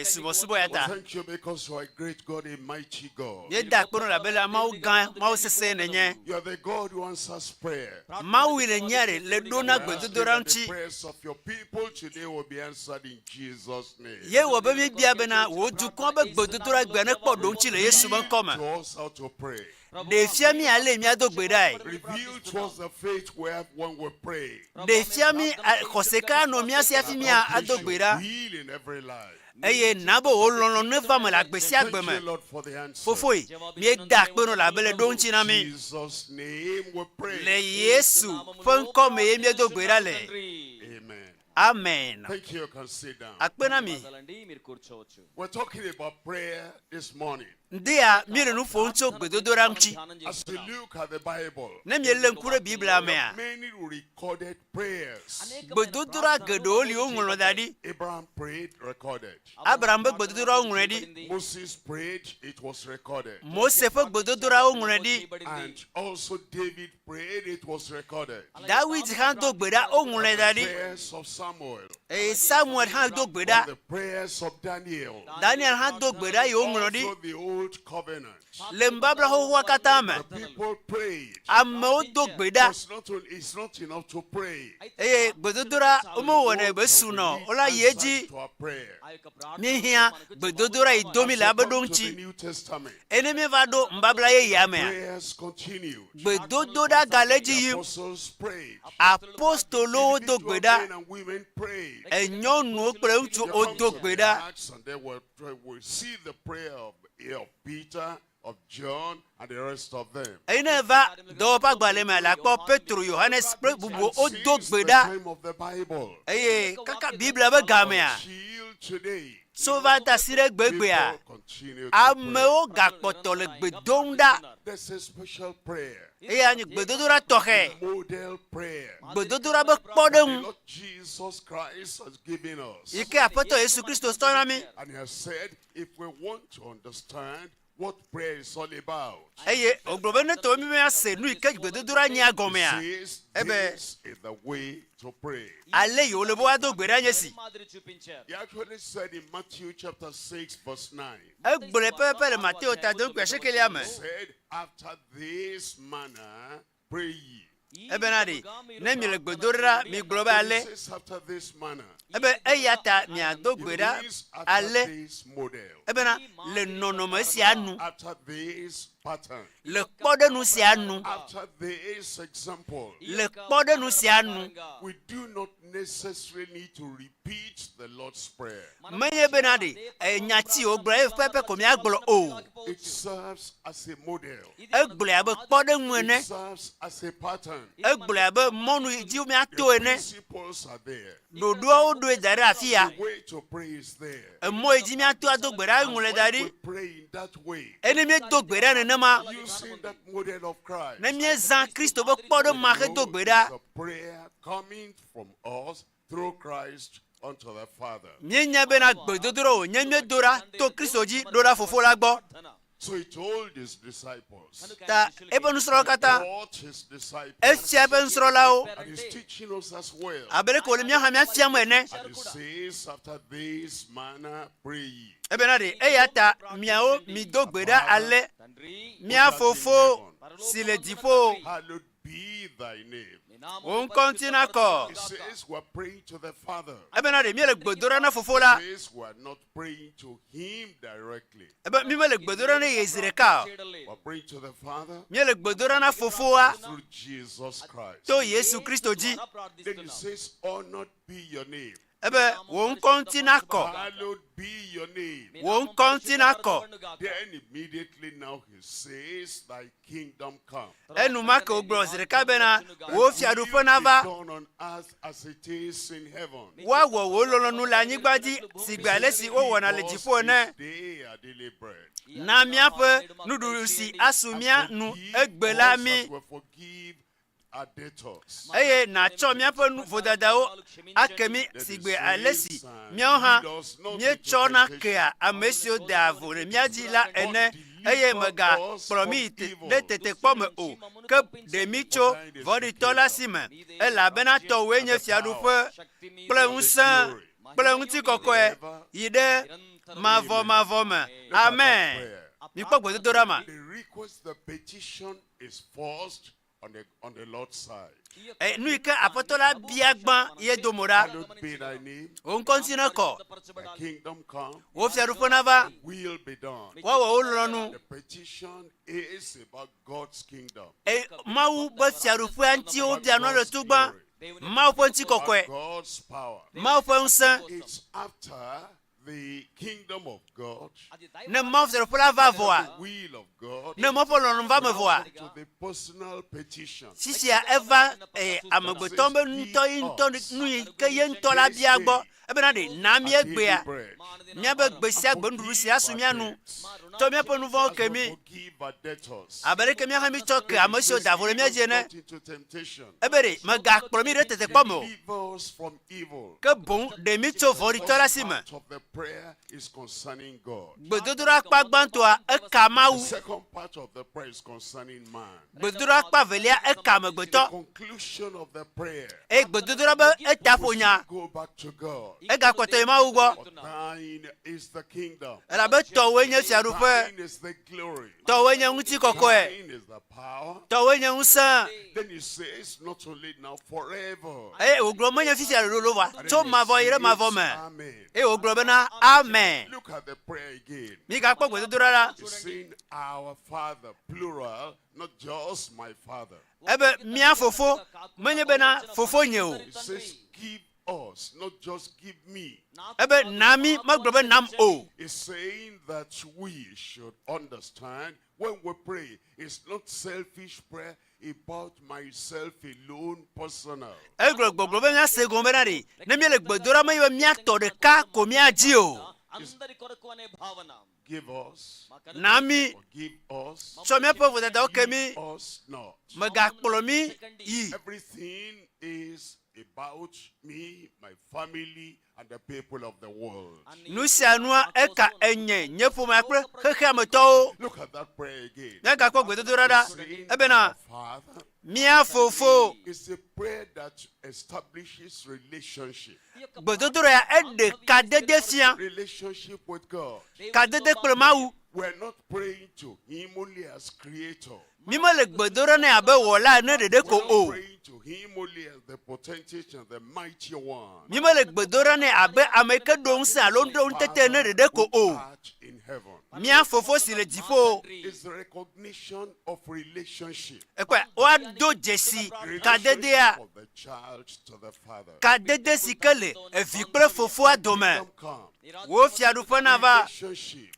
subo ya ta. Thank you because you are a great God, a mighty God. Mi dakpe no la bela ma u gan ma u sese ne nye. You are the God who answers prayer. Ma u ile nyare le dona gbedodoranchi. The prayers of your people today will be answered in Jesus' name. Ye wo be mi bia bena wo du kon be gbedodora gbene kpo donchi le Yesu ban koma. To us how to pray. De fia mi ale mi adogbera e. Reveal to us the faith we have when we pray. De fia mi koseka no mi asia fi mi adogbera. Heal in every life. Eye nabo ololo ne va me la gbesi agbeme. Fofoi mi da pe no la bele donchi na mi. Jesus name we pray. Le Yesu fon kome mi adogbera le. Amen. Amen. Thank you. You can sit down. Akpena mi. We're talking about prayer this morning. Ndia mire nu foncho gbedodora nchi. As we look at the Bible, Ne mi ele nkure Biblia me a. many recorded prayers. Gbedodora gedoli onwulo dadi. Abraham prayed, recorded. Abraham be gbedodora onwure di. Moses prayed, it was recorded. Mose fe gbedodora onwure di. And also David prayed, it was recorded. David han do gbeda onwure dadi. Prayers of Samuel. Samuel han do gbeda. The prayers of Daniel. Daniel han do gbeda yo onwure di. Also the Old Covenant. Lembabla ho wakatame. The people prayed. Amo do gbeda. It's not enough to pray. Gbedodora omo wona be suno. Ola yeji. To our prayer. Mi hia gbedodora idomi la bedonchi. Enemi vado mbabla ye yame. Prayers continue. Gbedodora galeji yi. Apostles prayed. Apostolo do gbeda. Men and women women prayed. Enyɔnuwo kple ŋutsu wodo gbe ɖa. And they will see the prayer of Peter, of John, and the rest of them. Eyine va dɔwɔƒe agbalẽ me la kpɔ Petro, Yohanes kple bubuwo wodo gbe The ɖa. time of the Bible. Eye kaka Biblia be gamea. Today, So va ta si ɖe gbegbea. Amewo gakpɔtɔ le gbe dom ɖa. there's a special prayer. Eye anyi gbedodoɖa tɔxɛ. Model prayer. Gbedodoɖa be kpɔɖeŋu. Lord Jesus Christ has given us. Yi ke Aƒetɔ Yesu Kristo tɔ na mi. And he has said, if we want to understand what prayer is all about, Eye ogblɔ be ne tɔ mi ase nu yi ke gbedodoɖa nya gɔmea. he says, Ebe this is the way to pray. ale yi wole be woado gbe ɖa nye si. He actually said in Matthew chapter 6 verse 9, Egblɔe pɛpɛpɛ le Mateo ta do ŋkua sekelia me. he said, after this manner pray ye. Ebe na ɖi ne mi le gbe do ɖa mi gblɔ be ale. He says, after this manner. Ebe eya ta miado gbe ɖa It means after ale. this model. Ebe na le nɔnɔme sia nu. After this pattern. Le kpɔɖenu sia nu. After this example. Le kpɔɖenu sia nu. We do not necessarily need to repeat the Lord's Prayer. Menye be na ɖi nyati wo gblɔ eye pɛpɛ ko miagblɔ o. It serves as a model. Egblɔe abe kpɔɖenu ene. It serves as a pattern. Egblɔe abe mɔnu dzi miato The ene. principles are there. Ɖoɖoawo ɖoe da ɖe afi ya. The way to pray is there. Emɔ yi dzi miato ado gbe ɖa ŋu le da We ɖi. pray in that way. Ene miedo gbe ɖa nenema. Using that model of Christ. Ne miezã Kristo be kpɔɖenu ma xe do gbe ɖa. The prayer coming from us through Christ unto the Father. Mienya bena gbedodoɖa o nye miedo ɖa to Kristo dzi ɖo ɖa Fofo la gbɔ. So he told his disciples. Ta ebe nusrɔ̃lawo katã Taught his disciples. efia ebe nusrɔ̃lawo. And he's teaching us as well. Abe ɖe ko le míaha míafia me ene. And he says, after this manner pray ye. Ebe na ɖi eya ta miawo mido gbe ɖa ale. Mia Fofo si le dziƒo. Hallowed be thy name. Wo ŋkɔ ŋuti nakɔ. He says we're praying to the Father. Ebe na ɖi mi le gbe do ɖa na Fofo la. He says we're not praying to him directly. Ebe mi me le gbe do ɖa ne Yezu ɖeka o. We're praying to the Father Mi le gbe do ɖa na Fofoa through Jesus Christ. to Yesu Kristo dzi. Then he says, honored be your name. Ebe wo ŋkɔ ŋuti nakɔ. Hallowed be your name. Wo ŋkɔ ŋuti nakɔ. Then immediately now he says, thy kingdom come. Enumake wogblɔ zi ɖeka bena wo fiaɖuƒe nava. Done on earth as it is in heaven. Woawɔ wo lɔlɔ̃nu le anyigba dzi si gbe ale si wowɔna le dziƒo ene. They are daily bread. Na míaƒe nuɖuɖu si asu mía nu egbe la mi. Will forgive our debtors. Eye nàtsɔ míaƒe nu vodadawo ake mi si gbe ale si míawo hã míetsɔna kea ame siwo de avo le mía dzi la ene. Eye megakplɔ mi yi ɖe tetekpɔ me o. Ke ɖe mi tso vɔ̃ɖitɔ la si me. Elabena tɔwoe nye fiaɖuƒe kple ŋusẽ kple ŋutikɔkɔe yi ɖe mavɔ me. Amen. Mikpɔ gbedodoɖa ma. The request, the petition is first on the Lord's side. Nu yi ke Aƒetɔ la bia gbã ye domo ɖa. Hallowed be thy name. Wo ŋkɔ ŋuti nekɔ. Thy kingdom come. Wo fiaɖuƒe nava. Will be done. Woawɔ wo lɔlɔ̃nu. The petition is about God's kingdom. Mawu be fiaɖuƒea ŋuti wo bia nɔ le tu gbã. Mawu ƒe ŋutikɔkɔe. God's power. Mawu ƒe ŋusẽ. It's after the kingdom of God. Ne Mawu fiaɖuƒe la va vɔa. Will of God. Ne Mawu ƒe lɔlɔ̃nu va me vɔa. To the personal petition. Sisia eva amegbetɔ be ŋutɔ yi ŋutɔ nu yi ke ye ŋutɔ la bia gbɔ. Ebena ɖe na míegbea. Míabe gbe sia gbe nuɖuɖu si asu mía nu. Tɔ míaƒe nu vɔ̃wo ke mi. Abe ɖeke míaha mi tsɔ ke ame siwo da vo le mía dzi ene. Ebe ɖe megakplɔ mi ɖe tetekpɔ me o. Ke boŋ ɖe mi tso vɔ̃ɖitɔ la si me. Gbedodoɖa akpa gbãtɔa eka Mawu. Gbedodoɖa akpa velia eka amegbetɔ. Eye gbedodoɖa be eta ƒonya. Egakpɔtɔ yi Mawu gbɔ. Elabe tɔwoe nye fiaɖuƒe. Tɔwoe nye ŋutikɔkɔe. Tɔwoe nye ŋusẽ. Eye wògblɔ menye fifia lolo va. Tso mavɔ yi ɖe mavɔ me. Eye wògblɔ bena amen. Migakpɔ gbedodoɖa la. Ebe mía Fofo menye bena Fofo nye o. us, not just give me. Ebe nami maglobe nam o. It's saying that we should understand when we pray, it's not selfish prayer about myself alone, personal. Eglo gloglobe nya segombe nari. Nemi le gbedora ma yo mia to de ka ko mia ji o. Give us. Nami. Give us. So me po vodada okemi. Us not. Maga kpolomi yi. Everything is about me, my family, and the people of the world. Nusianua eka enye nyefu makre khekha meto. Look at that prayer again. Naga ko gbedodorada. Ebena. Mia fofo. It's a prayer that establishes relationship. Gbedodora ede kadede fian. Relationship with God. Kadede kple Mawu. We're not praying to him only as creator. Mima le gbedora ne abe wola ne dede ko o. We're praying to him only as the potentate and the mighty one. Mima le gbedora ne abe ameke don sa londo tete ne dede ko o. In heaven. Mia fofo si le difo. Is the recognition of relationship. Ekwe wa do jesi kadede a. Of the child to the father. Kadede sikele evi kple fofo adome. Wo fiadu panava.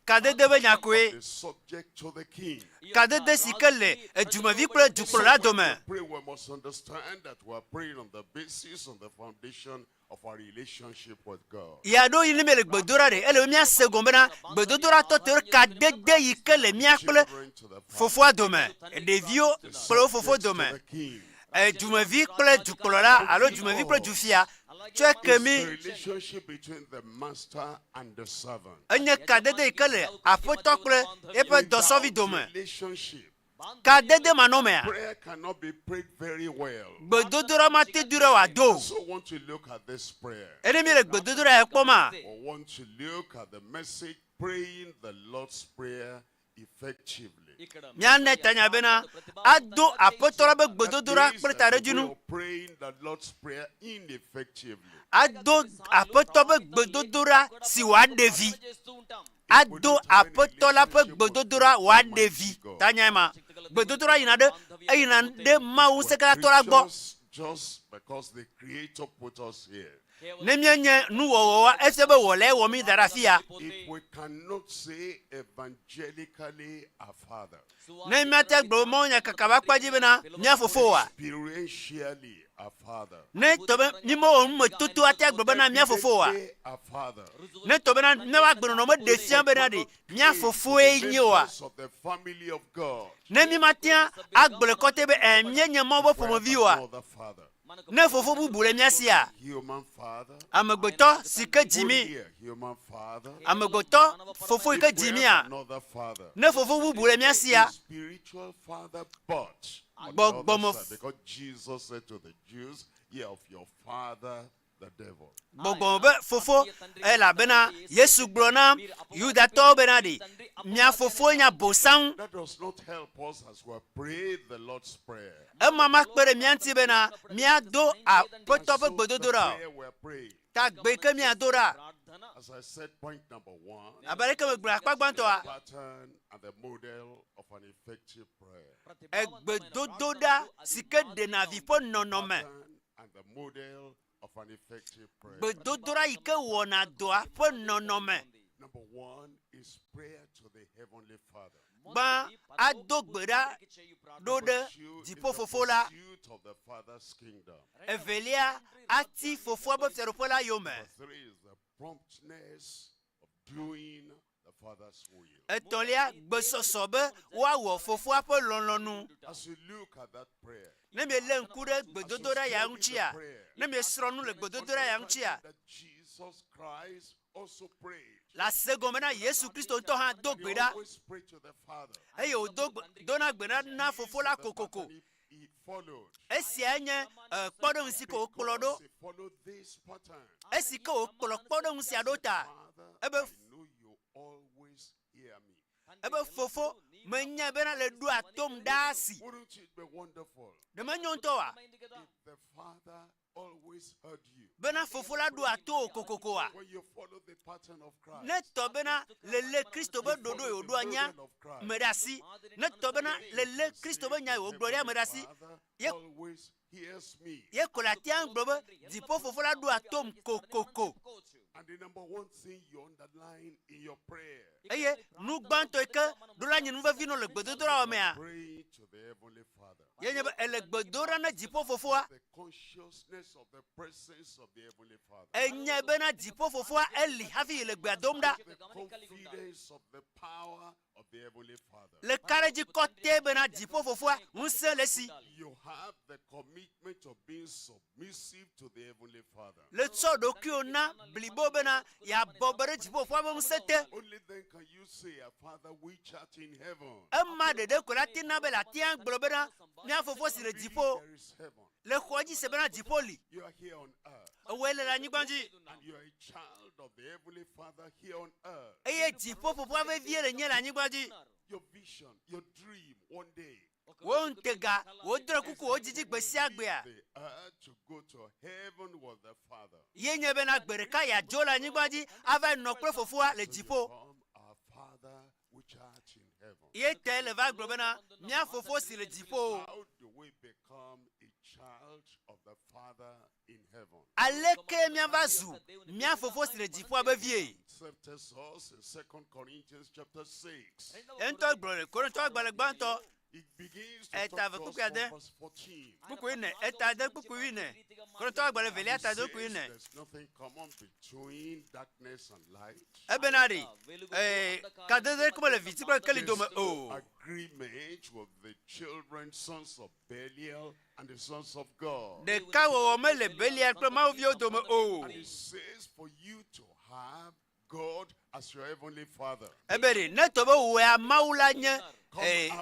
Kadede be nyakwe. Subject to the king. Kadede sikele edumevi kple dukplola dome. We must understand that we are praying on the basis, on the foundation of our relationship with God. Ya do yini mele gbedora de ele mia segombena gbedodora to ter kadede yikele mia kple fofo adome. Devio kple fofo dome. Edumevi kple dukplola alo edumevi kple dufia. It's the relationship between the master and the servant. Enye kadede ikele apoto kple epe dosovi dome. Relationship. Kadede manome. Prayer cannot be prayed very well. Gbedodora ma te dura wa do. So want to look at this prayer. Ene mi le gbedodora ekpoma. We want to look at the message, praying the Lord's Prayer effectively. Miane tanya bena ado apotora be gbedodora kpletare junu. Praying the Lord's Prayer ineffectively. Ado apotobe gbedodora si wa devi. Ado apotola pe gbedodora wa devi. Tanya ma gbedodora yinade Mawu sekala tola gbo. Just because the Creator put us here. Nemienye nuwowa efebe wole wo mi darafia. If we cannot say evangelically our Father. Nemiate gbomo nya kakaba kwaji bena nya fofowa. Experientially our Father. Ne tobe nimo mo tutu ate gbobo na nya fofowa. Our Father. Ne tobe na ne wa gbono no mo defian bena de nya fofo enyewa. Of the family of God. Nemi matia agbole kote be enyenye mo bo pomoviwa. Ne fofo bubule miasia. Human father. Amegboto sike jimi. Human father. Amegboto fofo ike jimia. Ne fofo bubule miasia. Spiritual father, but because Jesus said to the Jews, "Ye of your father the devil." Bogombe fofo la bena Yesu glona Yuda to benadi. Mia fofo nya bosan. That does not help us as we pray the Lord's Prayer. Mama kpere mianti bena mia do a potobe gbedodora. Ta gbe ke mia dora. As I said, point number 1. Abareke me gbra kpagbanto a. Pattern and the model of an effective prayer. Egbedododa sike de na vipo nonome. And the model of an effective prayer. Gbedodora ike wona doa po nonome. Number 1 is prayer to the Heavenly Father. Ba adogbera dode dipo fofola. Of the Father's kingdom. Evelia ati fofo bo feropola yome. 3 is the promptness of doing the Father's will. Etolia gbesosobe wa wo fofo apo lonlonu. As you look at that prayer. Ne me le nkure gbedodora ya nchia. Ne me sronu le gbedodora ya nchia. Jesus Christ also prayed. La segomena Yesu Kristo to ha dogbera. Always pray to the Father. Eyo dona gbera na fofo la kokoko. He followed. Esi enye kpodo nsi ko kpolodo. Follow this pattern. Esi ko kpolo nsi adota. Ebe know you always hear me. Ebe fofo menye bena le du atom dasi. Wouldn't it be wonderful? De menyo ntoa. If the Father always heard you. Bena fofola do ato kokokoa. When you follow the pattern of Christ. Ne tobena lele Kristo be dodo yo do anya medasi. Ne tobena lele Kristo be nya yo gloria medasi. Always hears me. Ye kolatian globe dipo fofola do atom kokoko. And the number one thing you underline in your prayer. Eye nu gbanto ke do la nyinu va vino le gbedodora o mea. Pray to the heavenly Father. Ye nyebe ele gbedora na dipo fofoa. The consciousness of the presence of the heavenly Father. Enye bena dipo fofoa eli hafi le gbadomda. The confidence of the power of the heavenly Father. Le kareji kote bena dipo fofoa unse lesi. You have the commitment of being submissive to the heavenly Father. Le tso do kiona BLIBO bena ya bobere dipo fofoa be unsete. Only then can you say, "Our Father which art in heaven." Emma de kolati na bela tian globena nya fofo si le dipo. There is heaven. Le khoji se bena dipoli. You are here on earth. Wele la nyigbanji. And you are a child of the heavenly Father here on earth. Eye dipo fofo ave vie le nya la nyigbanji. Your vision, your dream, one day. Won tega, wo dre kuku o jiji gbesi agbea. The earth to go to heaven was the Father. Ye nye bena gbere ka ya jola nyigbanji ava no kple fofo le dipo. Our Father which art in heaven. Ye te le va globena mia fofo si le dipo. How do we become a child of the Father in heaven? Aleke mia vazu mia fofo si le dipo abevie. Tells us in 2 Corinthians chapter 6. Ento gbore Korinto agbale gbanto. It begins to talk to us from verse 14. There's nothing common between darkness and light. Ebenari, agreement with the children, sons of Belial and the sons of God. And it says for you to have God as your heavenly Father.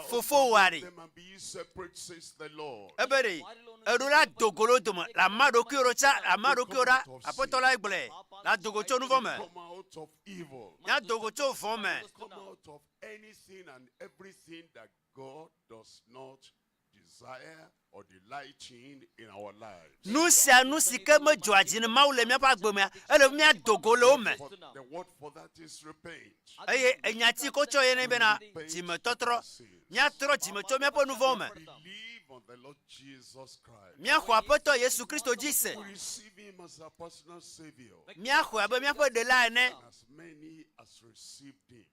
Fofo wari. Them and be separate, says the Lord. Ebere, erula dogolo domo, la mado kiorocha, la mado kiora, apotola ible, la dogocho nuvome. Come out of evil. Ya dogocho vome. Come out of anything and everything that God does not desire or delight in our lives. Nusia nusike me joajine maule mia pa gbemia, ele mia dogolo me. The word for that is repent. Eye enyati kocho yene bena jime totro, nya tro jime cho mia po nuvome. Believe on the Lord Jesus Christ. Mia kwa poto Yesu Kristo jise. We receive him as our personal savior. Mia kwa be mia po de la ene. As many as received him.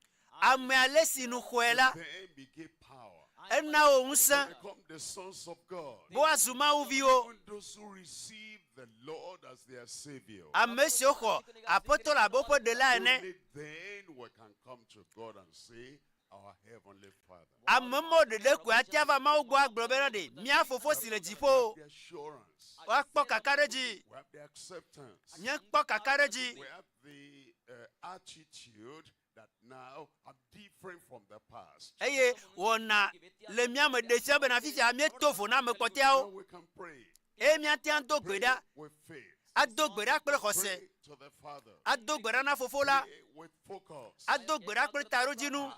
Ame alesi nu kwela. Then became power. Ena o unsa. Become the sons of God. Boazuma uvio. Those who receive the Lord as their savior. Amesioko apotola bopo de la ene. Only then we can come to God and say, our heavenly Father. Amemo de kwa tiava maugwa globera de mia fofo sile jipo. The assurance. Wakpo kakareji. We have the acceptance. Nyakpo kakareji. We have the attitude that now are different from the past. Eye wona le mia me de siabe na fifi amie tofo na me kotiao. We can pray. E mia tian dogbeda. With faith. Adogbera kple khose. To the Father. Adogbera na fofola. With focus. Adogbera kple tarojinu.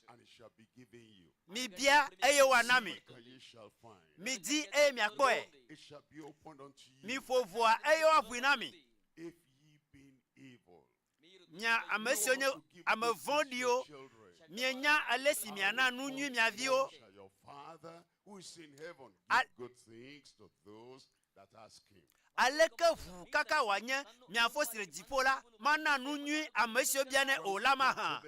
And it shall be given you. Mi bia eye wanami. And ye shall find. Mi di e mi akpoe. It shall be opened unto you. Mi fovoa eye wapuinami. If ye been evil. Nya amesonye amevondio. Mienya alesi miana nunyu miavio. Your Father who is in heaven give good things to those that ask him. Aleke vu kaka wanye miafo sire jipola mana nunyu amesio biane olama ha.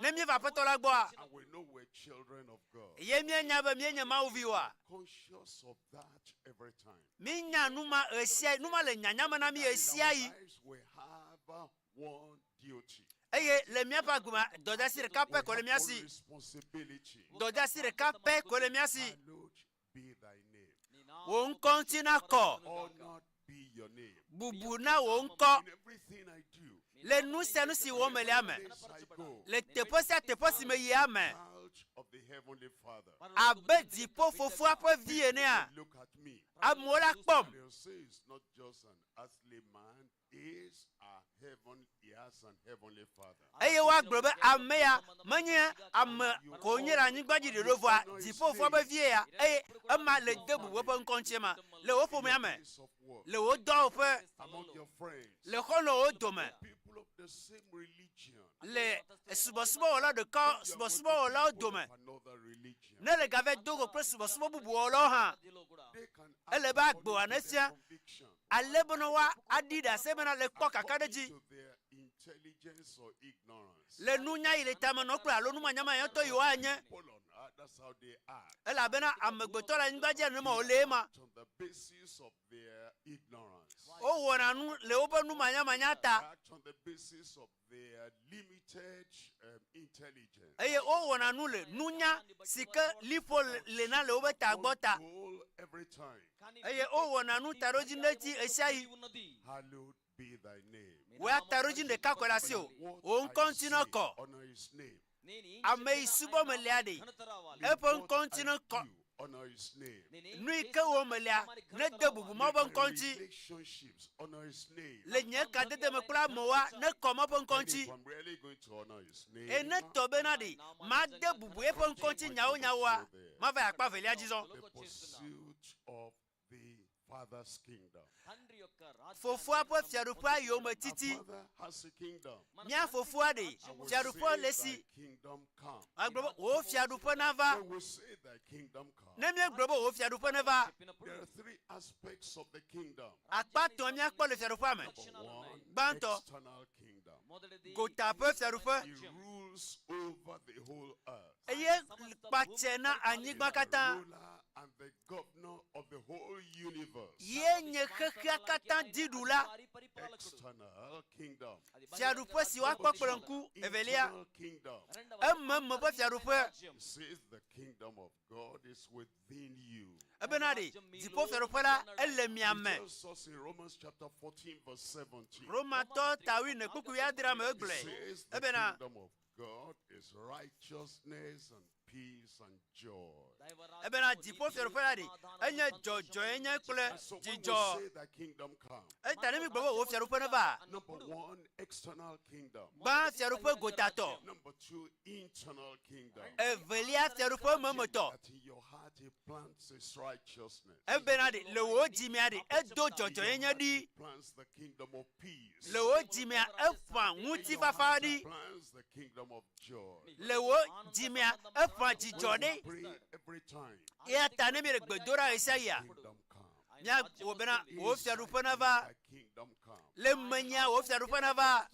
Nemi va petola gboa. And we know we're children of God. Ye mienya ba mienya mauviwa. Conscious of that every time. Minya numa esia numa le nyanyama na mi esia yi. We have one duty. Eye le mia pa guma doda sire kape ko le mia si. Doda sire kape ko le mia si. Be thy name. Won kontina ko. Honored be your name. Bubuna won ko. In everything I do. Le nusa nusi wo me le ame. Le teposi me yi ame. Of the heavenly Father. Abe dipo fofo apo vie ne a. Look at me. Amola kpom. They'll say it's not just an earthly man, is a heaven, he has an heavenly Father. Eye wa grobe ame ya manye am ko nyira nyigbaji de rovoa dipo fo ba vie ya. Eye ama le debu wo pon konche ma. Le wo fo me ame. Le wo do pe. Among your friends. Le kono o do me. People of the same religion. Le subosbo ola de ka subosbo ola do me. Another religion. Ne le gave dogo pre subosbo bubu ola ha. Ele ba gbo anesia. Alebono wa adida semena le ko kakadeji. Intelligence or ignorance. Le nunya ile tamano kra lo numa nyama yoto yo anye. That's how they act. Ela bena amegboto la ngbaje no ma olema. On the basis of their ignorance. O wona nu le obo numa nyama nyata. Act on the basis of their limited intelligence. Eye o wona nu le nunya sika lipo le na le obo tagbota. Every time. Eye o wona nu taroji neti esiai. Hallowed be thy name. We taroji de kakolasio. O continue ko. Honor his name. Ame isubo meliade. Epon continue ko. Honor his name. Nui ke wo melia ne debubu mo bon konti. Relationships. Honor his name. Le nye kade de me kula moa ne komo bon konti. I'm really going to honor his name. E ne tobe na di ma debubu e bon konti nyawo nyawo ma va akpa velia jison. The pursuit of the Father's kingdom. Fofo apo fiarupa yo matiti. Father has a kingdom. Mia fofo ade fiarupa lesi. Kingdom come. Agbo o fiarupa nava. We say thy kingdom come. Ne mi gbo o fiarupa nava. There are three aspects of the kingdom. Akpa to mi akpo le fiarupa me. One, Banto. external kingdom. Go tapo fiarupa. He rules over the whole earth. Eye pachena anyigba kata. And the governor of the whole universe. Ye nye kaka kata didula. External kingdom. Fiarupa si wa kpokpronku evelia. Kingdom. Mo bo fiarupa. Says the kingdom of God is within you. Ebenadi dipo fiarupa la ele miame. Jesus in Romans chapter 14 verse 17. Roma to tawi ne kuku ya dira me egle. Says the kingdom of God is righteousness and peace and joy. Ebena dipo fiarupa di enye jojo enye kple jijo. Say the kingdom come. E tani mi gbo wo fiarupa na ba. Number one, external kingdom. Ba fiarupa gotato. Number two, internal kingdom. Evelia fiarupa momoto. That in your heart he plants his righteousness. Ebena di le wo jimia di e do jojo enye di. Plants the kingdom of peace. Le wo jimia e fa nguti fafa di. Plants the kingdom of joy. Le wo jimia e fa jijo di. Pray every time. Ya tani mi gbedora Isaiah. Kingdom come. Nya wo bena wo fiarupa na ba. Kingdom come. Le menya wo fiarupa na ba.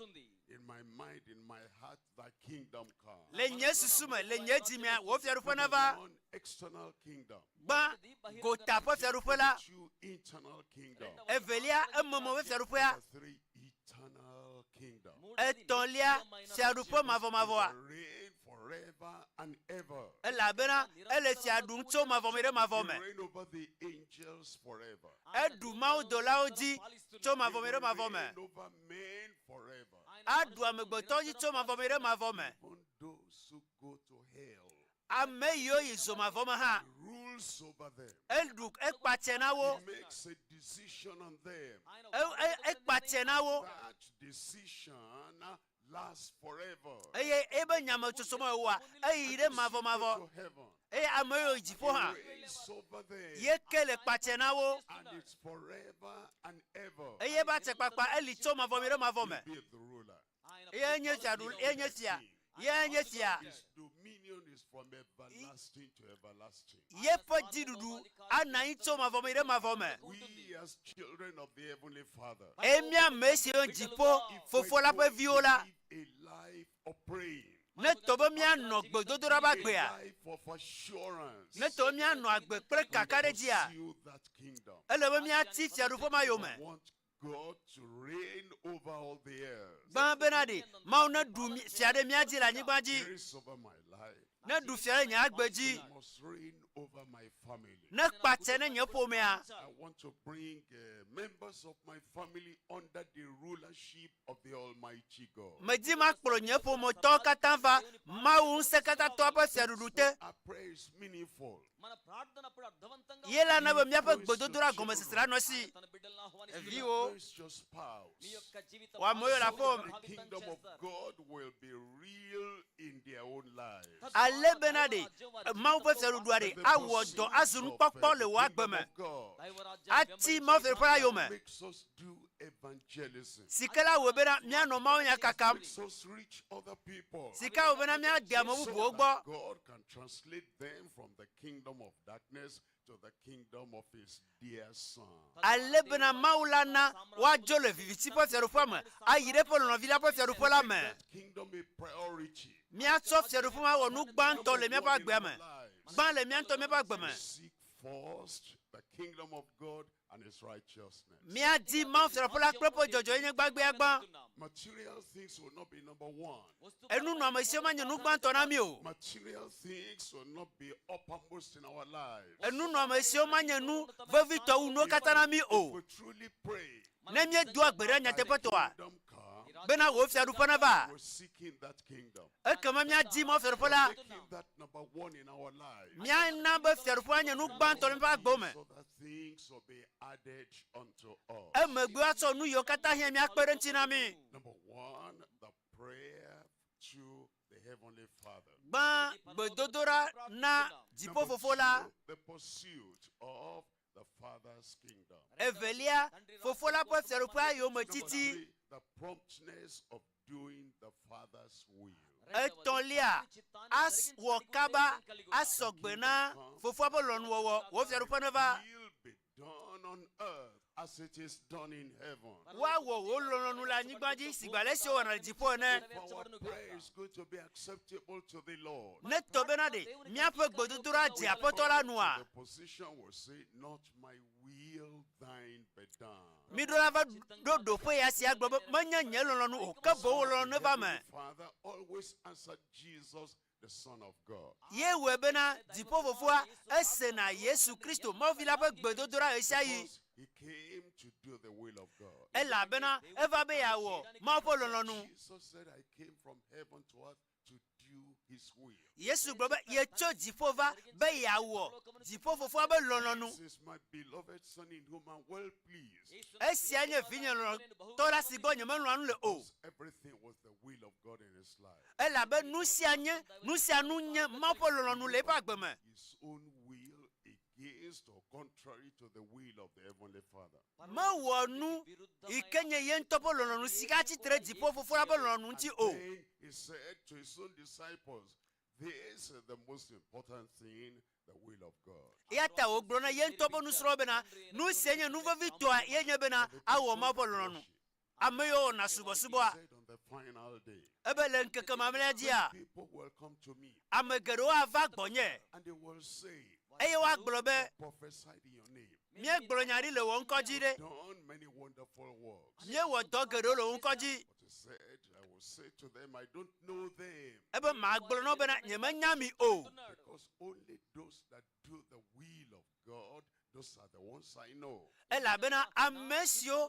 In my mind, in my heart, thy kingdom come. Le nye susume le nye jimia wo fiarupa na ba. One external kingdom. Ba go tapo fiarupa la. Two internal kingdom. Evelia emomo wo fiarupa ya. Three eternal kingdom. Etolia fiarupa mavo. Reign forever and ever. Ela bena ele fiadun to mavo me. Reign over the angels forever. Edu mau dola oji to mavo me. Reign over men forever. Adu amegbotoji to mavo me. Even those who go to hell. Ame yo izo mavo ha. Rules over them. Edu ekpachenawo. He makes a decision on them. Ekpachenawo. That decision lasts forever. Eye ebe nyama tosomo wa. Eye mavo. To heaven. Eye ame yo ijifo ha. Reigns over them. Ye kele kpachenawo. And it's forever and ever. Eye ba te papa eli to mavo me. Be the ruler. Eye nye fiadu enye fia. Ye nye fia. His dominion is from everlasting to everlasting. Ye po didudu anayi to mavo me. We as children of the heavenly Father. Emia mesi on jipo fofo la pe viola. A life of praying. Ne tobo mi ano gbododora ba gbe a. Life of assurance. Ne to mi ano agbe pre kakare ji a. That kingdom. Ele mi ati fiarupo ma yo me. God to reign over all the earth. Ban benadi ma una du fiade mi aji la nyigbaji. Reigns over my life. Ne du fiade nya agbeji. Must reign over my family. ne kpatene nye pomea. I want to bring members of my family under the rulership of the Almighty God. Me di ma kplo nye pomo to kata va Mawu sekata to ba fiadudute. Our prayer is meaningful. Yela na be miape gbododora gome sesra no si. Viwo. Wa moyo la fom. The kingdom of God will be real in their own lives. Ale benade Mawu pe fiaduduare awo do azun popo le wa gbeme. Ati ma fe para yo me. Makes us do evangelism. Sikela wo bena mia no Mawu nya kakam. Makes us reach other people. Sika wo bena mia dia mo bu ogbo. God can translate them from the kingdom of darkness to the kingdom of his dear son. Ale bena Maulana wa jole viviti po fiaru fama. Ayire po no villa po fiaru po la me. Kingdom a priority. Mia so fiaru fama wo nu gban to le mia pa gbe me. Gban le mia to mia pa gbe me. Seek first the kingdom of God and his righteousness. Mia di ma fiaru po la propo jojo yin gbagbe agban. Material things will not be number one. Enu no amesi ma nu gban to na mi o. Material things will not be uppermost in our lives. Enu no amesi ma nu vevi to unu kata na mi o. We truly pray. Ne mi du agbere nya te poto a. Bena wo fiaru po na ba. We're seeking that kingdom. E kama mia di ma fiaru po la. Making that number one in our lives. Mia na be fiaru po nya nu gban to le pa gbo me. So that things will be added unto us. E me gbe aso nu yo kata hia mi akpere ntina mi. Number one, the prayer to the Heavenly Father. Ba bedodora na jipo fofola. The pursuit of the Father's kingdom. Evelia fofola po serupa yo metiti. The promptness of doing the Father's will. Etonlia as wakaba asogbena fofo bo lonu wo serupa nova. Will be done on earth as it is done in heaven. Wa wo lonu la nigbaji sigbale si o na jipo ne. Our prayer is going to be acceptable to the Lord. Ne tobena de mi ape gbododora je apotola nua. The position will say, not my will, thine be done. Mi do la va do pe ya si agbo manya nyelonu o ka bo lonu va me. Father always answered Jesus, the Son of God. Ye webena jipo fofua esena Yesu Kristo mo vila pe gbododora esayi. He came to do the will of God. Ela bena eva be yawo ma po lonu. Jesus said, I came from heaven to earth to do his will. Yesu globe ye cho jipova be yawo jipo fofo be lonu. This is my beloved son in whom I'm well pleased. Esianye vinyo to la sigo nye menlu le o. Everything was the will of God in his life. Ela be nusianye nusianu nye ma po lonu le pa gbe me. His own will against or contrary to the will of the Heavenly Father. Ma wonu ikenye yen topo lonu sikati tre jipo fofo la be lonu ti o. He said to his own disciples, this is the most important thing, the will of God. Yata ogbona yen topo nusro bena nusianye nuvo victoire yenye bena awo ma po lonu. Ameyo na subo Said on the final day, ebele nkeke mamle dia. people will come to me Amegero ava gbonye. and they will say, Eye wa gblobe prophesied in your name. mie gblonya ri le won koji de. Done many wonderful works. Mie wo dogero le won koji. But he said, I will say to them, I don't know them. Ebe ma gblono bena nyemanya mi o. Because only those that do the will of God, those are the ones I know. Ela bena amesio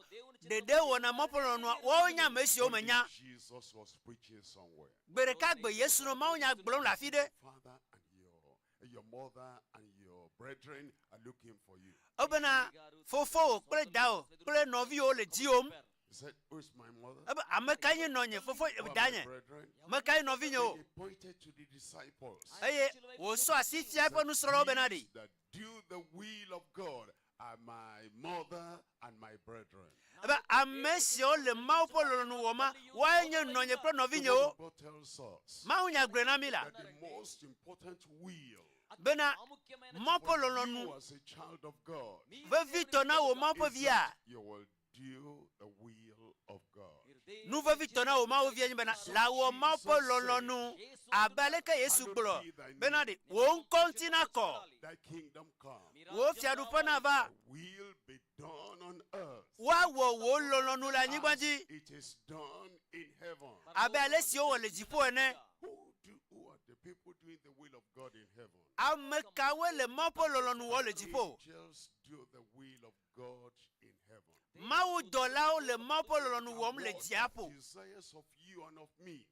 dede wona mopolo no wo nya mesio menya. Jesus was preaching somewhere. Bereka gbe Yesu no ma nya gblo la fi de. Father and your mother and your brethren are looking for you. Obena fofo kple dao kple novi o le diom. He said, who is my mother? Ebe amekanye nonye fofo danye. Brethren. Mekanye novi nyo. He pointed to the disciples. Eye wo so asifia po nusro obena di. That do the will of God are my mother and my brethren. Ebe amesio le maupolo no woma wa nye nonye kple novi nyo. The Bible tells us Ma unya grena mila. that the most important will Bena mopolo no nu. you as a child of God, Vevito na wo mapo via. you will do the will of God. Nu vevito na wo ma via bena la wo mapo lolonu. Abale ka Yesu gblo. Bena di wo kontina ko. Thy kingdom come. Wo fiadu pana va. Will be done on earth. Wa wo lolonu la nyigbaji. It is done in heaven. Abale si o le jipo ene. Who are the people doing the will of God in heaven? Amekawe le mopo lolonu wo le jipo. Angels do the will of God in heaven. Mawu dolao le mopo lolonu wo le diapo. Desires of you and of me.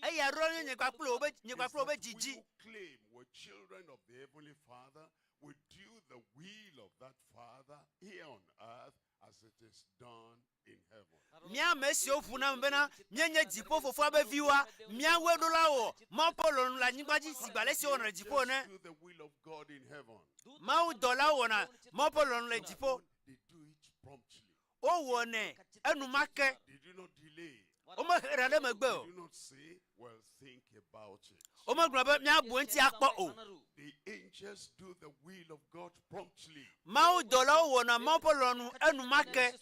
Eya ronye nyekwa obe jiji. We claim we're children of the Heavenly Father. We do the will of that Father here on earth as it is done in heaven. Mia mesi ofuna mbena nyenye jipo fofo abeviwa mia wedolawo mopo lolonu la nyigbaji sigbale si ona jipo ne. Do the will of God in heaven. Mawu dolao na mopo lolonu le jipo. They do it promptly. O wone enumake. They do not delay. O mo herade megbe o. They do not say, well, think about it. O mo gbabe mia buenti akpo o. The angels do the will of God promptly. Mawu dolao wona mopo lolonu enumake.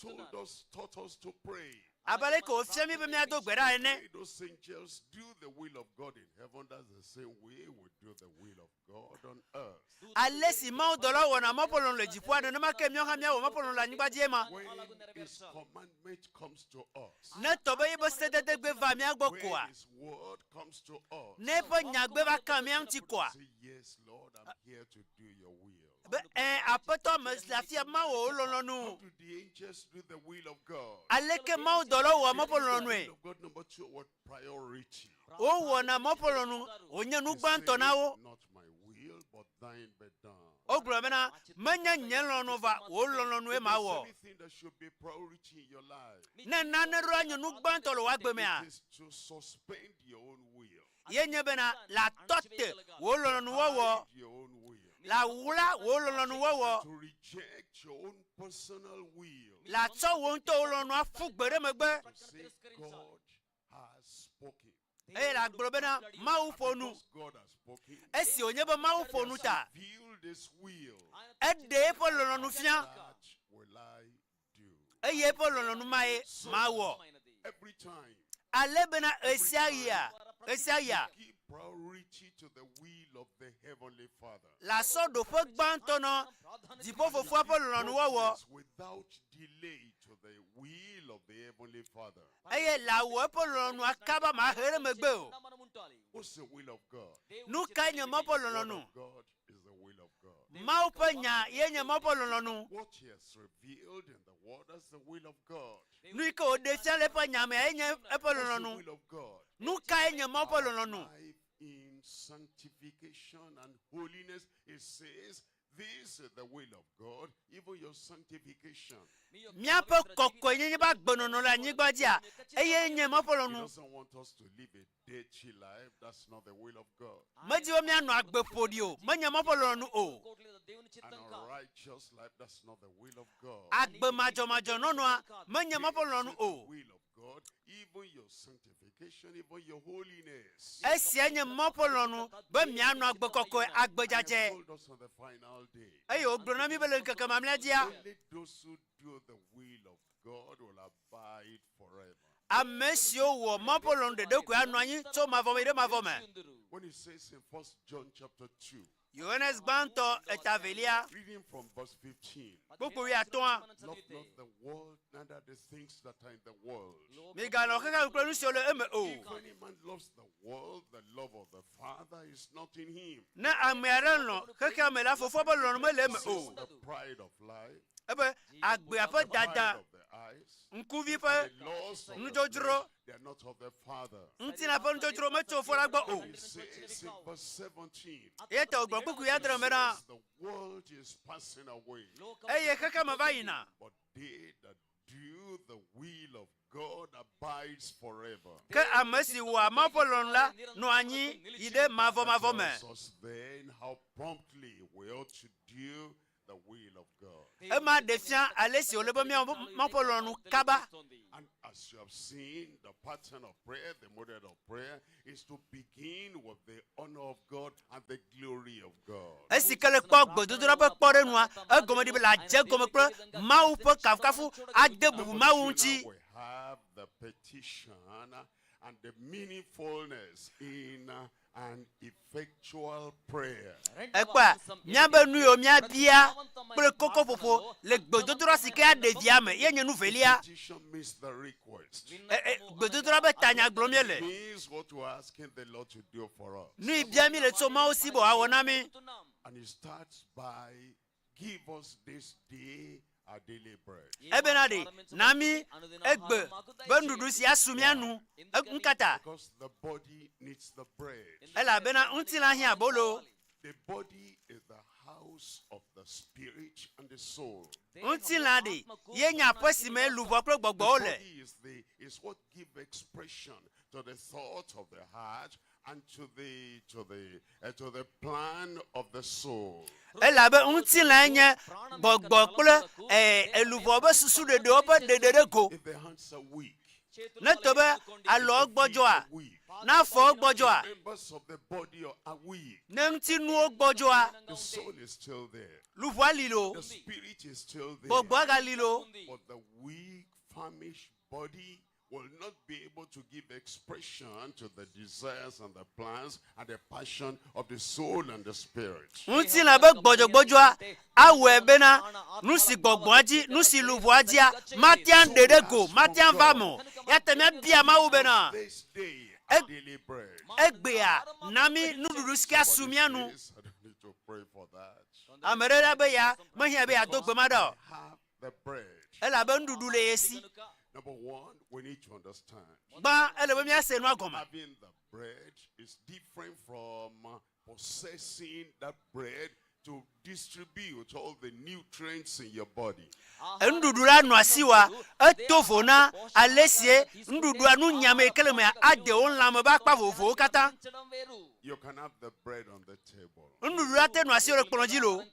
Taught us to pray. Abale ko fiemi be mia do gbera ene. Those angels do the will of God in heaven. That's the same way we do the will of God on earth. Alesi mawu dolao wona mopo lolonu le jipo ade ne make mio ha mia wo mopo lolonu la nyigbaji ema. When His commandment comes to us. Ne tobe yebo sedede gbe va mia gbo When kwa. His word comes to us. Ne po nyagbe va kan mia nti kwa. Say, yes, Lord, I'm here to do your will. Be apoto meslafia mawo lolonu. How do the angels do the will of God? Aleke mawu dolao wo mopo lolonu e. The will of God, number 2, what priority? O wona mopo lolonu onye nu gbanto nawo. Not my will, but thine be done. O gromena menya nyelonu va o lolonu e mawo. Anything that should be priority in your life. Ne nanero anyu nu gbanto lo wa gbe me a. It is to suspend your own will. Yenye bena la tote wo lolonu wo. Your own will. La wula wo lolonu wo. To reject your own personal will. La so wo nto lolonu afugbere megbe. To say God has spoken. La grobena mawu fonu. Because God has spoken. Esi onye be mawu fonu ta. Reveal this will. Ede po lolonu fia. That will I do. Eye po lolonu mai mawo. Every time. Ale bena esiaya. Give priority to the will of the Heavenly Father. La so do po gbanto no. Dipo fofo po lolonu wo. Without delay to the will of the Heavenly Father. Eye la wo po lolonu akaba ma here megbe o. What's the will of God? Nu kanye mo po lolonu. God is the will of God. Ma po nya yenye mo po lolonu. What He has revealed in the word is the will of God. Nu ko de sale po nya me yenye po lolonu. Will of God. Nu kanye mo po lolonu. In sanctification and holiness, it says, this is the will of God, even your sanctification. Mia po kokko yenye ba gbonono la nyigbadia. Eye yenye mo po He lolonu. doesn't want us to live a dirty life. That's not the will of God. Meji wo mia no agbepodio. Menya mo po lolonu o. An unrighteous life, that's not the will of God. Agbe majo no no a. Menya mo po lolonu o. The will of God, even your sanctification, even your holiness. Esi enye mo po lolonu be mia no agbe kokko agbejaje. Told us on the final day. Eye ogbona mi bele nkeke mamladia. Only those who do the will of God will abide forever. Amesio wo mo po lolonu de ku anu anyi to mavome de mavome. When it says in 1 John chapter 2, Yohanes gbanto etavelia. reading from verse 15. Buku wi atoa. Love not the world, neither the things that are in the world. Mi galo kaka uklonu si ole eme o. If any man loves the world, the love of the Father is not in him. Na amere no kaka me la fofo bo lonu me le me o. The pride of life, Ebe agbe afa the pride dada. of the eyes, Nkuvi pe the laws of the njojuro. flesh, they are not of the Father. Ntina pe njojuro me to fora gbo o. It says in verse 17, Yeta ogbo buku ya dra mera. the world is passing away, Eye kaka mavayina. but they that do the will of God abides forever. Ke amesi wa mapolon la no anyi ide mavo me. Tells us then how promptly we ought to do the will of God. Ema defia alesi olebo mi mapolon kaba. And as you have seen, the pattern of prayer, the model of prayer, is to begin with the honor of God and the glory of God. Esi kele kpo gbododoro pe kpore nua egomedi be la je gome pe mawu pe kafukafu adebubu mawu nti. We have the petition and the meaningfulness in an effectual prayer. Ekpa nyabe nu yo mia bia pe koko popo le gbododoro sike adevia me yenye nu velia. Petition means the request. Gbododoro be tanya glomiele. Means what we we're asking the Lord to do for us. Nu bia mi le tso ma osi bo awona mi. And he starts by give us this day our daily bread. Ebenade nami egbe bendudu si asumianu nkata. Because the body needs the bread. Ela bena untila hi abolo. The body is the house of the spirit and the soul. Untilade yenya posime luvo pro gbogbo ole. The body is what give expression to the thought of the heart and to the plan of the soul. Ela be untila nye gbogbo ple eluvo be susu de do be de go. If the hands are weak, ne tobe alo gbojo a na fo gbojo a members of the body are weak. ne ntinu gbojo a The soul is still there. luvo alilo The spirit is still there. gbogbo aga lilo. But the weak, famished body will not be able to give expression to the desires and the plans and the passion of the soul and the spirit. Untila be gbojo a awe be na nu si gbogbo aji nu si luvo aji a matian dede go matian vamo ya teme bia ma u be na This day, daily bread. egbe a nami nududu ski asumianu I don't need to pray for that. amerera be ya mahia be adogbe mado Have the bread. ela be ndudu le yesi Number one, we need to understand. ba ele be mi ase nu agoma Having the bread is different from possessing that bread to distribute all the nutrients in your body. ndudu la nu asiwa etofo na alesie ndudu anu nyame keleme ade on la me ba kpa vovo kata You can have the bread on the table. ndudu la te nu asi o kplonji lo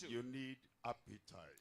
You need appetite.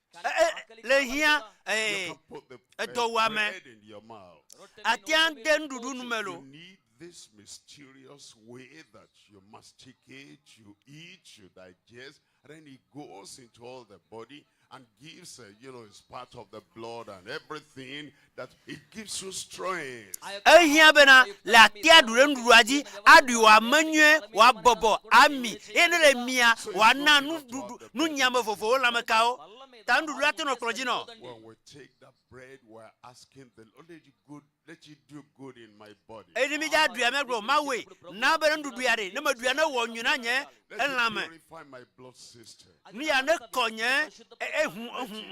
le hia You can put the edowame bread in your mouth. atian de ndudu nu You melo need this mysterious way that you masticate, you eat, you digest, and then it goes into all the body and gives, it's part of the blood and everything, that it gives you strength. ehia bena la tia dure ndudu aji adu wa menye wa bobo ami enele mia wa na nu nyame vovo la mekao ta ndudu la te no kplonji no When we take that bread, we're asking the Lord, let it do good in my body. enimi ja dua megro mawe na bena ndudu ya de ne madua na wo nwuna nye Let enlame it purify my blood system. nu ya ne konye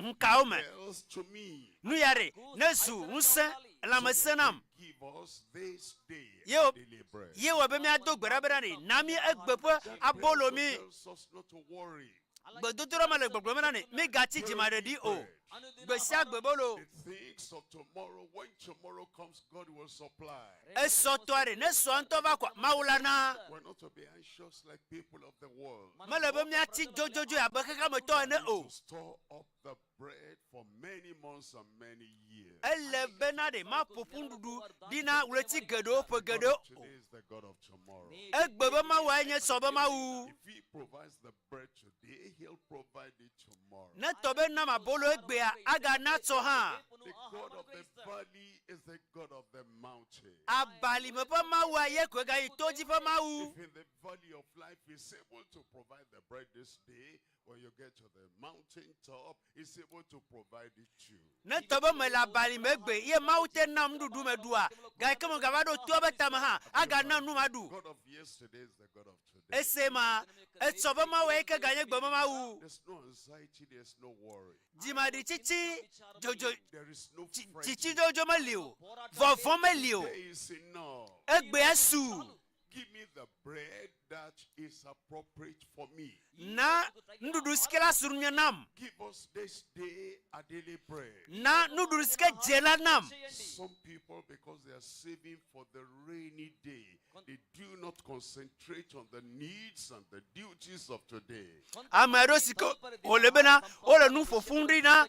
hu kawo me Else to me, nu ya de ne su nse enlame senam give us this day Yo, daily bread. ye wo be mi adogbera bena ni na mi egbepo abolo mi Tells us not to worry. gbedotoro ma le gbogbo bena ni mi gati jimare di o gbesi agbebolo It thinks of tomorrow. When tomorrow comes, God will supply. esotore ne so nto ba kwa maulana We're not to be anxious like people of the world. malebe mi ati jojojo ya bekeka me to ne o To store up the bread for many months and many years. ele benade ma popundudu dina uleti gedo pe gedo Today is the God of tomorrow. egbebe ma wa enye sobe ma wu If He provides the bread today, He'll provide it tomorrow. ne tobe na ma bolo egbe a aga na to ha The God of the valley is the God of the mountain. abali me pa ma wa ye ko ga itoji pa ma wu If in the valley of life He's able to provide the bread this day, when you get to the mountain top, He's able to provide it too. ne tobe me la bali me egbe ye ma ute na mdudu me dua ga kemo ga ba do to be tam ha aga na nu madu God of yesterday is the God of today. esema etsobe ma wa ke ga nye gbe ma wu There's no anxiety, there's no worry. jimadi chichi jojo There is no chichi jojo ma liu vovon ma liu There is enough. egbe esu Give me the bread that is appropriate for me. na ndudu skela surunya nam Give us this day a daily bread. na ndudu ske jela nam Some people, because they are saving for the rainy day, they do not concentrate on the needs and the duties of today. amero siko olebena ole nu fofundi na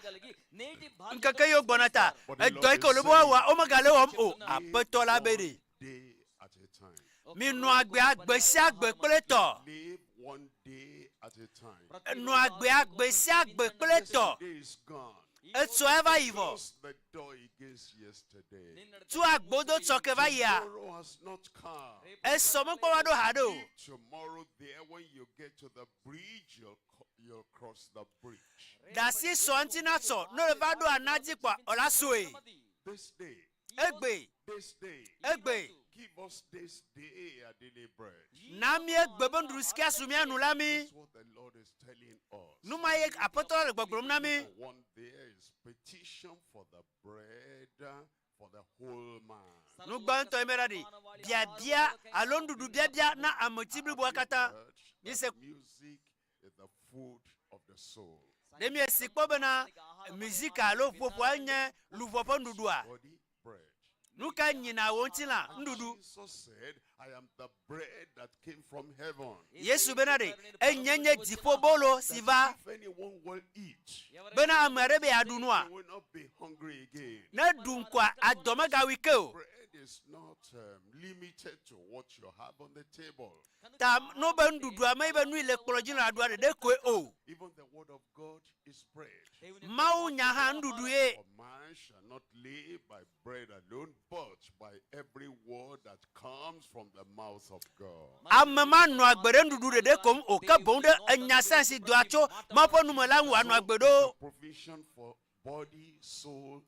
nkeke yo gbonata edo ike olebo wa o magale o apetola bere Day at a time. mi nu agbe si agbe pleto Live one day at a time. nu agbe si agbe pleto Day is gone. etso eva ivo Close the door against yesterday. tu agbodo tsoke va ya Tomorrow has not come. eso mo pa do hado Tomorrow there, when you get to the bridge, you'll cross the bridge. da si so anti na so no le va do anaji kwa ola soe This day, Egbe. This day. Egbe. Give us this day our daily bread. Nami egbe bondruski asumia nulami. That's what the Lord is telling us. Numa ye apotol gbogrom nami. One there is petition for the bread for the whole man. Nugban to emeradi. Bia alondudu bia na amotibli boakata. Music is the food of the soul. Demi esikpo bena musique alo popoanye luvopo ndudua. Nuka nyina wontina ndudu. Jesus said, I am the bread that came from heaven. Yesu benade enyenye dipo bolo siva. If anyone will eat, Bena amarebe adunwa. will not be hungry again. Na dunkwa adomega wikeo. Bread is not limited to what you have on the table. Ta no bendudu amaibe nu ile kolojina adwa de kwe o. Even the word of God is bread. Mau nyaha ndudu ye. For man shall not live by bread alone, but by every word that comes from the mouth of God. Amama no agbere ndudu de kom o ka bonde enyasansi doacho mapo numela nwa no agbedo. Provision for body, soul,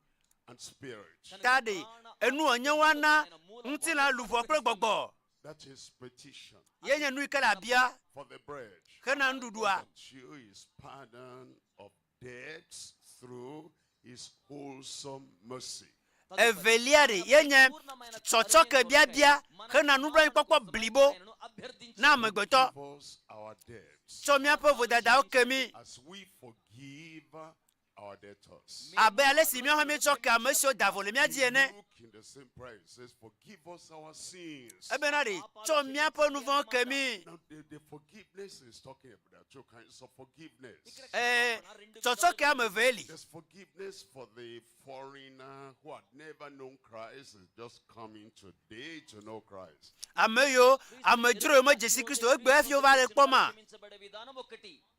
and spirit. Tade enu onyewana ntina lufo gbogbo. That is petition. Yenye nu ikala bia for the bread. Kana ndudua. Show his pardon of debts through his wholesome mercy. Eveliari yenye chochoke bia kana nubra pokpo BLIBO na megbeto. So mi apo vodada okemi. As we forgive our debtors. Abe ale si mi ho mi choka mesho davole mi adiene. In the same prayer it says, forgive us our sins. Ebenari so mi apo nuvo kemi. Now the forgiveness is talking about two kinds of forgiveness. Chochoke ameveli. There's forgiveness for the foreigner who had never known Christ, is just coming today to know Christ. Ameyo amejuro mo Jesu Kristo egbe afio vale poma.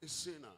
A sinner.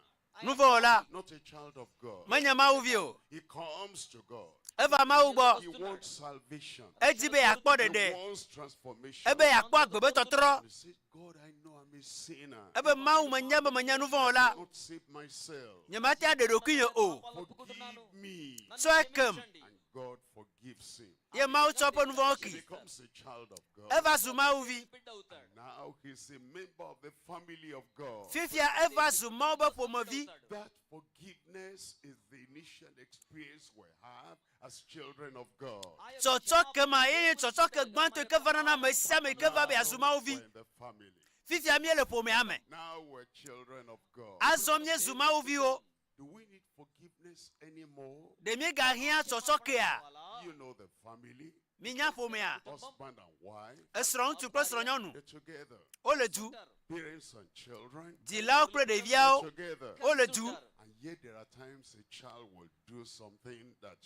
Nuvola. Not a child of God. Manya mauvio. He comes to God. Eva maubo. He wants salvation. Ejibe yakpo He dede. wants transformation. Ebe yakpo agbebe totoro. He says, God, I know I'm a sinner. Ebe mau manya nuvola. I cannot save myself. Nyamati adedokinyo o. Forgive me. So ekem. And God forgives him. Ye mau chopo nuvoki. He becomes a child of God. Eva zumauvi. And now he's a member of the family of God. Fifia eva zumauba pomovi. That forgiveness is the initial experience we have as children of God. Chochoke ma ye chochoke gbanto kevana na mesame kevabe azumauvi. We're in the family. Fifia miele pome ame. Now we're children of God. Azomye zumauvi o. Do we need forgiveness anymore? Demi gahia chochoke a. You know the family. Minya pome a. Husband and wife. Esron tu presro nyonu. They're together. Ole du. Parents and children. Dilao pre de viao. They're together. Ole du. And yet there are times a child will do something that,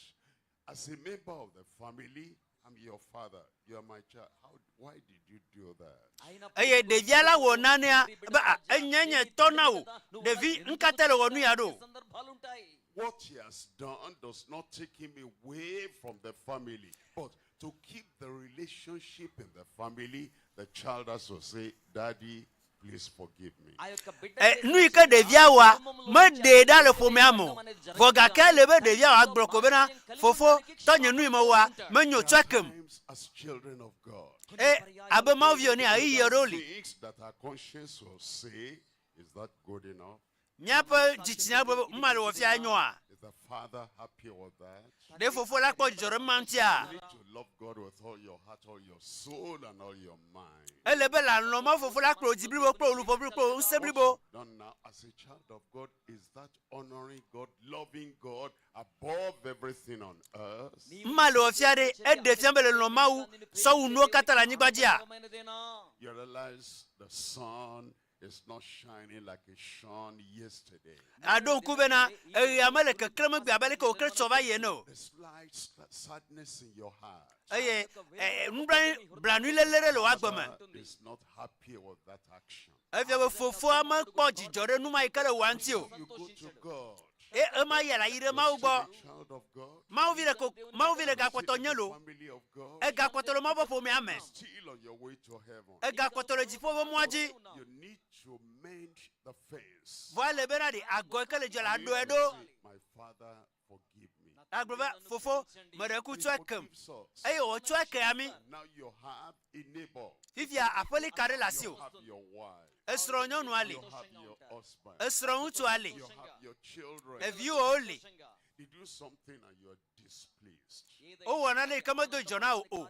as a member of the family, I'm your father, you are my child. Why did you do that? Eye de viala wo nania ba enyenye tona o. Devi nkatelo wonu ya do. What he has done does not take him away from the family, but to keep the relationship in the family, the child has to say, Daddy, please forgive me. Nui ka de viawa me de da le pome amo. Voga ka lebe de viawa agbroko bena fofo tonye nui mo wa menyo twakem. As children of God, abe mavio ni ayi yoroli. Things that our conscience will say, is that good enough? Nyapa jichinya bo mmale wo fia nyoa. Is the Father happy with that? De fofo la ko joro mantia. You need to love God with all your heart, all your soul, and all your mind. Elebe la no ma fofo la ko jibribo ko olupo ko nsebribo. Done now as a child of God, is that honoring God, loving God above everything on earth? Mmale wo fia de de fiambele no mawu so unu katala nyibajia. You realize the sun is not shining like it shone yesterday. Adon kubena amale ke kreme gbe abale ko kre sova ye no. There's slight sadness in your heart. Nubran branulelere lo agbama. Is not happy with that action. Efia fofo ama po jijore numa ikare wanti o. You go to God. Ema yela ire maugbo. Child of God. Mauvile ga kwato nyelo. Family of God. Ga kwato lo mabo po me ame. Still on your way to heaven. Ga kwato lo jipo bo mwaji. You need to mend the fence. Voile benadi ago kele jola do edo. My Father, forgive me. Agrova fofo mereku twakem. Ayo twake ami. Now you have a neighbor. Fifia apoli kare lasio. You have your wife. Esronyo no ale. You have your husband. Esron utu ale. You have your children. If you only. They do something and you are displeased. Oh, wanale kama do jona o.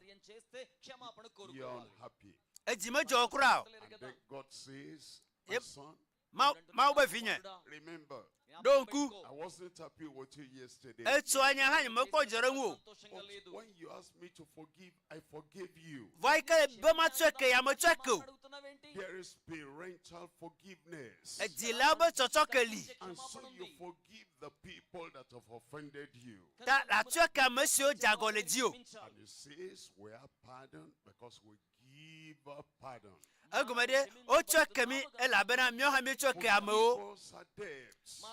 You are unhappy. Ejime jo krao. And then God says, my son, Mau vinye. remember, Donku. I wasn't happy with you yesterday. Etu anya hanyi meko jerenwo. But when you asked me to forgive, I forgave you. Vaika bema tweke ya mtweko. There is parental forgiveness. Ejilaba totokeli. And so you forgive the people that have offended you. Ta la tweka mesio jagole dio. And it says we are pardoned because we give a pardon. Agumade o tweke mi elabena mio ha mi tweke ameo.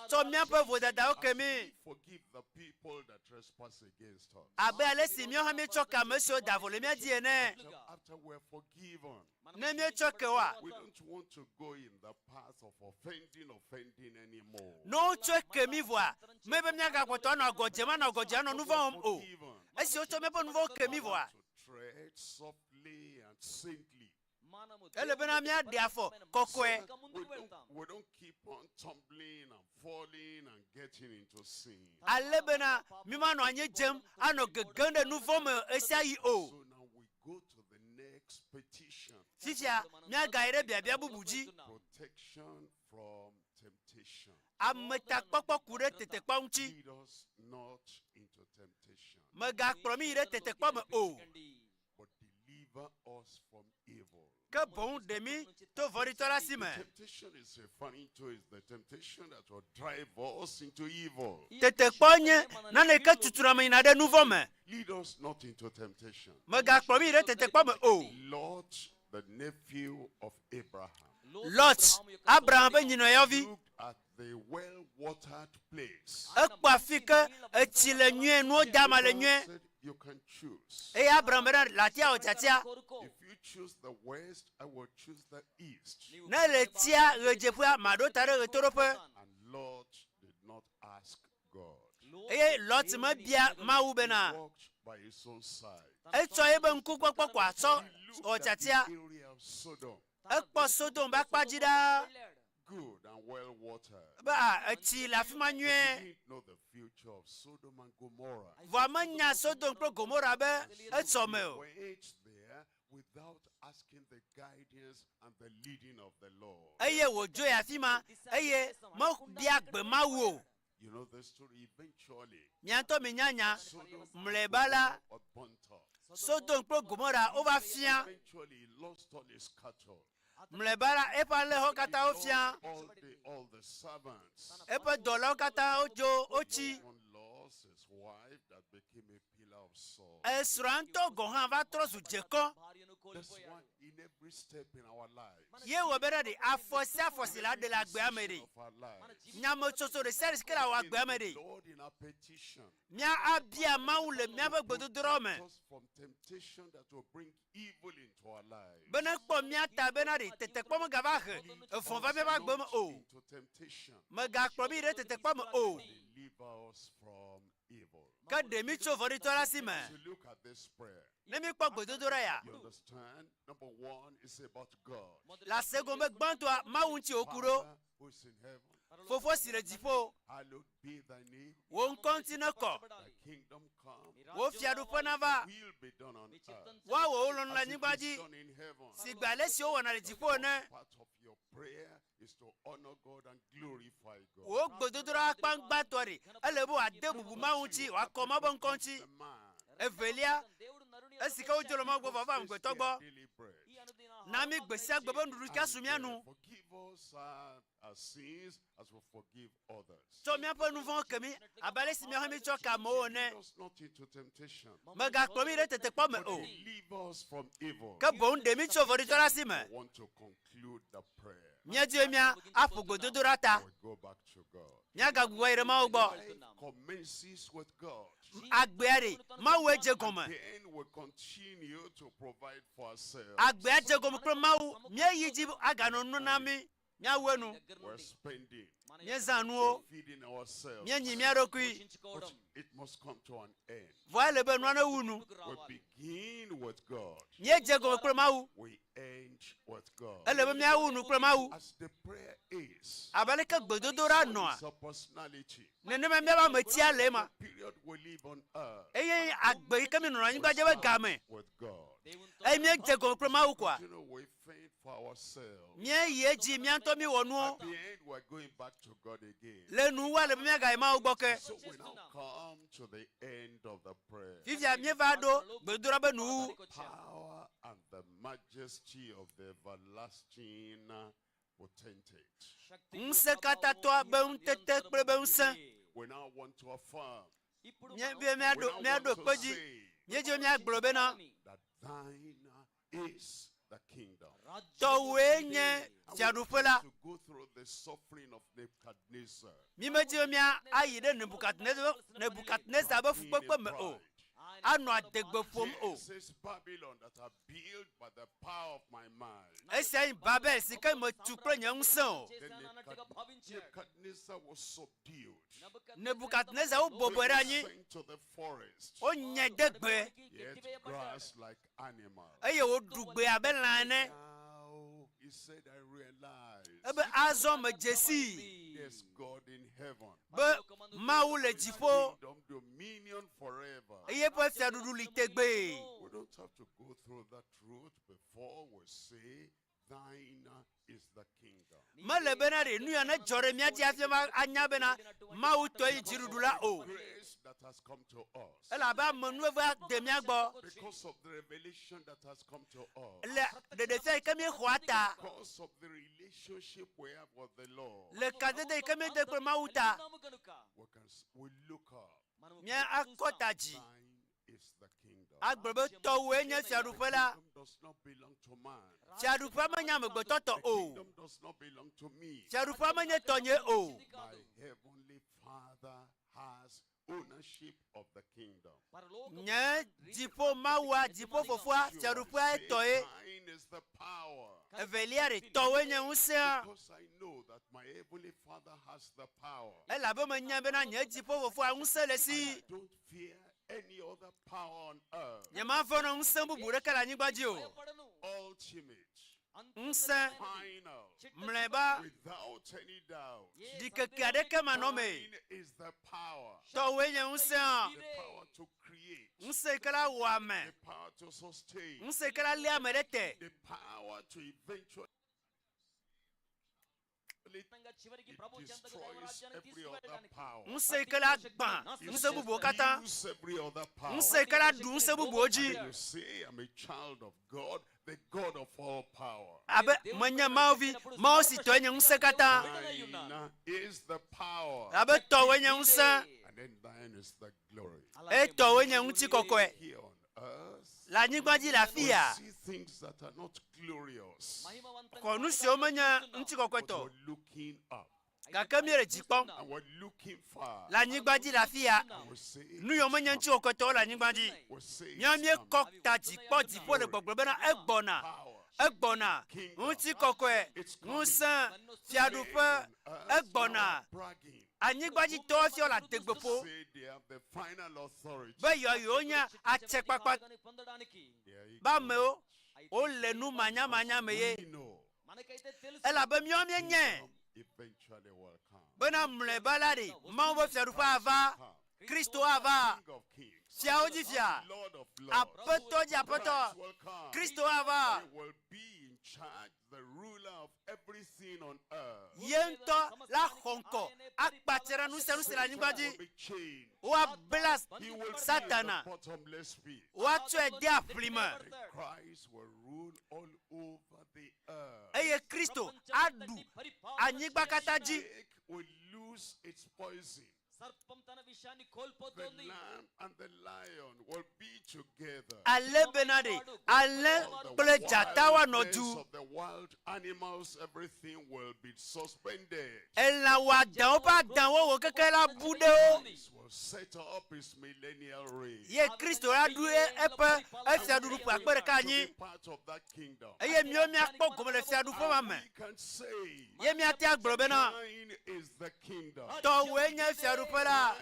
So mi apo voda da okemi. Forgive the people that trespass against us. Abe alesi mio ha mi tweke mesio davole mi die ne. After we're forgiven, ne mi tweke wa. we don't want to go in the path of offending anymore. No tweke mi voa. Mebe mi aga kwoto na ogojema no nuvo o. Esi o to mebe nuvo kemi voa. Tread softly and saintly. Elebena mi adiafo kokwe. We don't keep on tumbling and falling and getting into sin. Alebena mi ma no anye jem ano gegende nuvo me esiayi o. So now we go to the next petition. Fifia mi aga ire bia bubuji. Protection from temptation. Ameta kpokpo kure tete kpaunchi. Lead us not into temptation. Mega promi ire tete kpome o. But deliver us from evil. Que bon demi to voritora sime. The temptation is referring to is the temptation that will drive us into evil. Tete kponye na ne ke tutura me ina de nouveau me. Lead us not into temptation. Mega promi ire tete kpome o. Lot, the nephew of Abraham. Lot Abraham be nyino yovi. Looked at the well-watered place. Ekpa fike etile nwe no dama le nwe. You can choose. E Abraham era latia o chatia. If you choose the west, I will choose the east. Na le tia rejefua mado tare retorope. And Lot did not ask God. E Lot ma bia mawu He bena. walked by his own side. E to ebe nku kwakwa kwa so o chatia. The area of Sodom, Ekpo Sodom ba kpajida. good and well watered. Ba eti la fima He nwe. didn't know the future of Sodom and Gomorrah. Vamanya Sodom pro Gomorrah be etsome o. Went there without asking the guidance and the leading of the Lord. Eye wo jo ya fima eye mo bia gbe mawu o. You know the story eventually. Nyanto minyanya Sodom mlebala was burnt up. Sodom pro Gomorrah over fia. Eventually he lost all his cattle. Mlebala epa le ho kata o fia. All the servants. Epa dola o kata o jo ochi. One lost his wife that became a pillar of salt. Esranto gohan va trosu jeko. That's why in every step in our lives, Ye wo bere di afosi la de la gbe amere. of our lives, Nyamo choso de service kira wa gbe amere. Lord, in our petition, Nya abia maule mia be gbododoro me. us from temptation that will bring evil into our lives. Bena kpo mia ta bena di tete kpo mo gava he. Efon va be ba gbe mo o. Into temptation, Me ga kpo bi de tete kpo mo o. deliver us from evil. Ka de mi cho voritora si me. So look at this prayer. Ne mi kpo gbododoro ya. You understand? Number one is about God. La second me gbanto a mawunti okuro. Father who is in heaven, Fofo si le dipo. hallowed be thy name. Won continue ko. Thy kingdom come. Wo fiadu ponava. Will be done on earth. Wa wo olon la As it is nigbaji. done in heaven. Si gbale si o wona le dipo ne. Part of your prayer is to honor God and glorify God. Wo gbododoro apangba tori. Elebu adebubu mawunti wa ko mo bon konti. The man Evelia esika o jolo mo gbo baba ngbe togbo. daily bread. Na mi gbesi agbebo nduru ka sumianu. Forgive us our sins as we forgive others. So mi apo nu fon kemi abale si mi ha mi cho ka mo ne. Lead us not into temptation. Mega kpomi re tete kpo me o. Deliver us from evil. Ka bon de mi cho voritora si me. I want to conclude the prayer. Nya die mia apo gbododoro ata. We go back to God. Nya ga gwo ire ma ogbo. Life commences with God. Agbeare ma we je goma. Then we continue to provide for ourselves. Agbe je goma pro ma mi yi ji aga no nu na mi. we're spending, Miezanu. feeding ourselves. Mienyi But it must come to an end. Voile benwana unu. We begin with God. Miejego kremawu. We end with God. Elebe mia unu kremawu. As the prayer is, Abaleka gbedodora noa. it's a personality. Nenema miaba metia lema. Period we live on earth. Eye agbe ikemi no anyigba jewe game. With God. Eye miejego kremawu kwa. You know, we faint for ourselves. Mie yeji mianto mi wonuo. At the end, we're going back to God again. Lenu wa lebe mia ga ima ugboke. So we now come to the end of the prayer. Vivia mievado gbedodora benu. Power and the majesty of the everlasting potentate. Nse kata toa be untete kple be unse. We now want to affirm. Nye bi miado kpeji. Nye je mia gblobe na. That thine is the kingdom. Towe nye tiadufela. To go through the suffering of Nebuchadnezzar. Mi meji mia ayide Nebuchadnezzar be fukpekpe me o. Ano adegbe fom o. This is Babylon that are built by the power of my mind. Ese Babel sika mo tukro nye unse o. Nebuchadnezzar was subdued. Nebuchadnezzar o bobere anyi. Sent to the forest. O nye degbe. Yet grass like animals. Eye o dugbe abelane. Now he said, I realized. Ebe azo me jesi. There's God in heaven. Be mawu le jifo. Kingdom, dominion forever. Eye po fiadudu litegbe. We don't have to go through that route before we say, thine is the kingdom. Male benare nu ya na jore mi ati afema anya bena mawu to ijirudula o. Grace that has come to us. Ela ba monu eva de mi agbo. Because of the revelation that has come to us. Le de fe kemi khwata. Because of the relationship we have with the Lord. Le kadede kemi de kwa mauta. We look up. Mia akotaji. Is the kingdom. Agbobe towe nye fiadufela. Kingdom does not belong to man. Fiadufa manya megbe toto o. Kingdom does not belong to me. Fiadufa manya tonye o. My heavenly Father has ownership of the kingdom. Nye Dutoƒo Mawu Dutoƒo fofua fiadufa etoye. Mine is the power. Eveliare towe nye unse. Because I know that my heavenly Father has the power. Ela be menya bena nye Dutoƒo fofua unse lesi. I don't fear any other power on earth. Nyama fono unse bubu rekala nyigbaji o. Ultimate. Unse. Final. Mleba. Without any doubt. Dikeke adeke manome. Mine is the power. Towe nye unse. The power to create. Unse kala wame. The power to sustain. Unse kala lia merete. The power to eventually it destroys every other power. Unse kala gban. Unse bubu kata. Use every other power. Unse kala du unse bubu oji. You say I'm a child of God, the God of all power. Abe mwenye maovi maosi toenye unse kata. Thine is the power. Abe towenye unse. And then thine is the glory. E towenye unti kokwe. Here on earth, La nyigbaji la we fia. see things that are not glorious. Konusi omenya unti kokwe to. We're looking up. Gakemiere jikpon. And we're looking far. La nyigbaji la fia. We say, Nu omenya unti kokwe to la nyigbaji. we say, Nyamie kokta jikpo jikpo le gbogbo bena egbona. Egbona. Unti kokwe. Unse. Fiadupe. Egbona. bragging. Anyigbaji to fio la degbepo. Say they have the final authority. Be yo yonya achekpakpa. Ba me o le nu manya meye. We know Ela be miomie nye. eventually will come. Bena mle balari. Mambo fiadupa ava. Kristo ava. King of kings. Fia oji fia. Lord of lords. Apeto di apeto. Christ will come. Kristo ava. He will be in charge, the ruler of everything on earth. Yento la honko. Akpatera nu se la Satan nyigbaji. will be chained. Wa blast He will be in Satana. the bottomless pit. Wa tue di aflima. Christ will rule all over the earth. Eye Kristo adu. Anyigba kataji. Snake will lose its poison. The lamb and the lion will be together. Ale benade, ale kple dzatawa nɔdu. Of the wild animals, everything will be suspended. Elã wɔadawo ƒe adawo wò keke la bu ɖe wo. Will set up his millennial reign. Ye Kristo la ɖu eƒe efiaɖuɖu ƒe akpe ɖeka anyi. Part of that kingdom. Eye míawo míakpɔ gome le fiaɖuƒe ma me. Ye míate agblɔ bena tɔwoe nye fiaɖuƒe la.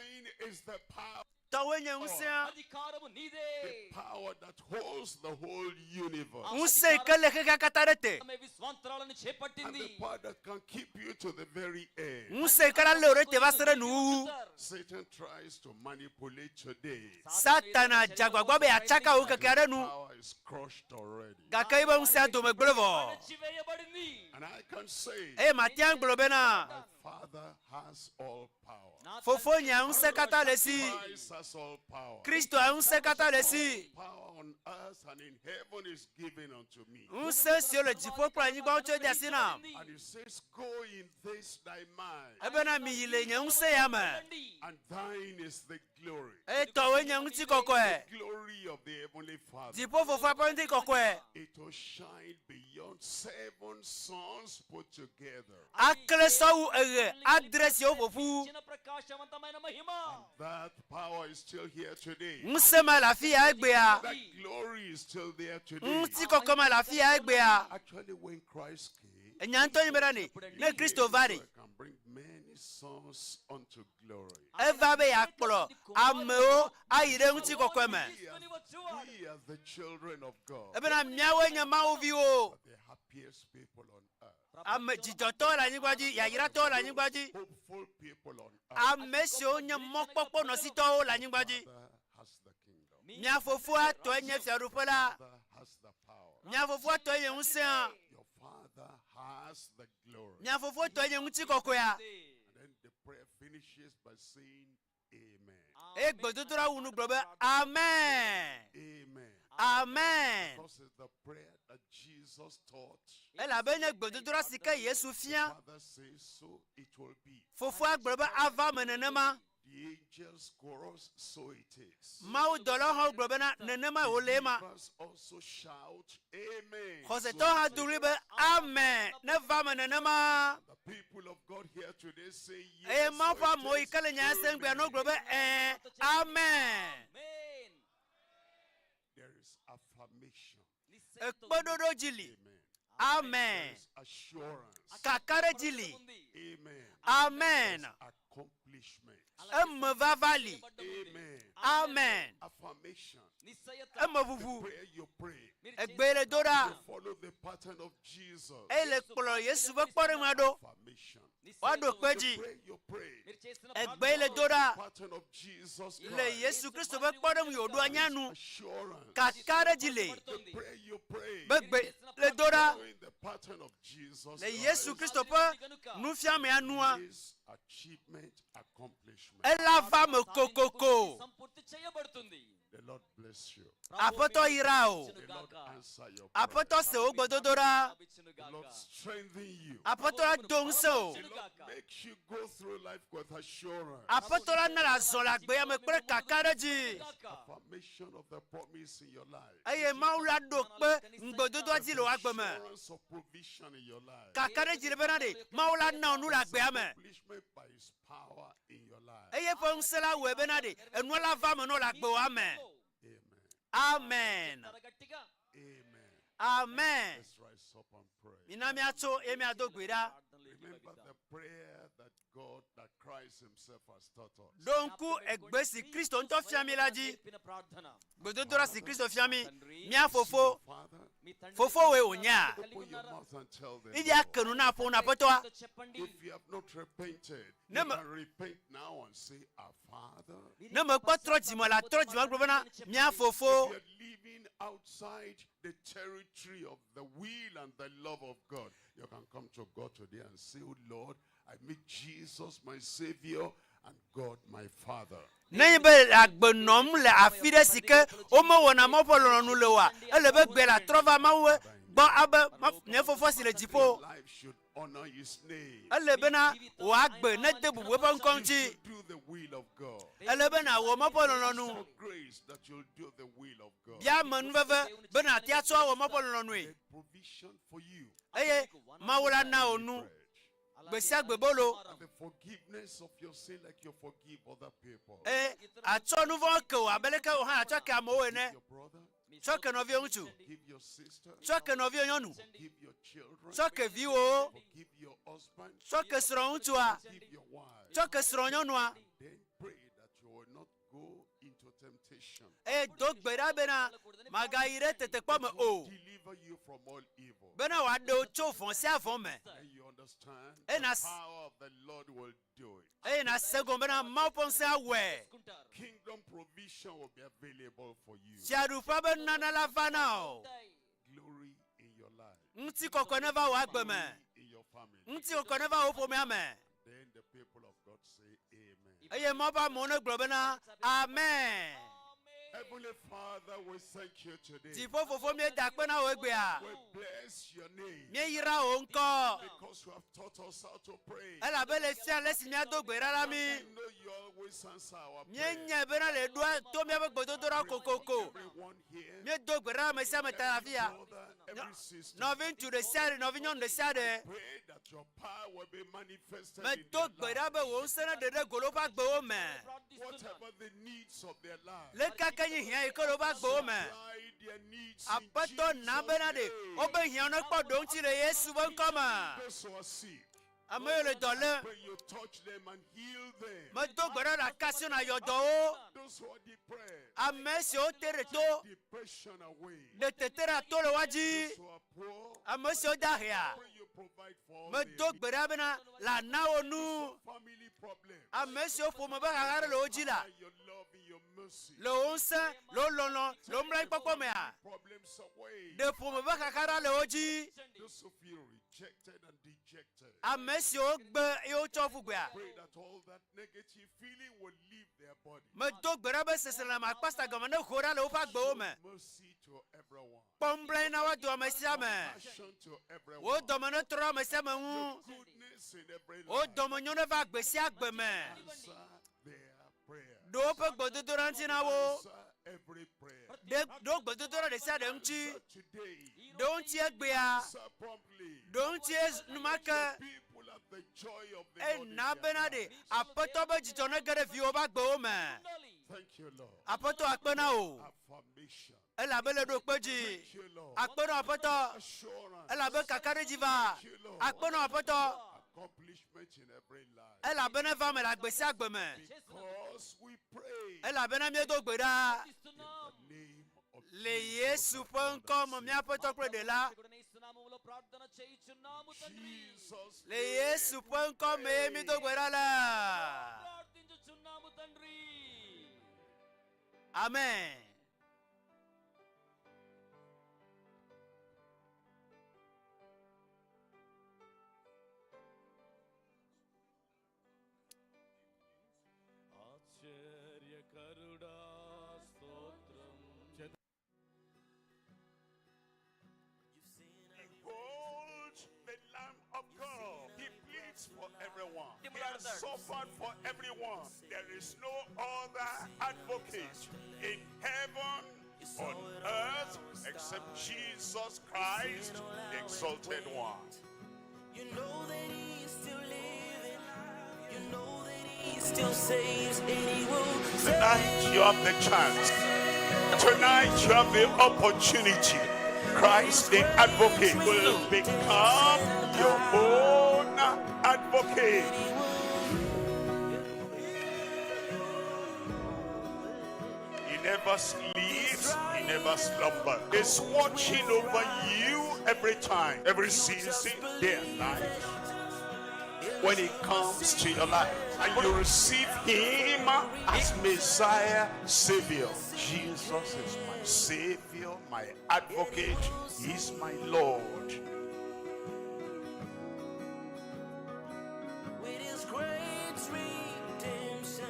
Tɔwoe nye ŋusẽ. The power that holds the whole universe. Ŋusẽ ke le xexea katã ɖe te. And the power that can keep you to the very end. Ŋusẽ ke la lé wo ɖe te va se ɖe nuwuwu. Satan tries to manipulate today. Satana dzagbagba be atsaka wo kekea ɖe nu. Power is crushed already. Gake yibe ŋusẽa dome gblẽ vɔ. And I can say, Eye matia gblɔ bena my Father has all power. Fofo nye ŋusẽ katã le si. Christ has all power. Kristo a ŋusẽ katã le si. Power on earth and in heaven is given unto me. Ŋusẽ siwo le dziƒo kple anyigba wotso de asi nam. And it says, go in this thy mind. Ebena miyi le nye ŋusẽ ya me. And thine is the glory. Eye tɔwoe nye ŋutikɔkɔe. The glory of the heavenly Father. Dziƒo fofoa ƒe ŋutikɔkɔe. It will shine beyond 7 suns put together. Akle sɔwu eye adre siwo ƒoƒu. And that power is still here today. Ŋusẽ ma le afi ya egbea. That glory is still there today. Ŋutikɔkɔ ma le afi ya egbea. Actually, when Christ came, Enya ŋutɔ nyi bena ne Kristo va ɖi. can bring many sons unto glory. Eva be yeakplɔ amewo ayi ɖe ŋutikɔkɔe me. We as the children of God, Ebena míawoe nye Mawuviwo. the happiest people on earth. Ame dzidzɔtɔwo le anyigba dzi, yayratɔwo le anyigba dzi. Hopeful people on earth. Ame siwo nye mɔkpɔkpɔ nɔsitɔwo le anyigba dzi. Father has the kingdom. Mia fofoa tɔe nye fiaɖuƒe la. Father has the power. Mia fofoa tɔe nye ŋusẽa. Your Father has the glory. Mia fofo tɔe nye ŋutikɔkɔea. And then the prayer finishes by saying, Amen. Eye gbedodoɖa wu nu gblɔ be amen. Amen. Amen. Because it's the prayer that Jesus taught. Elabe nye gbedodoɖa si ke Yesu fia. Father says so, it will be. Fofoa gblɔ be ava me nenema. The angels chorus, so it is. Mawu dɔlawo hã gblɔ bena nenema wòle ema. Believers also shout, Amen. Xɔsetɔwo hã do ɣli be amen. Ne va me nenema. The people of God here today say yes. Eye Mawu ƒe so it amewo yi is. ke le nya se ŋgbea no gblɔ be amen. There is affirmation. Ekpeɖoɖo dzi li. Amen. Amen. There is assurance. Kaka ɖe dzi li. Amen. Amen. There is accomplishment. Eme vava li. Amen. Amen. Affirmation. Eme ʋuʋu. Prayer you pray. Egbe le do ɖa. You follow the pattern of Jesus. Eye le kplɔ Yesu ƒe kpɔɖeŋua ɖo. Affirmation. Woaɖo kpe dzi. You pray. Egbe le do ɖa. Pattern of Jesus Le Christ. Yesu Kristo ƒe kpɔɖeŋu yi wòɖo anya nu. Assurance. Kaka ɖe dzi le. The prayer you pray. Be gbe le do ɖa. Following the pattern of Jesus Le Yesu Christ. Kristo ƒe nufiamea nua. Is achievement, accomplishment. Ela va me kokoko. The Lord bless you. Aƒetɔ yra o. The Lord answer your prayer. Aƒetɔ se wo gbedodoɖa. The Lord strengthen you. Aƒetɔ la do ŋusẽ o. The Lord makes you go through life with assurance. Aƒetɔ la na le azɔ le agbea me kple kaka ɖe dzi. Affirmation of the promise in your life. Eye Mawu la ɖo kpe ŋgbedodoa dzi le wo agbe me. Assurance of provision in your life. Kaka ɖe dzi le bena ɖe Mawu la na wo nu le agbea me. Accomplishment by His power in your life. Eye ƒe ŋusẽ la wɔe bena ɖe enua la va me nɔ le agbewoa me. Amen. Amen. Amen. Let's rise up and pray. Mina miatso ye miado gbe ɖa. Remember the prayer that God, that Christ Himself has taught us. Donku egbe si Kristo ŋutɔ fia mi la dzi. Gbedodoɖa si Kristo fia mi. Mia fofo. Father, Fofo we wonya. open your mouth and tell them. Idi akenu na ƒo na aƒetɔa. If you have not repented, Ne you me- can repent now and say, Our Father. Ne mekpɔ trɔ dzime la trɔ dzime gblɔ bena mia fofo. If you're living outside the territory of the will and the love of God, you can come to God today and say, Oh Lord, I make Jesus my Savior and God my Father. Ne be agbenom le afi de sike o mo wona mo polo nu le wa ele be gbe la trova mawe gbo abe ne fofo si le jipo Life should honor his name. ele be na wa gbe ne de bubu be nkonji Do the will of God. ele be na wo mo polo nu For grace that you'll do the will of God. bia man veve be na tia so wo mo polo nu e Provision for you. eye mawula na onu gbesi agbebolo And the forgiveness of your sin like you forgive other people. acho nu von ke wa beleke o ha acho ke amo we ne Your brother, cho ke no vie unchu forgive your sister, cho ke no vie nyonu forgive your children, cho ke vi o forgive your husband, cho ke sro unchu a forgive your wife. cho ke sro nyonu a Then pray that you will not go into temptation. dogbera bena magaire tete pa me o Deliver you from all evil. bena wa de o cho fon si avon me And you understand And the as- power of the Lord will do it. na sego bena ma pon se awe Kingdom provision will be available for you. siadu pa be nana la vana o Glory in your life. nti koko never wa gbe me In your family. nti koko never o po me ame Then the people of God say amen. eye mo ba mo ne gbo bena amen Heavenly Father, we thank you today. ti fofo mi da pe na o gbe a We bless your name. mi yira o nko Because you have taught us how to pray. ela be le sia le si mi adogbera la mi I know you always answer our mi prayer. nye bena le do to mi be gbodo do ra kokoko Everyone here, mi dogbera me sia me tarafia brother, every sister, novin tu de sia de novin nyon de sia de pray that your power will be manifested me in their life. dogbera be wo nsena de de golo ba gbe o me Whatever the needs of their life, le kaka yi hia e kolo ba gbe o me supply their needs in apato na bena de Jesus' o be hia no kpo do nti le yesu bo nkoma name. Those who are sick, ame le dole when you touch them and heal them. me dogbera la kasi na yodo o Those who are depressed, ame si o tere to depression away. de tetera to le waji Those who are poor, ame si o da hia when you provide for all me their needs. dogbera bena la na onu Family problems, ame si o fo me ba ga le oji la and your love and your mercy. le onse lo lono lo mla ikpokpo me a Problems away. de fo me ba ga le oji Those who feel rejected and dejected, ame si o gbe e o cho fu gbe a pray that all that negative feeling will leave their body. me dogbera be sesela ma pasta gama ne hora le o fa gbe o me Mercy to everyone. pomble na wa do me sia me Passion to everyone. o do me ne tro me sia me hu Goodness in every o life. do me nyo ne va gbe sia gbe me Answer their prayer. do pe gbodo do ranti na wo Answer every prayer. de do gbodo do de sia de mchi Today, do nti egbe a answer promptly. do nti numaka People have the joy of the e Lord in na their be na life. de apoto be jito ne gere fi o ba gbe o me Thank you, Lord. apoto apena o Affirmation. e la be le do peji Thank you, Lord. apena apoto Assurance. e la be kakare jiva apena apoto Accomplishment in every life. e la be ne va me la gbe sia gbe me Because we pray e la be na mi do gbe da in the name of le yesu pe nko mo mi apoto pre de la Jesus. le yesu pe nko me mi do gbe da la amen Behold the Lamb of God. He pleads for everyone. He has suffered for everyone. There is no other advocate in heaven, on earth, except Jesus Christ, the exalted one. You know that he is still living. You know that he still saves and he will Tonight you have the chance. Tonight you have the opportunity. Christ the advocate will become your own advocate. He never sleeps, he never slumbers. He's watching over you every time, every season, day and night. When he comes to your life and you receive him as Messiah, Savior. Jesus is my Savior, my advocate, he is my Lord. with his great redemption.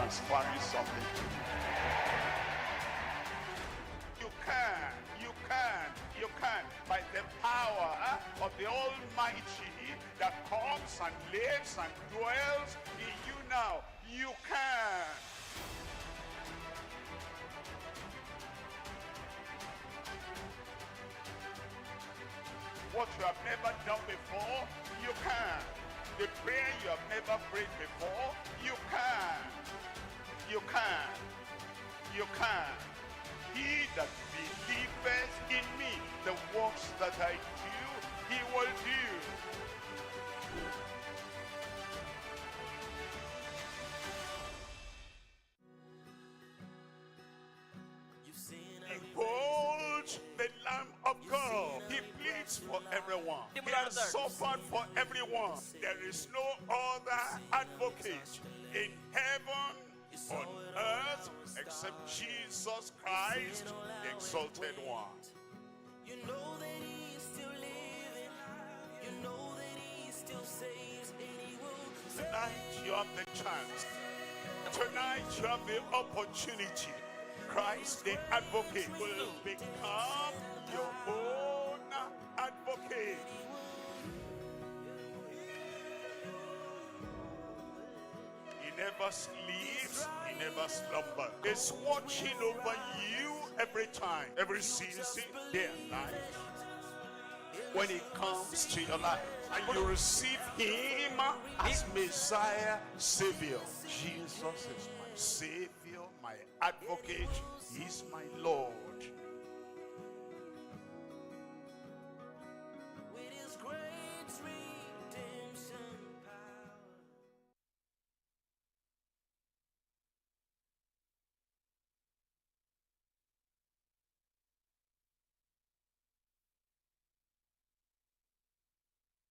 transferring something to you. You can, by the power of the Almighty that comes and lives and dwells in you now. You can. What you have never done before, you can. The prayer you have never prayed before, you can. You can. You can. He that believeth in me, the works that I do, he will do. Behold the Lamb of God. He pleads for everyone. He has suffered for everyone. There is no other advocate in heaven, on earth, except Jesus Christ, the exalted one. You know that he is still living. You know that he still saves, and he will. Tonight you have the chance. Tonight you have the opportunity. Christ the advocate will become your own advocate. He never sleeps, he never slumbers. He's watching over you every time, every season, day and night. When he comes to your life and you receive him as Messiah, Savior. Jesus is my Savior, my advocate. He's my